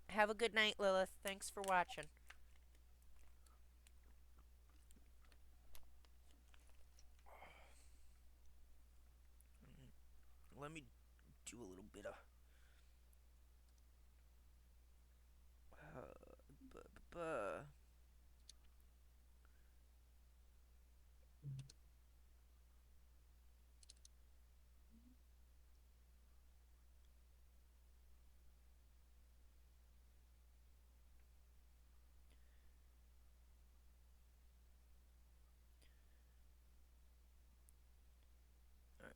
Speaker 1: Have a good night, Lilith. Thanks for watching. Let me do a little bit of. Buh. Alright.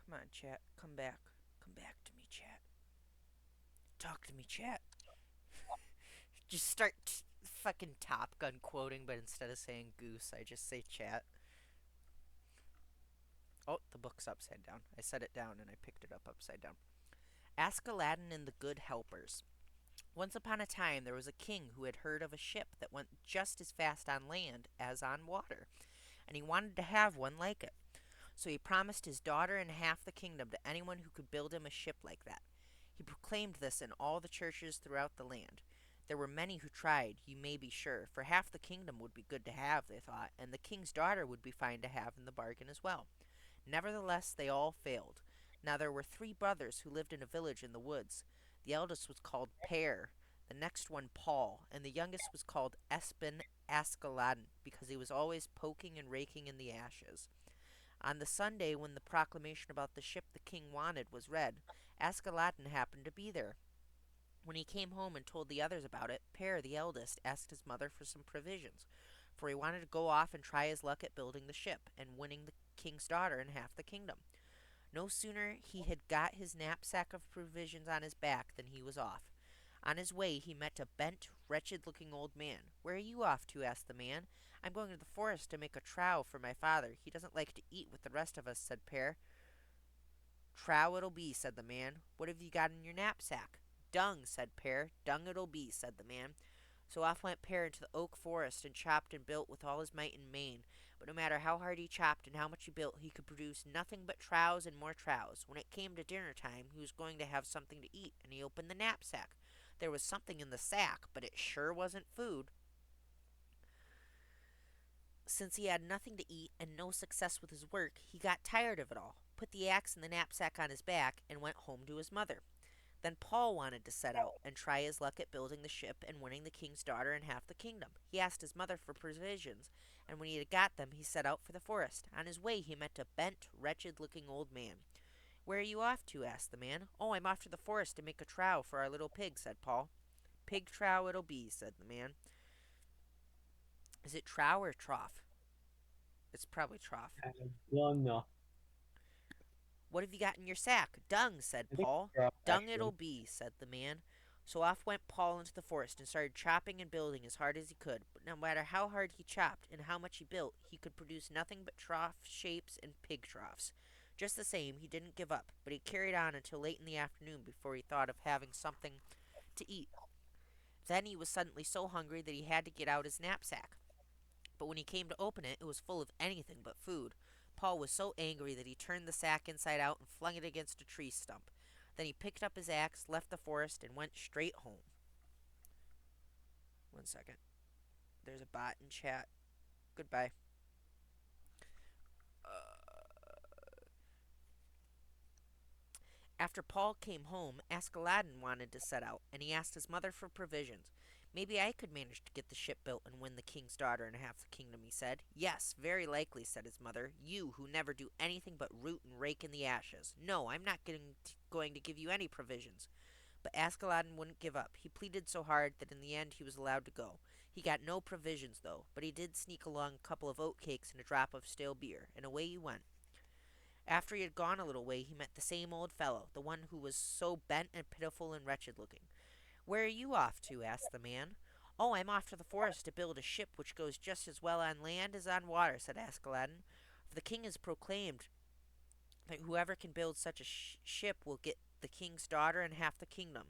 Speaker 1: Come on, chat. Come back. Come back to me, chat. Talk to me, chat. Just start fucking Top Gun quoting, but instead of saying goose, I just say chat. Oh, the book's upside down. I set it down and I picked it up upside down. Ask Aladdin and the Good Helpers. Once upon a time there was a king who had heard of a ship that went just as fast on land as on water, and he wanted to have one like it. So he promised his daughter and half the kingdom to anyone who could build him a ship like that. He proclaimed this in all the churches throughout the land. There were many who tried, you may be sure, for half the kingdom would be good to have, they thought, and the king's daughter would be fine to have in the bargain as well. Nevertheless, they all failed. Now there were three brothers who lived in a village in the woods. The eldest was called Pear, the next one Paul, and the youngest was called Espen Askeladden, because he was always poking and raking in the ashes. On the Sunday when the proclamation about the ship the king wanted was read, Askeladden happened to be there. When he came home and told the others about it, Per, the eldest, asked his mother for some provisions, for he wanted to go off and try his luck at building the ship and winning the king's daughter and half the kingdom. No sooner he had got his knapsack of provisions on his back than he was off. On his way he met a bent, wretched-looking old man. "Where are you off to?" asked the man. "I'm going to the forest to make a trough for my father. He doesn't like to eat with the rest of us," said Per. "Trough it'll be," said the man. "What have you got in your knapsack?" "Dung," said Per. "Dung it'll be," said the man. So off went Per into the oak forest and chopped and built with all his might and main. But no matter how hard he chopped and how much he built, he could produce nothing but troughs and more troughs. When it came to dinner time, he was going to have something to eat, and he opened the knapsack. There was something in the sack, but it sure wasn't food. Since he had nothing to eat and no success with his work, he got tired of it all, put the axe and the knapsack on his back, and went home to his mother. Then Paul wanted to set out and try his luck at building the ship and winning the king's daughter and half the kingdom. He asked his mother for provisions, and when he had got them, he set out for the forest. On his way, he met a bent, wretched-looking old man. "Where are you off to?" asked the man. "Oh, I'm off to the forest to make a trough for our little pig," said Paul. "Pig trough it'll be," said the man. "Is it trough or trough?" "It's probably trough."
Speaker 2: Well, no.
Speaker 1: "What have you got in your sack?" "Dung," said
Speaker 2: I think
Speaker 1: Paul.
Speaker 2: trough,
Speaker 1: "Dung
Speaker 2: actually.
Speaker 1: it'll be," said the man. So off went Paul into the forest and started chopping and building as hard as he could. But no matter how hard he chopped and how much he built, he could produce nothing but trough shapes and pig troughs. Just the same, he didn't give up, but he carried on until late in the afternoon before he thought of having something to eat. Then he was suddenly so hungry that he had to get out his knapsack. But when he came to open it, it was full of anything but food. Paul was so angry that he turned the sack inside out and flung it against a tree stump. Then he picked up his axe, left the forest, and went straight home. One second. There's a bot in chat. Goodbye. After Paul came home, Askeladden wanted to set out, and he asked his mother for provisions. Maybe I could manage to get the ship built and win the king's daughter and half the kingdom, he said. Yes, very likely, said his mother. You, who never do anything but root and rake in the ashes. No, I'm not going to give you any provisions. But Askeladden wouldn't give up. He pleaded so hard that in the end he was allowed to go. He got no provisions, though, but he did sneak along a couple of oat cakes and a drop of stale beer, and away he went. After he had gone a little way, he met the same old fellow, the one who was so bent and pitiful and wretched looking. Where are you off to? Asked the man. Oh, I'm off to the forest to build a ship which goes just as well on land as on water, said Askeladden. For the king has proclaimed that whoever can build such a ship will get the king's daughter and half the kingdom.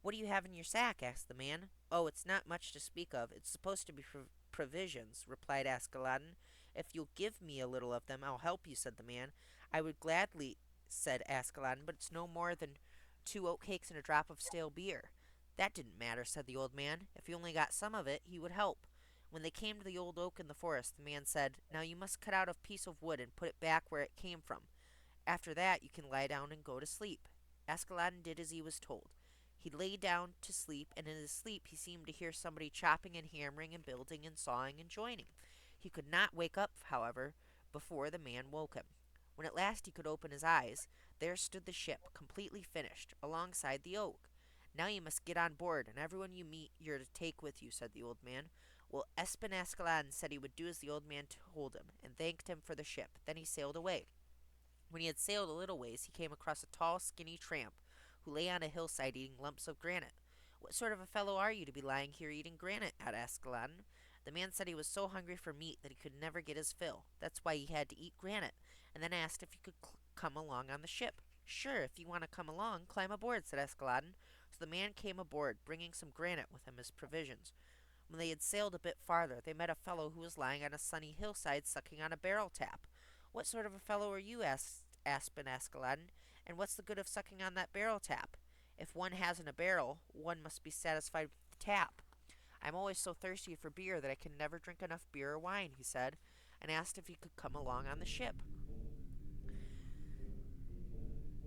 Speaker 1: What do you have in your sack? Asked the man. Oh, it's not much to speak of. It's supposed to be provisions, replied Askeladden. If you'll give me a little of them, I'll help you, said the man. I would gladly, said Askeladden, but it's no more than 2 oatcakes and a drop of stale beer. That didn't matter, said the old man. If he only got some of it, he would help. When they came to the old oak in the forest, the man said, Now you must cut out a piece of wood and put it back where it came from. After that, you can lie down and go to sleep. Askeladden did as he was told. He lay down to sleep, and in his sleep he seemed to hear somebody chopping and hammering and building and sawing and joining. He could not wake up, however, before the man woke him. When at last he could open his eyes, there stood the ship, completely finished, alongside the oak. Now you must get on board, and everyone you meet you're to take with you, said the old man. Well, Espen Askeladden said he would do as the old man told him, and thanked him for the ship. Then he sailed away. When he had sailed a little ways, he came across a tall, skinny tramp, who lay on a hillside eating lumps of granite. What sort of a fellow are you to be lying here eating granite? Asked Askeladden. The man said he was so hungry for meat that he could never get his fill. That's why he had to eat granite, and then asked if he could come along on the ship. Sure, if you want to come along, climb aboard, said Askeladden. So the man came aboard, bringing some granite with him as provisions. When they had sailed a bit farther, they met a fellow who was lying on a sunny hillside sucking on a barrel tap. What sort of a fellow are you? Asked Aspen Askeladden. And what's the good of sucking on that barrel tap? If one hasn't a barrel, one must be satisfied with the tap. I'm always so thirsty for beer that I can never drink enough beer or wine, he said, and asked if he could come along on the ship.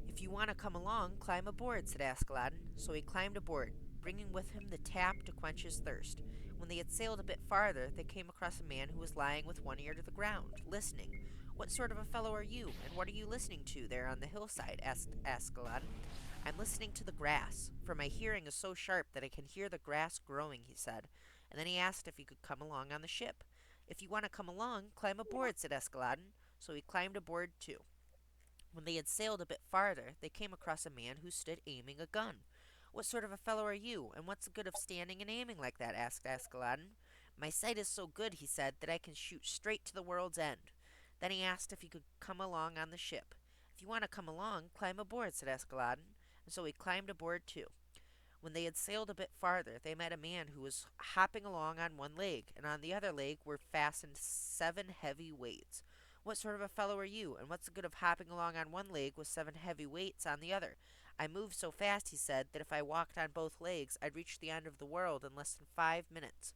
Speaker 1: If you want to come along, climb aboard, said Askeladden. So he climbed aboard, bringing with him the tap to quench his thirst. When they had sailed a bit farther, they came across a man who was lying with one ear to the ground, listening. What sort of a fellow are you, and what are you listening to there on the hillside? Asked Askeladden. I'm listening to the grass, for my hearing is so sharp that I can hear the grass growing, he said, and then he asked if he could come along on the ship. If you want to come along, climb aboard, said Askeladden, so he climbed aboard too. When they had sailed a bit farther, they came across a man who stood aiming a gun. What sort of a fellow are you, and what's the good of standing and aiming like that? Asked Askeladden. My sight is so good, he said, that I can shoot straight to the world's end. Then he asked if he could come along on the ship. If you want to come along, climb aboard, said Askeladden, and so he climbed aboard too. When they had sailed a bit farther, they met a man who was hopping along on one leg, and on the other leg were fastened 7 heavy weights. What sort of a fellow are you, and what's the good of hopping along on one leg with 7 heavy weights on the other? I moved so fast, he said, that if I walked on both legs, I'd reach the end of the world in less than 5 minutes.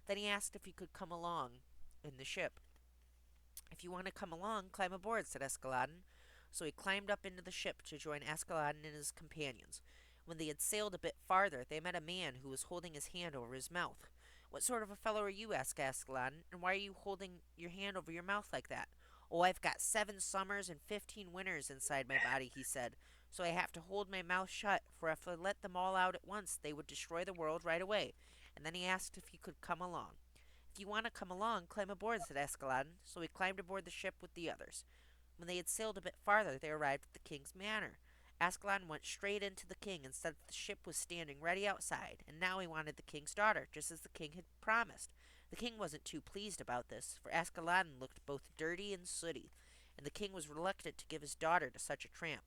Speaker 1: Then he asked if he could come along in the ship. If you want to come along, climb aboard, said Askeladden. So he climbed up into the ship to join Askeladden and his companions. When they had sailed a bit farther, they met a man who was holding his hand over his mouth. What sort of a fellow are you? Asked Askeladden, and why are you holding your hand over your mouth like that? Oh, I've got 7 summers and 15 winters inside my body, he said, so I have to hold my mouth shut, for if I let them all out at once, they would destroy the world right away. And then he asked if he could come along. If you want to come along, climb aboard, said Askeladden, so he climbed aboard the ship with the others. When they had sailed a bit farther, they arrived at the king's manor. Ascalon went straight into the king and said that the ship was standing ready outside, and now he wanted the king's daughter, just as the king had promised. The king wasn't too pleased about this, for Ascalon looked both dirty and sooty, and the king was reluctant to give his daughter to such a tramp.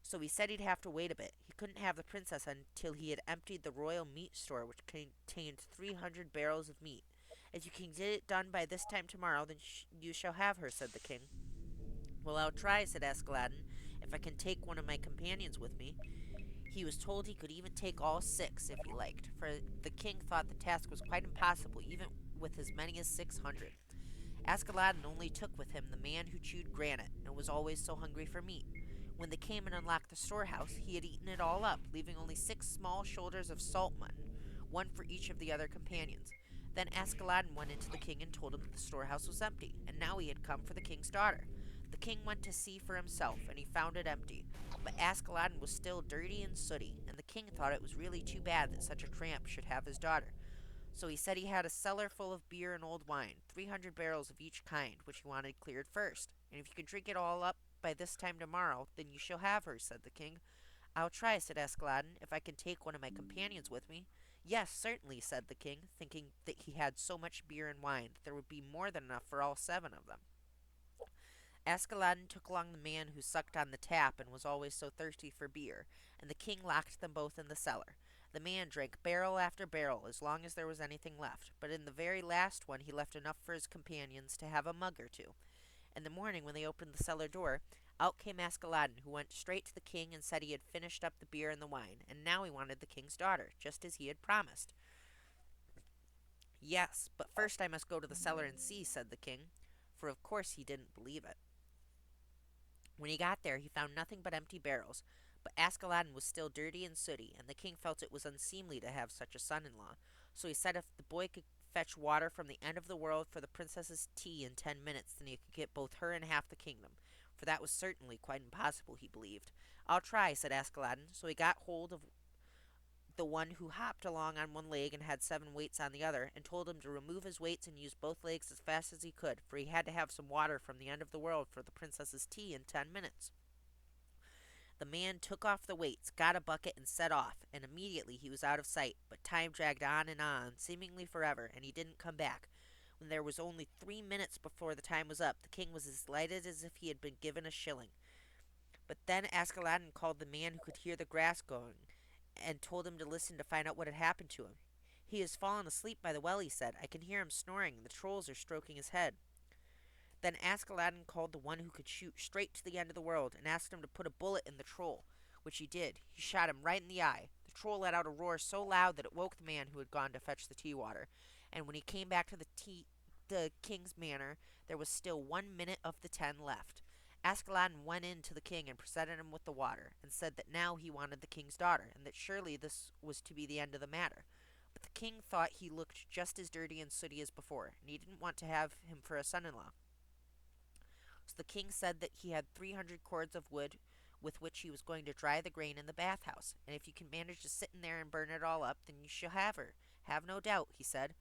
Speaker 1: So he said he'd have to wait a bit. He couldn't have the princess until he had emptied the royal meat store, which contained 300 barrels of meat. If you can get it done by this time tomorrow, then you shall have her, said the king. Well, I'll try, said Ascalon, if I can take one of my companions with me. He was told he could even take all 6 if he liked, for the king thought the task was quite impossible, even with as many as 600. Ascalon only took with him the man who chewed granite and was always so hungry for meat. When they came and unlocked the storehouse, he had eaten it all up, leaving only 6 small shoulders of salt mutton, one for each of the other companions. Then Ascalon went into the king and told him that the storehouse was empty, and now he had come for the king's daughter. The king went to see for himself, and he found it empty. But Ascalon was still dirty and sooty, and the king thought it was really too bad that such a tramp should have his daughter. So he said he had a cellar full of beer and old wine, 300 barrels of each kind, which he wanted cleared first. And if you can drink it all up by this time tomorrow, then you shall have her, said the king. I'll try, said Ascalon, if I can take one of my companions with me. Yes, certainly, said the king, thinking that he had so much beer and wine that there would be more than enough for all 7 of them. Ascalon took along the man who sucked on the tap and was always so thirsty for beer, and the king locked them both in the cellar. The man drank barrel after barrel as long as there was anything left, but in the very last one he left enough for his companions to have a mug or two. In the morning, when they opened the cellar door, out came Ascalon, who went straight to the king and said he had finished up the beer and the wine, and now he wanted the king's daughter, just as he had promised. Yes, but first I must go to the cellar and see, said the king, for of course he didn't believe it. When he got there, he found nothing but empty barrels, but Ascalon was still dirty and sooty, and the king felt it was unseemly to have such a son-in-law. So he said if the boy could fetch water from the end of the world for the princess's tea in 10 minutes, then he could get both her and half the kingdom, for that was certainly quite impossible, he believed. I'll try, said Ascalon, so he got hold of the one who hopped along on one leg and had 7 weights on the other, and told him to remove his weights and use both legs as fast as he could, for he had to have some water from the end of the world for the princess's tea in 10 minutes. The man took off the weights, got a bucket, and set off, and immediately he was out of sight, but time dragged on, seemingly forever, and he didn't come back. When there was only 3 minutes before the time was up, the king was as delighted as if he had been given a shilling. But then Ascalon called the man who could hear the grass going, and told him to listen to find out what had happened to him. He has fallen asleep by the well, he said. I can hear him snoring, and the trolls are stroking his head. Then Ascalon called the one who could shoot straight to the end of the world, and asked him to put a bullet in the troll, which he did. He shot him right in the eye. The troll let out a roar so loud that it woke the man who had gone to fetch the tea water, and when he came back to the king's manor, there was still 1 minute of the 10 left. Ascalon went in to the king and presented him with the water, and said that now he wanted the king's daughter, and that surely this was to be the end of the matter. But the king thought he looked just as dirty and sooty as before, and he didn't want to have him for a son-in-law. So the king said that he had 300 cords of wood with which he was going to dry the grain in the bathhouse, and if you can manage to sit in there and burn it all up, then you shall have her. Have no doubt, he said.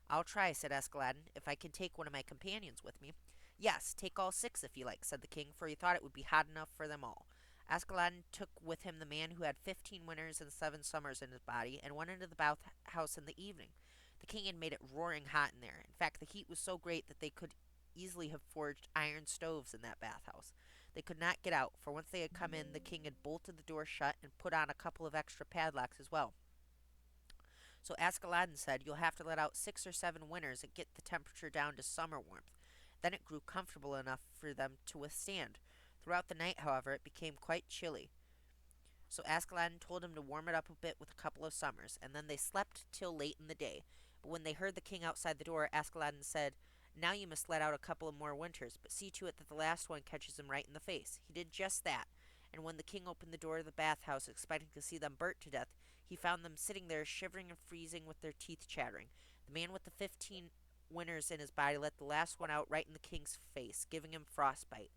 Speaker 1: I'll try, said Ascalon, if I can take one of my companions with me. Yes, take all 6 if you like, said the king, for he thought it would be hot enough for them all. Ascalon took with him the man who had 15 winters and 7 summers in his body, and went into the bathhouse in the evening. The king had made it roaring hot in there. In fact, the heat was so great that they could easily have forged iron stoves in that bathhouse. They could not get out, for once they had come in, the king had bolted the door shut and put on a couple of extra padlocks as well. So Ascalon said, you'll have to let out 6 or 7 winters and get the temperature down to summer warmth. Then it grew comfortable enough for them to withstand. Throughout the night, however, it became quite chilly. So Ascalon told him to warm it up a bit with a couple of summers, and then they slept till late in the day. But when they heard the king outside the door, Ascalon said, now you must let out a couple of more winters, but see to it that the last one catches him right in the face. He did just that, and when the king opened the door of the bathhouse, expecting to see them burnt to death, he found them sitting there shivering and freezing with their teeth chattering. The man with the 15 winters in his body let the last one out right in the king's face, giving him frostbite.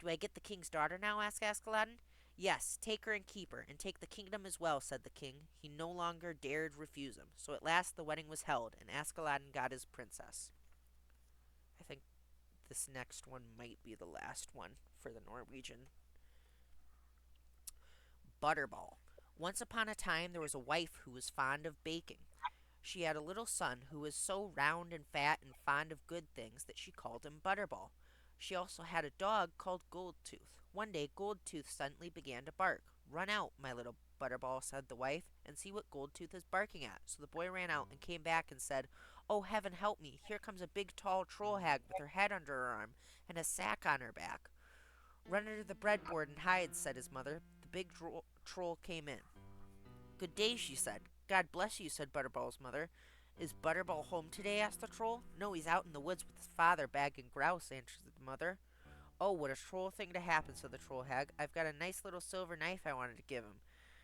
Speaker 1: Do I get the king's daughter now? Asked Ascalon. Yes, take her and keep her, and take the kingdom as well, said the king. He no longer dared refuse him. So at last the wedding was held, and Ascalon got his princess. I think this next one might be the last one for the Norwegian. Butterball. Once upon a time there was a wife who was fond of baking. She had a little son who was so round and fat and fond of good things that she called him Butterball. She also had a dog called Goldtooth. One day Goldtooth suddenly began to bark. Run out, my little Butterball, said the wife, and see what Goldtooth is barking at. So the boy ran out and came back and said, Oh, heaven help me, here comes a big tall troll hag with her head under her arm and a sack on her back. Run under the breadboard and hide, said his mother. The big troll came in. Good day, she said. God bless you, said Butterball's mother. Is Butterball home today? Asked the troll. No, he's out in the woods with his father bagging grouse, answered the mother. Oh, what a troll thing to happen, said the troll hag. I've got a nice little silver knife I wanted to give him.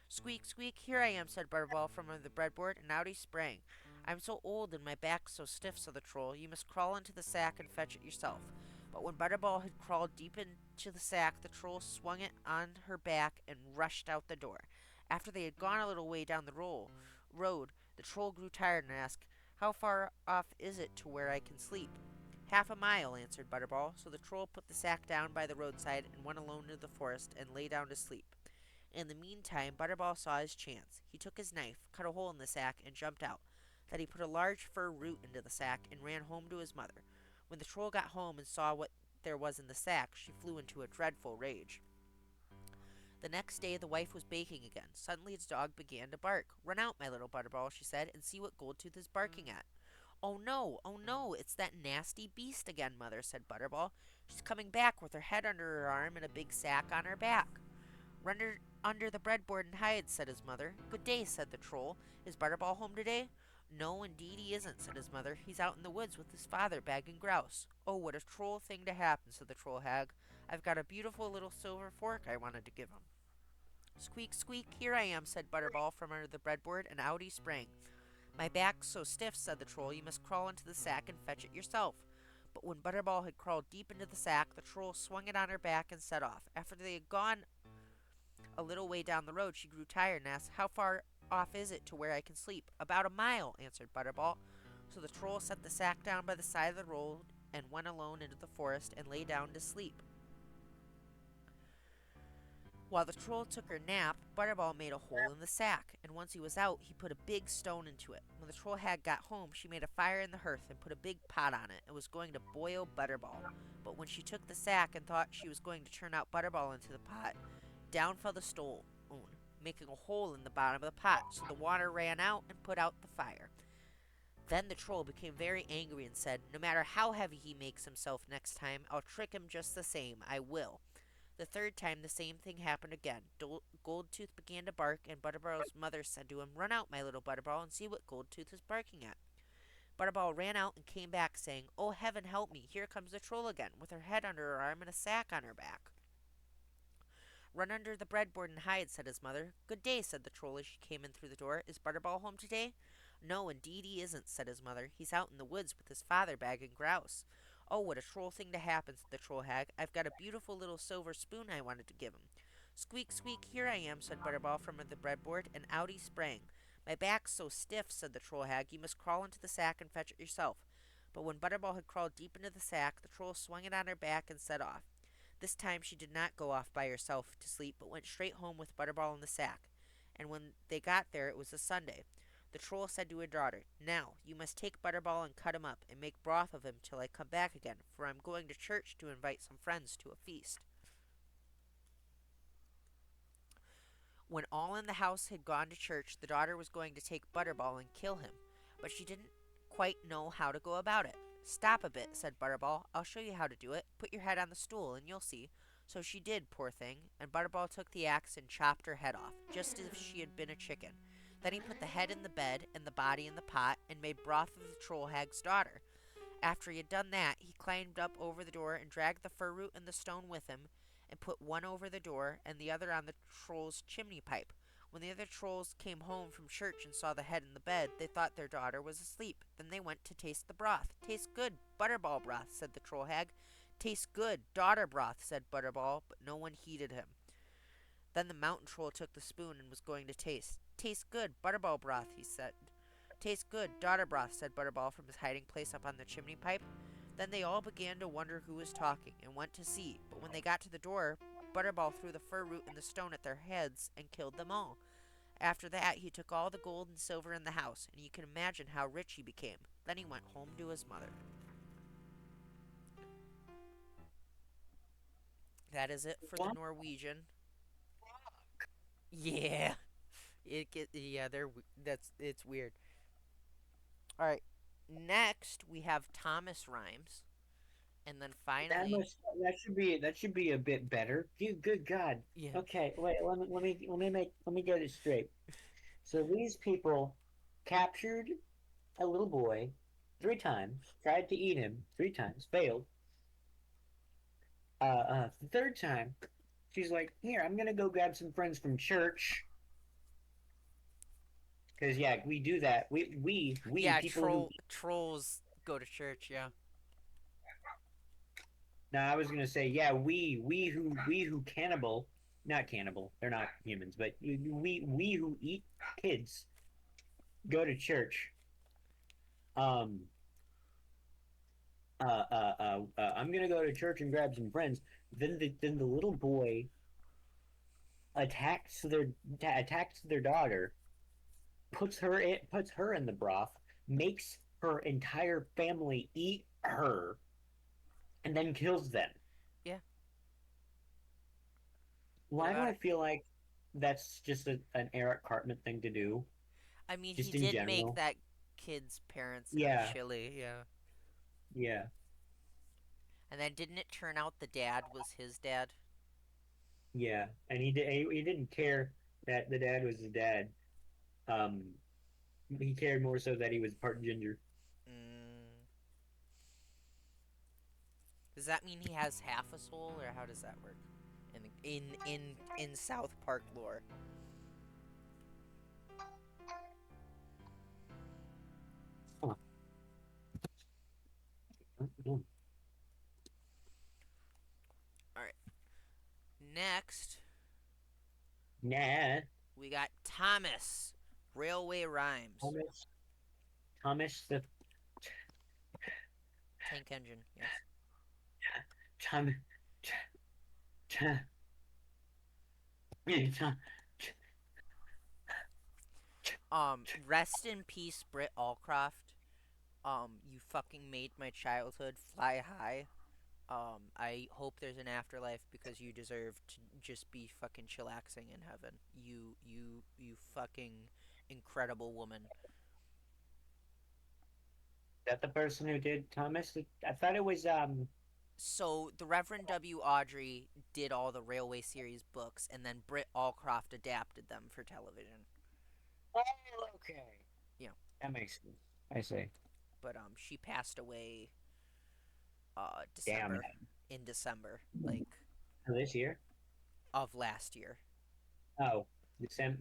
Speaker 1: Squeak, squeak, here I am, said Butterball from under the breadboard, and out he sprang. I'm so old and my back's so stiff, said the troll, you must crawl into the sack and fetch it yourself. But when Butterball had crawled deep into the sack, the troll swung it on her back and rushed out the door. After they had gone a little way down the road, the troll grew tired and asked, How far off is it to where I can sleep? Half a mile, answered Butterball. So the troll put the sack down by the roadside and went alone into the forest and lay down to sleep. In the meantime, Butterball saw his chance. He took his knife, cut a hole in the sack, and jumped out. Then he put a large fir root into the sack and ran home to his mother. When the troll got home and saw what there was in the sack, she flew into a dreadful rage. The next day the wife was baking again. Suddenly its dog began to bark. Run out, my little Butterball, she said, and see what Goldtooth is barking at. Oh no, it's that nasty beast again, mother, said Butterball. She's coming back with her head under her arm and a big sack on her back. Run under the breadboard and hide, said his mother. Good day, said the troll. Is Butterball home today? No, indeed he isn't, said his mother. He's out in the woods with his father bagging grouse. Oh, what a troll thing to happen, said the troll hag. I've got a beautiful little silver fork I wanted to give him. Squeak, squeak, here I am, said Butterball from under the breadboard, and out he sprang. My back's so stiff, said the troll, you must crawl into the sack and fetch it yourself. But when Butterball had crawled deep into the sack, the troll swung it on her back and set off. After they had gone a little way down the road, she grew tired and asked, How far off is it to where I can sleep? About a mile, answered Butterball. So the troll set the sack down by the side of the road and went alone into the forest and lay down to sleep. While the troll took her nap, Butterball made a hole in the sack, and once he was out, he put a big stone into it. When the troll hag got home, she made a fire in the hearth and put a big pot on it and was going to boil Butterball. But when she took the sack and thought she was going to turn out Butterball into the pot, down fell the stone, making a hole in the bottom of the pot, so the water ran out and put out the fire. Then the troll became very angry and said, No matter how heavy he makes himself next time, I'll trick him just the same, I will. The third time the same thing happened again. Goldtooth began to bark, and Butterball's mother said to him, Run out, my little Butterball, and see what Goldtooth is barking at. Butterball ran out and came back, saying, Oh, heaven help me, here comes the troll again, with her head under her arm and a sack on her back. Run under the breadboard and hide, said his mother. Good day, said the troll as she came in through the door. Is Butterball home today? No, indeed he isn't, said his mother. He's out in the woods with his father bagging grouse. Oh, what a troll thing to happen, said the troll hag. I've got a beautiful little silver spoon I wanted to give him. Squeak, squeak, here I am, said Butterball from the breadboard, and out he sprang. My back's so stiff, said the troll hag, you must crawl into the sack and fetch it yourself. But when Butterball had crawled deep into the sack, the troll swung it on her back and set off. This time she did not go off by herself to sleep, but went straight home with Butterball in the sack. And when they got there, it was a Sunday. The troll said to her daughter, Now, you must take Butterball and cut him up, and make broth of him till I come back again, for I'm going to church to invite some friends to a feast. When all in the house had gone to church, the daughter was going to take Butterball and kill him, but she didn't quite know how to go about it. Stop a bit, said Butterball. I'll show you how to do it. Put your head on the stool, and you'll see. So she did, poor thing, and Butterball took the axe and chopped her head off, just as if she had been a chicken. Then he put the head in the bed and the body in the pot and made broth of the troll hag's daughter. After he had done that, he climbed up over the door and dragged the fir root and the stone with him and put one over the door and the other on the troll's chimney pipe. When the other trolls came home from church and saw the head in the bed, they thought their daughter was asleep. Then they went to taste the broth. Tastes good, Butterball broth, said the troll hag. Tastes good, daughter broth, said Butterball, but no one heeded him. Then the mountain troll took the spoon and was going to taste. Tastes good, Butterball broth, he said. Tastes good, daughter broth, said Butterball from his hiding place up on the chimney pipe. Then they all began to wonder who was talking, and went to see, but when they got to the door, Butterball threw the fir root and the stone at their heads and killed them all. After that, he took all the gold and silver in the house, and you can imagine how rich he became. Then he went home to his mother. That is it for the
Speaker 2: What?
Speaker 1: Norwegian. Yeah, that's it's weird. All right, next we have Thomas rhymes, and then
Speaker 2: That
Speaker 1: finally,
Speaker 2: must that should be a bit better. You good God.
Speaker 1: yeah,
Speaker 2: Okay, wait, let me get it straight. So these people captured a little boy 3 times, tried to eat him 3 times, failed. The third time, she's like, "Here, I'm gonna go grab some friends from church." Because yeah, we do that. We
Speaker 1: yeah,
Speaker 2: people who
Speaker 1: trolls go to church. Yeah,
Speaker 2: now I was gonna say yeah, we who cannibal, not cannibal. They're not humans, but we who eat kids go to church. Um, I'm gonna go to church and grab some friends. Then the little boy attacks their attacks their daughter, puts her in the broth, makes her entire family eat her, and then kills them.
Speaker 1: yeah. What
Speaker 2: Why do
Speaker 1: about
Speaker 2: I
Speaker 1: it?
Speaker 2: feel like that's just an Eric Cartman thing to do,
Speaker 1: I mean, he
Speaker 2: just in
Speaker 1: did make
Speaker 2: general?
Speaker 1: that kid's parents into
Speaker 2: Yeah,
Speaker 1: chili. Yeah,
Speaker 2: yeah,
Speaker 1: and then didn't it turn out the dad was his dad?
Speaker 2: yeah. And he didn't care that the dad was his dad. Um, he cared more so that he was part ginger.
Speaker 1: Mm. Does that mean he has half a soul, or how does that work? In South Park lore.
Speaker 2: Huh.
Speaker 1: All right. Next,
Speaker 2: Nah,
Speaker 1: we got Thomas. Railway rhymes.
Speaker 2: Thomas, Thomas the
Speaker 1: Tank engine. Yes.
Speaker 2: Tom, Tom, Tom,
Speaker 1: Rest in peace, Britt Allcroft. You fucking made my childhood fly high. I hope there's an afterlife because you deserve to just be fucking chillaxing in heaven. You fucking incredible woman.
Speaker 2: that the person who did Thomas? I thought it was
Speaker 1: So the Reverend W. Audrey did all the Railway series books, and then Britt Allcroft adapted them for television.
Speaker 2: Oh, okay.
Speaker 1: Yeah,
Speaker 2: That makes sense. I see.
Speaker 1: but she passed away
Speaker 2: Damn.
Speaker 1: December in December like
Speaker 2: Oh, this year?
Speaker 1: of last year.
Speaker 2: Oh,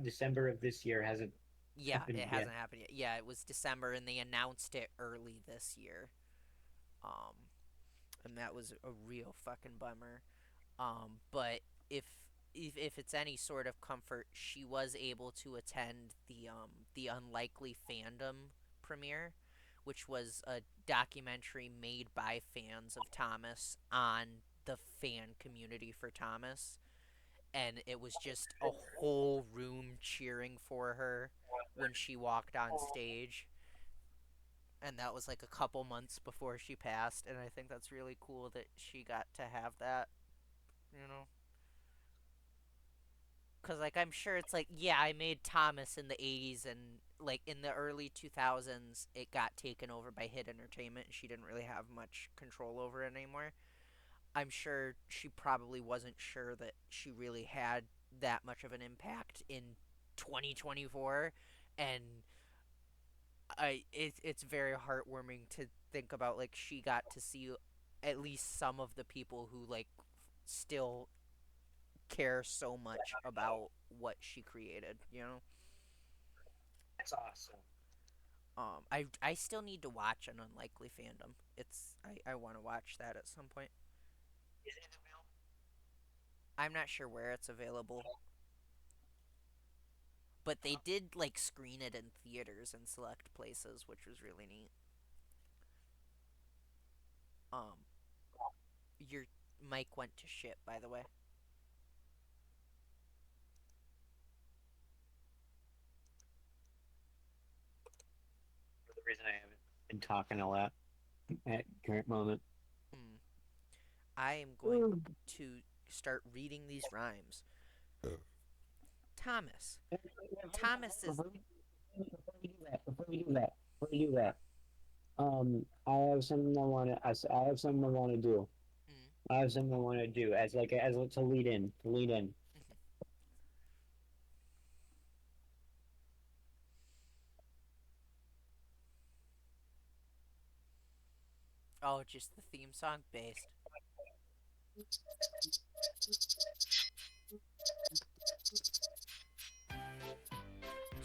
Speaker 2: December of this year hasn't
Speaker 1: Yeah,
Speaker 2: happened
Speaker 1: it
Speaker 2: yet.
Speaker 1: hasn't happened yet. Yeah, it was December, and they announced it early this year. Um, and that was a real fucking bummer. But if if it's any sort of comfort, she was able to attend the Unlikely Fandom premiere, which was a documentary made by fans of Thomas on the fan community for Thomas, and it was just a whole room cheering for her when she walked on stage. And that was like a couple months before she passed, and I think that's really cool that she got to have that, you know? Because, like, I'm sure it's like, yeah, I made Thomas in the 80s, and, like, in the early 2000s, it got taken over by Hit Entertainment, and she didn't really have much control over it anymore. I'm sure she probably wasn't sure that she really had that much of an impact in 2024, and it's very heartwarming to think about, like, she got to see at least some of the people who, like, still care so much about what she created, you know?
Speaker 2: That's awesome.
Speaker 1: I still need to watch an Unlikely Fandom. I want to watch that at some point.
Speaker 2: Is it available?
Speaker 1: I'm not sure where it's available, but they did like screen it in theaters and select places, which was really neat. Um, your mic went to shit, by the way.
Speaker 2: reason I haven't been talking a lot at current moment.
Speaker 1: Mm. I am going to start reading these rhymes. Thomas. Thomas is.
Speaker 2: Before we do that, I have something I want to. I have something I want to do.
Speaker 1: Mm,
Speaker 2: I have something I want to do as like as to lead in. To lead in.
Speaker 1: mhm. Oh, just the theme song based.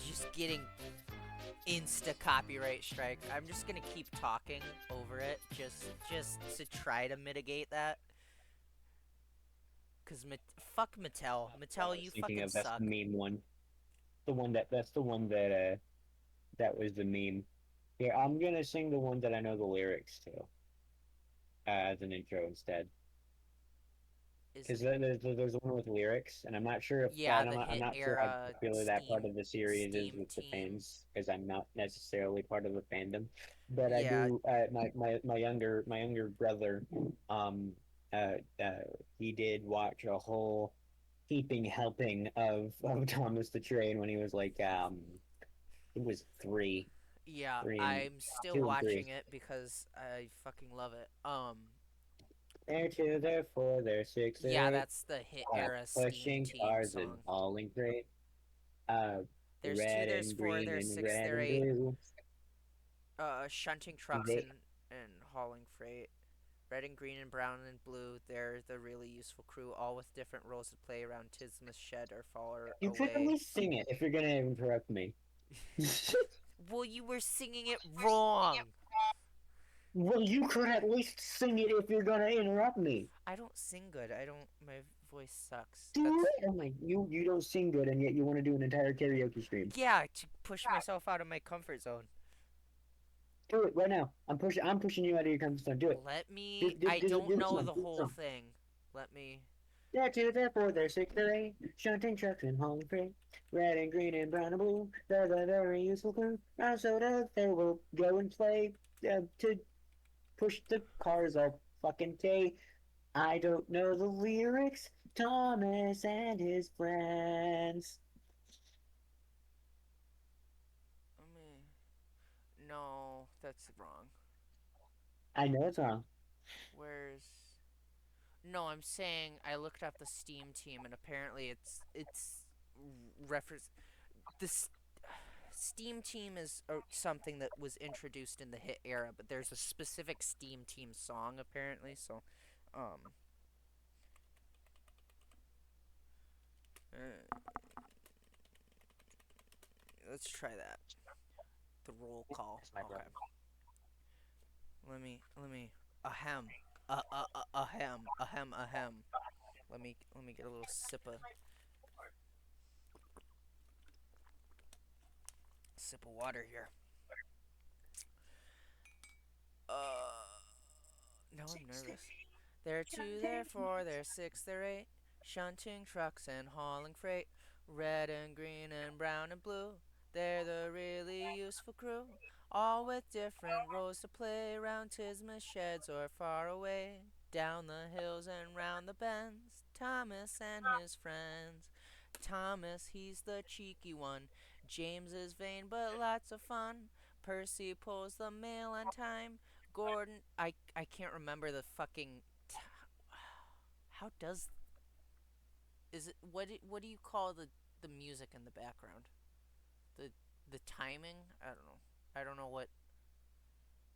Speaker 1: Just getting insta copyright strike. I'm just gonna keep talking over it, just to try to mitigate that. Cause fuck Mattel,
Speaker 2: I
Speaker 1: Mattel,
Speaker 2: was
Speaker 1: you
Speaker 2: thinking
Speaker 1: fucking
Speaker 2: of that's the
Speaker 1: suck.
Speaker 2: meme one. That's the one that that was the meme. Here, I'm gonna sing the one that I know the lyrics to as an intro instead.
Speaker 1: Is
Speaker 2: Because
Speaker 1: it?
Speaker 2: there's one with lyrics, and I'm not sure if
Speaker 1: Yeah, the
Speaker 2: I'm
Speaker 1: hit
Speaker 2: not sure how
Speaker 1: era
Speaker 2: popular that part of the series is
Speaker 1: Steam
Speaker 2: with the
Speaker 1: team.
Speaker 2: fans, because I'm not necessarily part of the fandom. But I
Speaker 1: Yeah,
Speaker 2: do. My younger brother, um, uh, uh, he did watch a whole heaping helping of Thomas the Train when he was like it was
Speaker 1: yeah.
Speaker 2: three and
Speaker 1: I'm still
Speaker 2: two and three.
Speaker 1: watching it because I fucking love it.
Speaker 2: They're two, they're four, they're six, they're
Speaker 1: Yeah,
Speaker 2: eight.
Speaker 1: that's the hit era Steam
Speaker 2: Pushing
Speaker 1: team
Speaker 2: cars and
Speaker 1: song.
Speaker 2: hauling freight. Uh,
Speaker 1: There's two,
Speaker 2: red
Speaker 1: there's
Speaker 2: and
Speaker 1: four,
Speaker 2: green
Speaker 1: there's
Speaker 2: and
Speaker 1: six,
Speaker 2: red
Speaker 1: there
Speaker 2: and
Speaker 1: eight.
Speaker 2: blue.
Speaker 1: Shunting trucks
Speaker 2: They
Speaker 1: and hauling freight. Red and green and brown and blue, they're the really useful crew, all with different roles to play around Tisma's shed or far
Speaker 2: you could at
Speaker 1: away.
Speaker 2: least sing it if you're gonna interrupt me.
Speaker 1: Well, you were singing it wrong.
Speaker 2: Well, you could at least sing it if you're gonna interrupt me.
Speaker 1: I don't sing good. I don't. My voice sucks.
Speaker 2: Do
Speaker 1: That's
Speaker 2: it. Oh my, you don't sing good, and yet you want to do an entire karaoke stream.
Speaker 1: yeah, to push myself out of my comfort zone.
Speaker 2: Do it right now. I'm pushing you out of your comfort zone. Do it.
Speaker 1: Let me. I
Speaker 2: Do
Speaker 1: don't
Speaker 2: the
Speaker 1: know
Speaker 2: song.
Speaker 1: the
Speaker 2: Do the
Speaker 1: whole
Speaker 2: song.
Speaker 1: thing. Let me.
Speaker 2: They're two, they're four, they're six, they're eight. Shunting trucks and hauling freight. Red and green and brown and blue. They're the very useful crew. Now so that they will go and play to push the cars all fucking day. I don't know the lyrics. Thomas and his friends.
Speaker 1: Let me. No, that's wrong.
Speaker 2: I know it's wrong.
Speaker 1: Where's? No, I'm saying I looked up the Steam team and apparently it's reference this Steam team is something that was introduced in the hit era, but there's a specific Steam team song apparently. So, um, uh, let's try that. The roll call.
Speaker 2: It's my
Speaker 1: Okay.
Speaker 2: brother.
Speaker 1: Let me ahem. Ahem. Ahem. Ahem. Let me get a little sip of water here. Now I'm nervous. There are two, there are four, there are six, there are eight. Shunting trucks and hauling freight. Red and green and brown and blue. They're the really useful crew. All with different roles to play around Tisma's sheds or far away. Down the hills and round the bends. Thomas and his friends. Thomas, he's the cheeky one. James is vain but lots of fun. Percy pulls the mail on time. Gordon, I can't remember the fucking. How does is it what do you call the music in the background? The the timing? I don't know what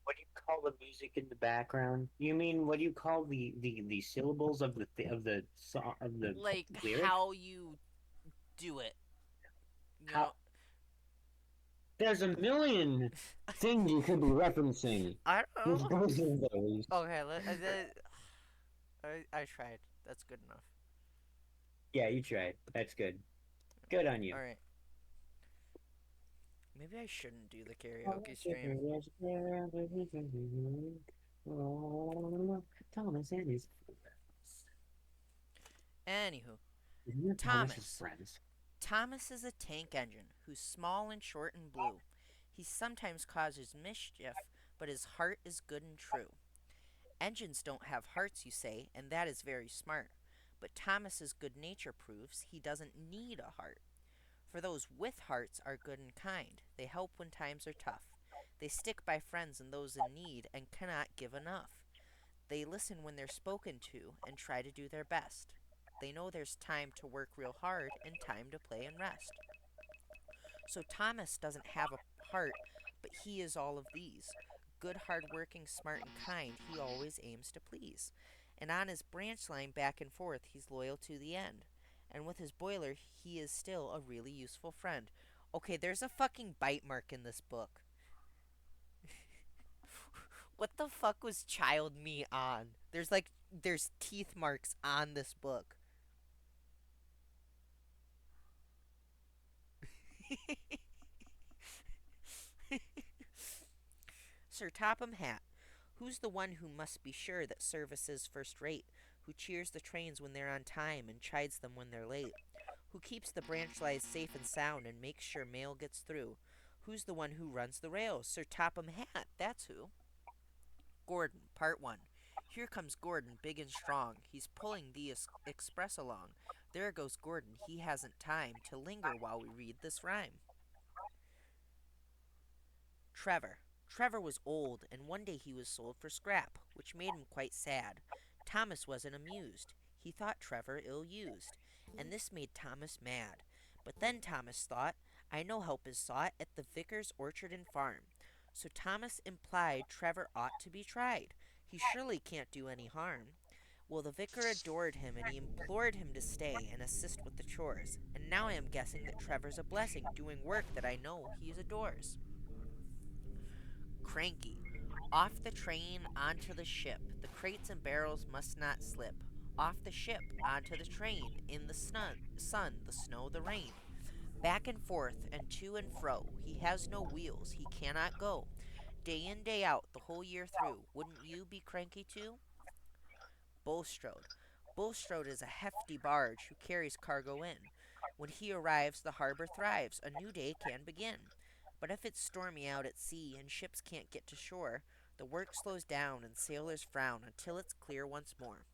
Speaker 2: What do you call the music in the background? You mean what do you call the syllables of of the song of the
Speaker 1: like
Speaker 2: lyric?
Speaker 1: how you do it. You
Speaker 2: How
Speaker 1: know.
Speaker 2: there's a million things you could be referencing
Speaker 1: I don't
Speaker 2: with
Speaker 1: know.
Speaker 2: both of those.
Speaker 1: Okay, I tried. That's good enough.
Speaker 2: Yeah, you tried. That's good. Good on you.
Speaker 1: All right. Maybe I shouldn't do the karaoke stream.
Speaker 2: Thomas and his
Speaker 1: Anywho,
Speaker 2: Thomas's
Speaker 1: Thomas.
Speaker 2: friends.
Speaker 1: Thomas is a tank engine who's small and short and blue. He sometimes causes mischief, but his heart is good and true. Engines don't have hearts, you say, and that is very smart. But Thomas's good nature proves he doesn't need a heart. For those with hearts are good and kind. They help when times are tough. They stick by friends and those in need and cannot give enough. They listen when they're spoken to and try to do their best. They know there's time to work real hard and time to play and rest. So Thomas doesn't have a heart, but he is all of these. Good, hard-working, smart, and kind, he always aims to please. And on his branch line back and forth, he's loyal to the end. And with his boiler, he is still a really useful friend. Okay, there's a fucking bite mark in this book. What the fuck was child me on? There's teeth marks on this book. Sir Topham Hatt. Who's the one who must be sure that service is first rate? Who cheers the trains when they're on time and chides them when they're late? Who keeps the branch lines safe and sound and makes sure mail gets through? Who's the one who runs the rails? Sir Topham Hatt, that's who. Gordon, Part 1. Here comes Gordon, big and strong. He's pulling the express along. There goes Gordon. He hasn't time to linger while we read this rhyme. Trevor. Trevor was old, and one day he was sold for scrap, which made him quite sad. Thomas wasn't amused. He thought Trevor ill used, and this made Thomas mad. But then Thomas thought, I know help is sought at the vicar's orchard and farm. So Thomas implied Trevor ought to be tried. He surely can't do any harm. Well, the vicar adored him, and he implored him to stay and assist with the chores. And now I am guessing that Trevor's a blessing, doing work that I know he adores. Cranky. Off the train, onto the ship. The crates and barrels must not slip. Off the ship, onto the train. In the sun, the snow, the rain. Back and forth, and to and fro. He has no wheels, he cannot go. Day in, day out, the whole year through. Wouldn't you be cranky too? Bulstrode. Bulstrode is a hefty barge who carries cargo in. When he arrives, the harbor thrives. A new day can begin. But if it's stormy out at sea and ships can't get to shore, the work slows down and sailors frown until it's clear once more.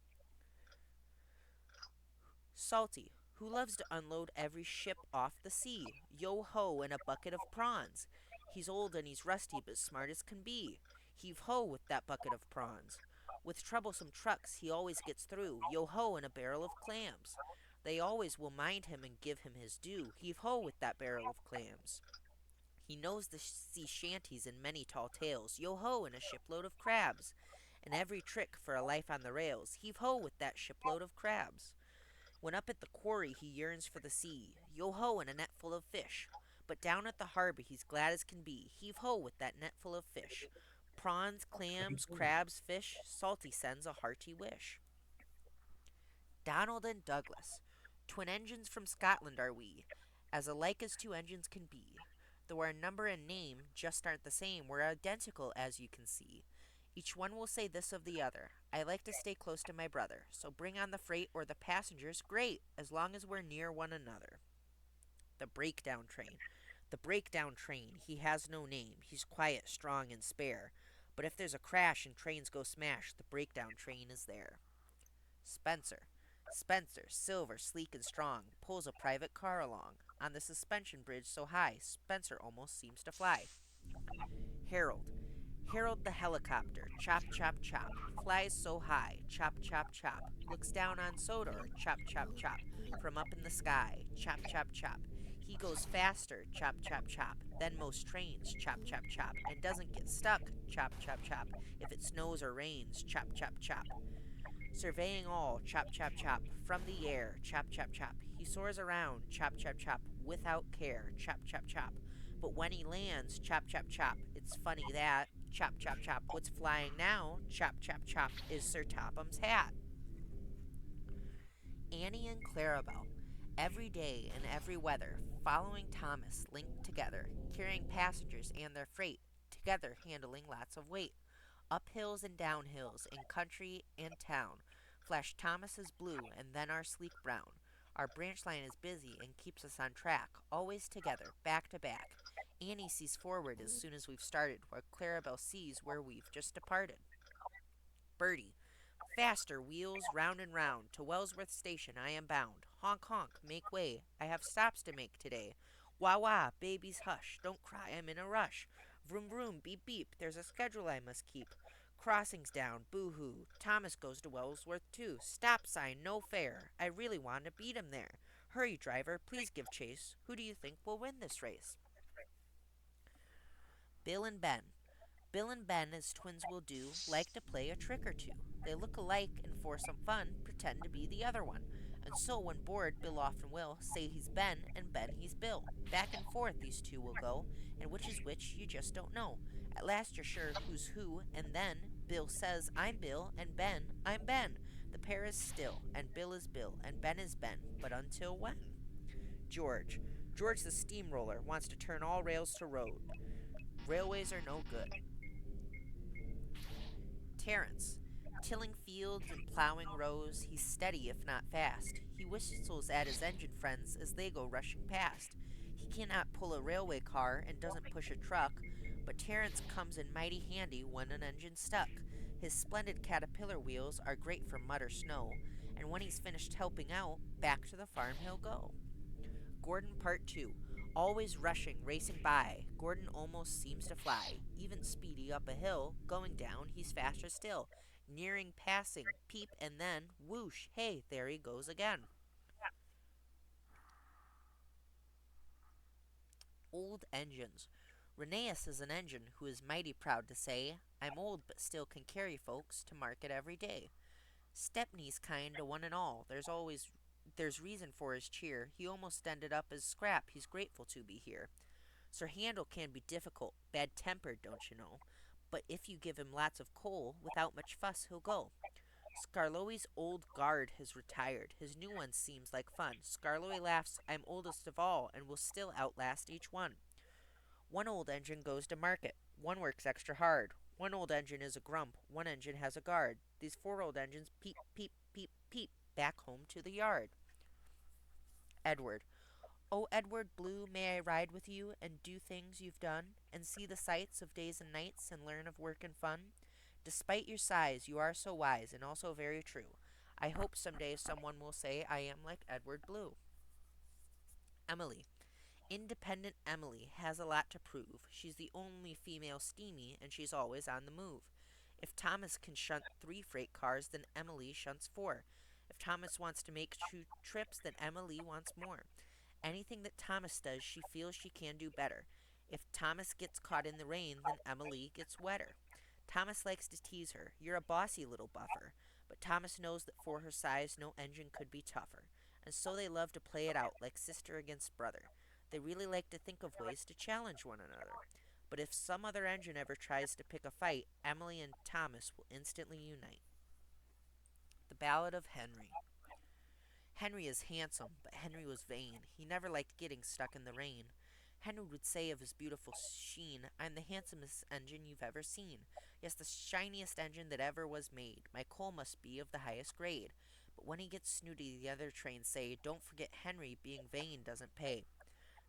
Speaker 1: Salty, who loves to unload every ship off the sea. Yo ho, and a bucket of prawns. He's old and he's rusty, but smart as can be. Heave ho with that bucket of prawns. With troublesome trucks, he always gets through. Yo ho, and a barrel of clams. They always will mind him and give him his due. Heave ho with that barrel of clams. He knows the sea shanties and many tall tales. Yo ho, and a shipload of crabs. And every trick for a life on the rails. Heave ho with that shipload of crabs. When up at the quarry he yearns for the sea. Yo ho, and a net full of fish. But down at the harbor he's glad as can be. Heave ho with that net full of fish. Prawns, clams, crabs, fish. Salty sends a hearty wish. Donald and Douglas. Twin engines from Scotland are we, as alike as two engines can be. Though our number and name just aren't the same, we're identical as you can see. Each one will say this of the other. I like to stay close to my brother, so bring on the freight or the passengers, great, as long as we're near one another. The breakdown train. The breakdown train, he has no name. He's quiet, strong, and spare. But if there's a crash and trains go smash, the breakdown train is there. Spencer. Spencer, silver, sleek, and strong, pulls a private car along. On the suspension bridge so high, Spencer almost seems to fly. Harold. Harold the helicopter, chop, chop, chop, flies so high, chop, chop, chop, looks down on Sodor, chop, chop, chop, from up in the sky, chop, chop, chop. He goes faster, chop, chop, chop, than most trains, chop, chop, chop, and doesn't get stuck, chop, chop, chop, if it snows or rains, chop, chop, chop. Surveying all, chop, chop, chop, from the air, chop, chop, chop. He soars around, chop, chop, chop, without care, chop, chop, chop. But when he lands, chop, chop, chop, it's funny that, chop, chop, chop, what's flying now, chop, chop, chop, is Sir Topham's hat. Annie and Clarabelle, every day in every weather, following Thomas, linked together, carrying passengers and their freight, together handling lots of weight. Up hills and down hills, in country and town, flash Thomas's blue and then our sleek brown. Our branch line is busy and keeps us on track, always together, back to back. Annie sees forward as soon as we've started, while Clarabelle sees where we've just departed. Bertie. Faster, wheels, round and round. To Wellsworth Station I am bound. Honk, honk, make way. I have stops to make today. Wah, wah, babies, hush. Don't cry, I'm in a rush. Vroom, vroom, beep, beep. There's a schedule I must keep. Crossings down, boo hoo. Thomas goes to Wellsworth too. Stop sign, no fair. I really want to beat him there. Hurry, driver, please give chase. Who do you think will win this race? Bill and Ben. Bill and Ben, as twins will do, like to play a trick or two. They look alike and for some fun pretend to be the other one. And so, when bored, Bill often will say he's Ben and Ben he's Bill. Back and forth these two will go, and which is which you just don't know. At last you're sure who's who, and then Bill says, I'm Bill, and Ben, I'm Ben. The pair is still, and Bill is Bill, and Ben is Ben. But until when? George. George the steamroller wants to turn all rails to road. Railways are no good. Terence. Tilling fields and plowing rows, he's steady if not fast. He whistles at his engine friends as they go rushing past. He cannot pull a railway car and doesn't push a truck, but Terence comes in mighty handy when an engine's stuck. His splendid caterpillar wheels are great for mud or snow, and when he's finished helping out, back to the farm he'll go. Gordon Part 2. Always rushing, racing by. Gordon almost seems to fly. Even speedy up a hill. Going down, he's faster still. Nearing, passing, peep, and then whoosh, hey, there he goes again. Old engines. Rheneas is an engine who is mighty proud to say, I'm old but still can carry folks to market every day. Stepney's kind to one and all. There's reason for his cheer. He almost ended up as scrap. He's grateful to be here. Sir Handel can be difficult, bad tempered, don't you know? But if you give him lots of coal, without much fuss he'll go. Skarloey's old guard has retired. His new one seems like fun. Skarloey laughs, I'm oldest of all, and will still outlast each one. One old engine goes to market. One works extra hard. One old engine is a grump. One engine has a guard. These four old engines peep, peep, peep, peep, back home to the yard. Edward. Oh, Edward Blue, may I ride with you and do things you've done, and see the sights of days and nights, and learn of work and fun? Despite your size, you are so wise, and also very true. I hope some day someone will say I am like Edward Blue. Emily. Independent Emily has a lot to prove. She's the only female steamy, and she's always on the move. If Thomas can shunt 3 freight cars, then Emily shunts 4. If Thomas wants to make 2 trips, then Emily wants more. Anything that Thomas does, she feels she can do better. If Thomas gets caught in the rain, then Emily gets wetter. Thomas likes to tease her. You're a bossy little buffer. But Thomas knows that for her size, no engine could be tougher. And so they love to play it out like sister against brother. They really like to think of ways to challenge one another. But if some other engine ever tries to pick a fight, Emily and Thomas will instantly unite. The Ballad of Henry. Henry is handsome, but Henry was vain. He never liked getting stuck in the rain. Henry would say of his beautiful sheen, I'm the handsomest engine you've ever seen. Yes, the shiniest engine that ever was made. My coal must be of the highest grade. But when he gets snooty, the other trains say, Don't forget Henry, being vain doesn't pay.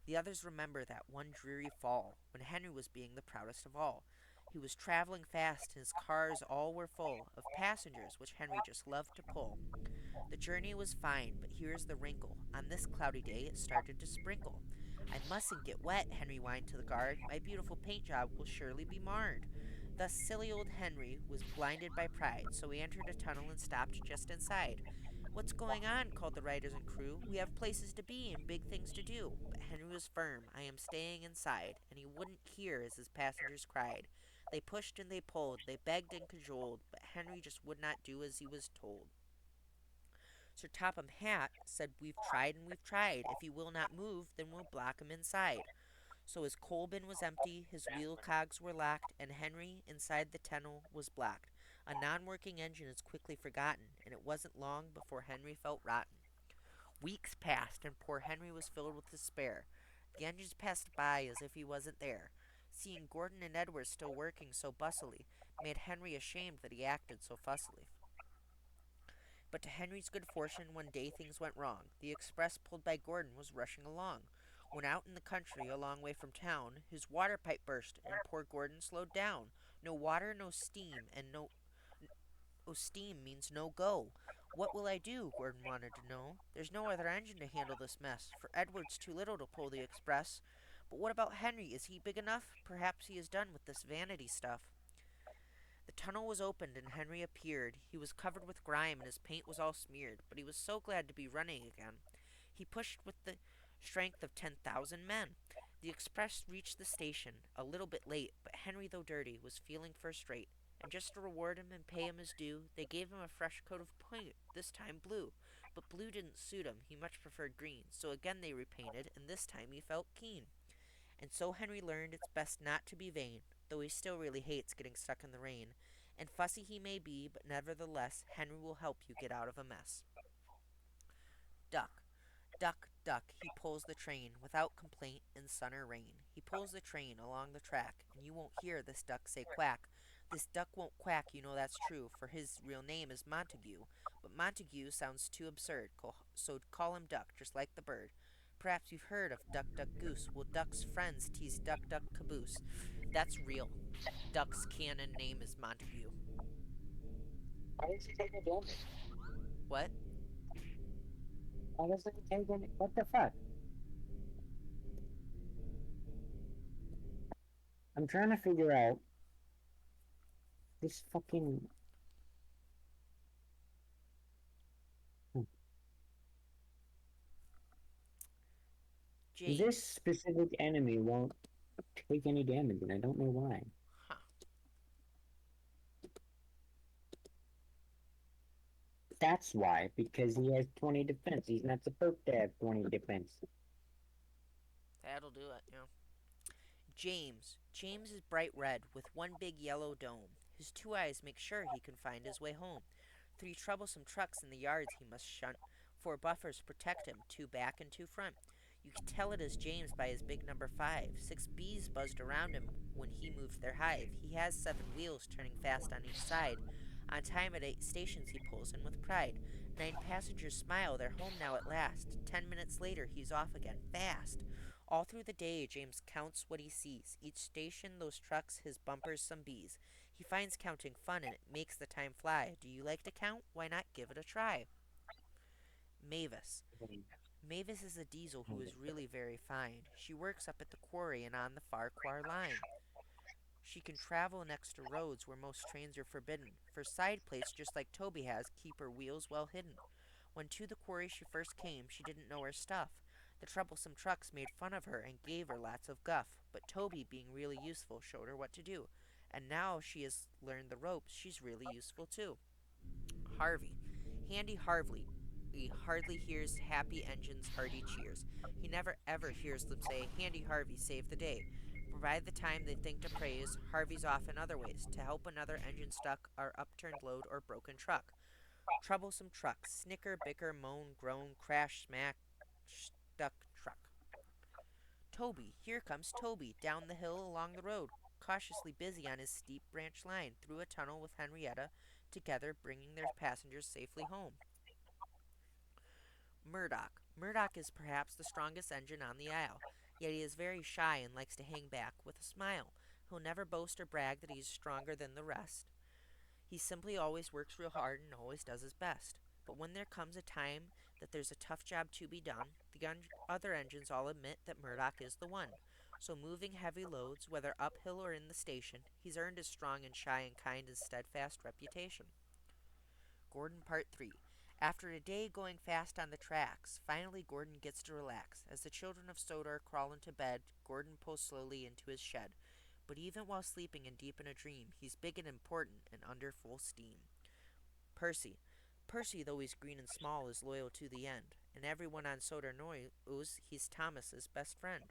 Speaker 1: The others remember that one dreary fall, when Henry was being the proudest of all. He was traveling fast, and his cars all were full of passengers, which Henry just loved to pull. The journey was fine, but here's the wrinkle. On this cloudy day it started to sprinkle. I mustn't get wet, Henry whined to the guard. My beautiful paint job will surely be marred. Thus silly old Henry was blinded by pride, so he entered a tunnel and stopped just inside. What's going on? Called the riders and crew. We have places to be and big things to do. But Henry was firm. I am staying inside. And he wouldn't hear as his passengers cried. They pushed and they pulled, they begged and cajoled, but Henry just would not do as he was told. Sir Topham Hatt said, We've tried and we've tried. If he will not move, then we'll block him inside. So his coal bin was empty, his wheel cogs were locked, and Henry, inside the tunnel, was blocked. A non working engine is quickly forgotten, and it wasn't long before Henry felt rotten. Weeks passed, and poor Henry was filled with despair. The engines passed by as if he wasn't there. Seeing Gordon and Edward still working so bustily made Henry ashamed that he acted so fussily. But to Henry's good fortune, one day things went wrong. The express pulled by Gordon was rushing along. When out in the country, a long way from town, his water pipe burst, and poor Gordon slowed down. No water, no steam, and no steam means no go. What will I do? Gordon wanted to know. There's no other engine to handle this mess, for Edward's too little to pull the express. But what about Henry? Is he big enough? Perhaps he is done with this vanity stuff. The tunnel was opened and Henry appeared. He was covered with grime and his paint was all smeared, but he was so glad to be running again. He pushed with the strength of 10,000 men. The express reached the station, a little bit late, but Henry, though dirty, was feeling first rate. And just to reward him and pay him his due, they gave him a fresh coat of paint, this time blue. But blue didn't suit him, he much preferred green, so again they repainted, and this time he felt keen. And so Henry learned it's best not to be vain, though he still really hates getting stuck in the rain. And fussy he may be, but nevertheless, Henry will help you get out of a mess. Duck. Duck, duck, he pulls the train, without complaint in sun or rain. He pulls the train along the track, and you won't hear this duck say quack. This duck won't quack, you know that's true, for his real name is Montague. But Montague sounds too absurd, so call him Duck, just like the bird. Perhaps you've heard of Duck Duck Goose. Well, Duck's friends tease Duck Duck Caboose. That's real. Duck's canon name is Montague.
Speaker 2: Why does he take a damage?
Speaker 1: What?
Speaker 2: Why doesn't he take any? What the fuck? I'm trying to figure out this fucking.
Speaker 1: James.
Speaker 2: This specific enemy won't take any damage, and I don't know why.
Speaker 1: Huh.
Speaker 2: That's why, because he has 20 defense. He's not supposed to have 20 defense.
Speaker 1: That'll do it, yeah. James. James is bright red, with one big yellow dome. His two eyes make sure he can find his way home. Three troublesome trucks in the yards he must shunt. Four buffers protect him, two back and two front. You can tell it is James by his big number 5. 6 bees buzzed around him when he moved their hive. He has 7 wheels turning fast on each side. On time at 8 stations he pulls in with pride. 9 passengers smile, they're home now at last. 10 minutes later he's off again, fast. All through the day, James counts what he sees. Each station, those trucks, his bumpers, some bees. He finds counting fun and it makes the time fly. Do you like to count? Why not give it a try? Mavis. Mavis is a diesel who is really very fine. She works up at the quarry and on the Farquhar line. She can travel next to roads where most trains are forbidden. For side plates, just like Toby has, keep her wheels well hidden. When to the quarry she first came, she didn't know her stuff. The troublesome trucks made fun of her and gave her lots of guff, but Toby, being really useful, showed her what to do. And now she has learned the ropes, she's really useful too. Harvey. Handy Harvey. He hardly hears happy engines' hearty cheers. He never ever hears them say, Handy Harvey, save the day. By the time they think to praise, Harvey's off in other ways, to help another engine stuck, or upturned load, or broken truck. Troublesome trucks, snicker, bicker, moan, groan, crash, smack, stuck truck. Toby, here comes Toby, down the hill along the road, cautiously busy on his steep branch line, through a tunnel with Henrietta, together bringing their passengers safely home. Murdoch. Murdoch is perhaps the strongest engine on the aisle, yet he is very shy and likes to hang back with a smile. He'll never boast or brag that he is stronger than the rest. He simply always works real hard and always does his best. But when there comes a time that there's a tough job to be done, the other engines all admit that Murdoch is the one. So moving heavy loads, whether uphill or in the station, he's earned his strong and shy and kind and steadfast reputation. Gordon Part 3. After a day going fast on the tracks, finally Gordon gets to relax. As the children of Sodor crawl into bed, Gordon pulls slowly into his shed. But even while sleeping and deep in a dream, he's big and important and under full steam. Percy. Percy, though he's green and small, is loyal to the end, and everyone on Sodor knows he's Thomas's best friend.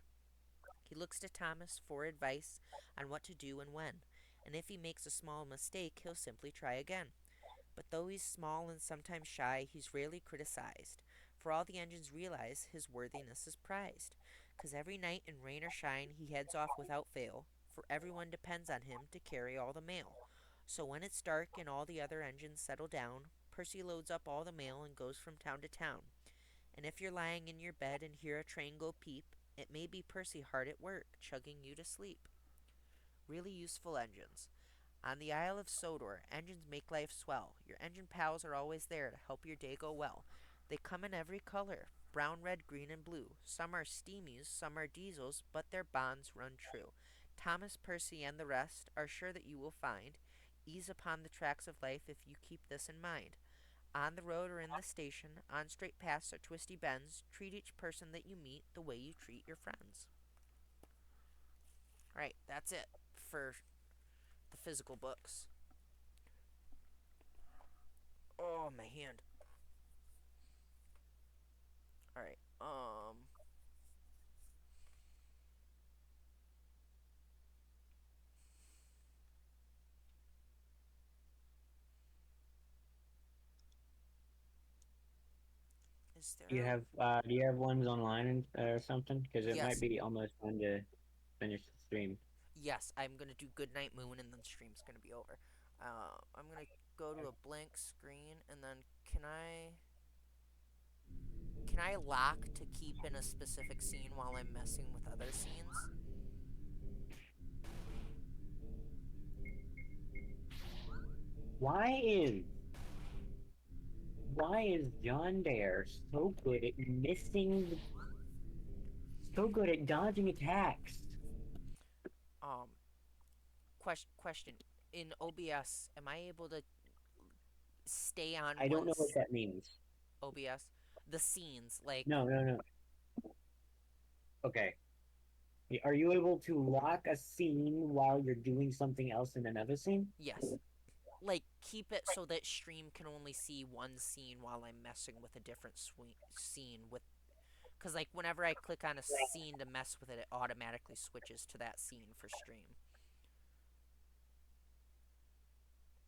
Speaker 1: He looks to Thomas for advice on what to do and when, and if he makes a small mistake, he'll simply try again. But though he's small and sometimes shy, he's rarely criticized, for all the engines realize his worthiness is prized. 'Cause every night in rain or shine he heads off without fail, for everyone depends on him to carry all the mail. So when it's dark and all the other engines settle down, Percy loads up all the mail and goes from town to town. And if you're lying in your bed and hear a train go peep, It may be Percy hard at work, chugging you to sleep. Really useful engines. On the Isle of Sodor, engines make life swell. Your engine pals are always there to help your day go well. They come in every color brown, red, green, and blue. Some are steamies, some are diesels, but their bonds run true. Thomas, Percy, and the rest are sure that you will find ease upon the tracks of life if you keep this in mind. On the road or in the station, on straight paths or twisty bends, treat each person that you meet the way you treat your friends. Alright, that's it for the physical books. Oh, my hand. Alright, is there a.
Speaker 2: Do you have ones online or something? Because it might
Speaker 1: Yes,
Speaker 2: be almost time to finish the stream.
Speaker 1: yes, I'm gonna do Goodnight Moon and then the stream's gonna be over. I'm gonna go to a blank screen and then can I. Can I lock to keep in a specific scene while I'm messing with other scenes?
Speaker 2: Why is why is John Dare so good at so good at dodging attacks?
Speaker 1: Um, question. In OBS, am I able to stay on
Speaker 2: I don't know what
Speaker 1: once
Speaker 2: that means.
Speaker 1: OBS? The scenes, like,
Speaker 2: No, no, no. Okay. Are you able to lock a scene while you're doing something else in another scene?
Speaker 1: yes. Like, keep it so that stream can only see one scene while I'm messing with a different scene with. Because, like, whenever I click on a scene to mess with it, it automatically switches to that scene for stream.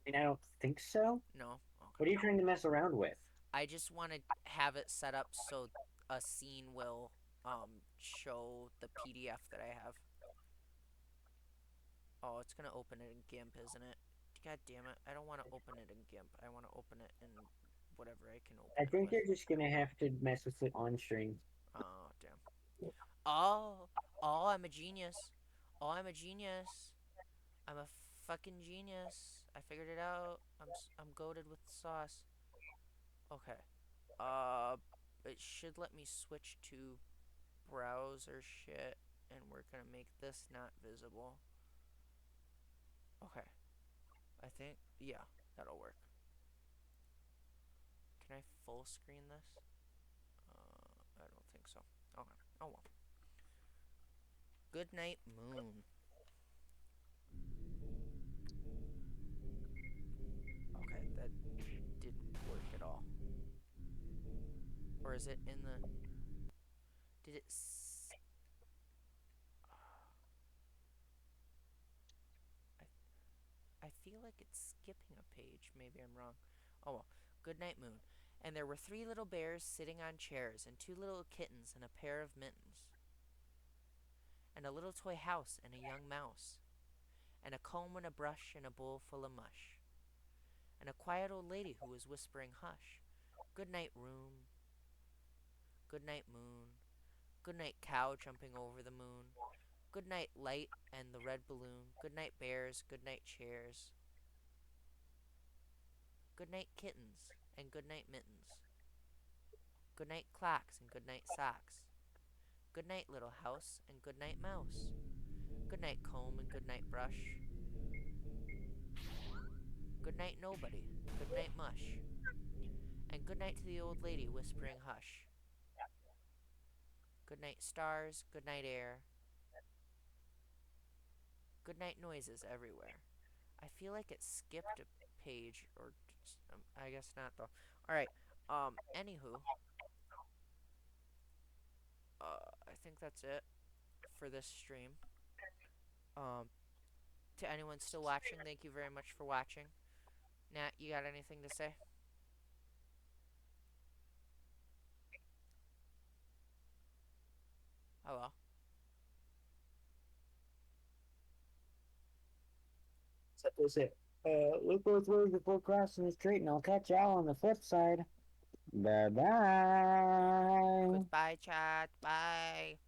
Speaker 2: I mean, I don't think so.
Speaker 1: No?
Speaker 2: What
Speaker 1: Okay.
Speaker 2: are you trying to mess around with?
Speaker 1: I just want to have it set up so a scene will show the PDF that I have. Oh, it's gonna open it in GIMP, isn't it? God damn it! I don't want to open it in GIMP. I want to open it in whatever I can
Speaker 2: I
Speaker 1: open it
Speaker 2: think
Speaker 1: with.
Speaker 2: you're just gonna have to mess with it on stream.
Speaker 1: Oh damn. Oh, oh, I'm a genius. Oh, I'm a genius. I'm a fucking genius. I figured it out. I'm goaded with sauce. Okay. Uh, it should let me switch to browser shit, and we're gonna make this not visible. Okay. I think yeah, that'll work. Can I full screen this? I don't think so. Okay. Oh well. Good night, moon. Okay, that didn't work at all. Or is it in the? Did it? I feel like it's skipping a page. Maybe I'm wrong. Oh well. Good night, moon. And there were three little bears sitting on chairs, and two little kittens, and a pair of mittens, and a little toy house, and a young mouse, and a comb and a brush, and a bowl full of mush, and a quiet old lady who was whispering hush. Good night, room. Good night, moon. Good night, cow jumping over the moon. Good night, light and the red balloon. Good night, bears. Good night, chairs. Good night, kittens. And good night, mittens. Good night, clocks. And good night, socks. Good night, little house. And good night, mouse. Good night, comb. And good night, brush. Good night, nobody. Good night, mush. And good night to the old lady whispering hush. Good night, stars. Good night, air. Good night, noises everywhere. I feel like it skipped a page, or I guess not though. All right. Anywho, I think that's it for this stream. Um, to anyone still watching, thank you very much for watching. Nat, you got anything to say? Hello.
Speaker 2: So that's it. Look both ways before crossing the street, and I'll catch y'all on the flip side. Bye bye.
Speaker 1: Goodbye, chat. Bye.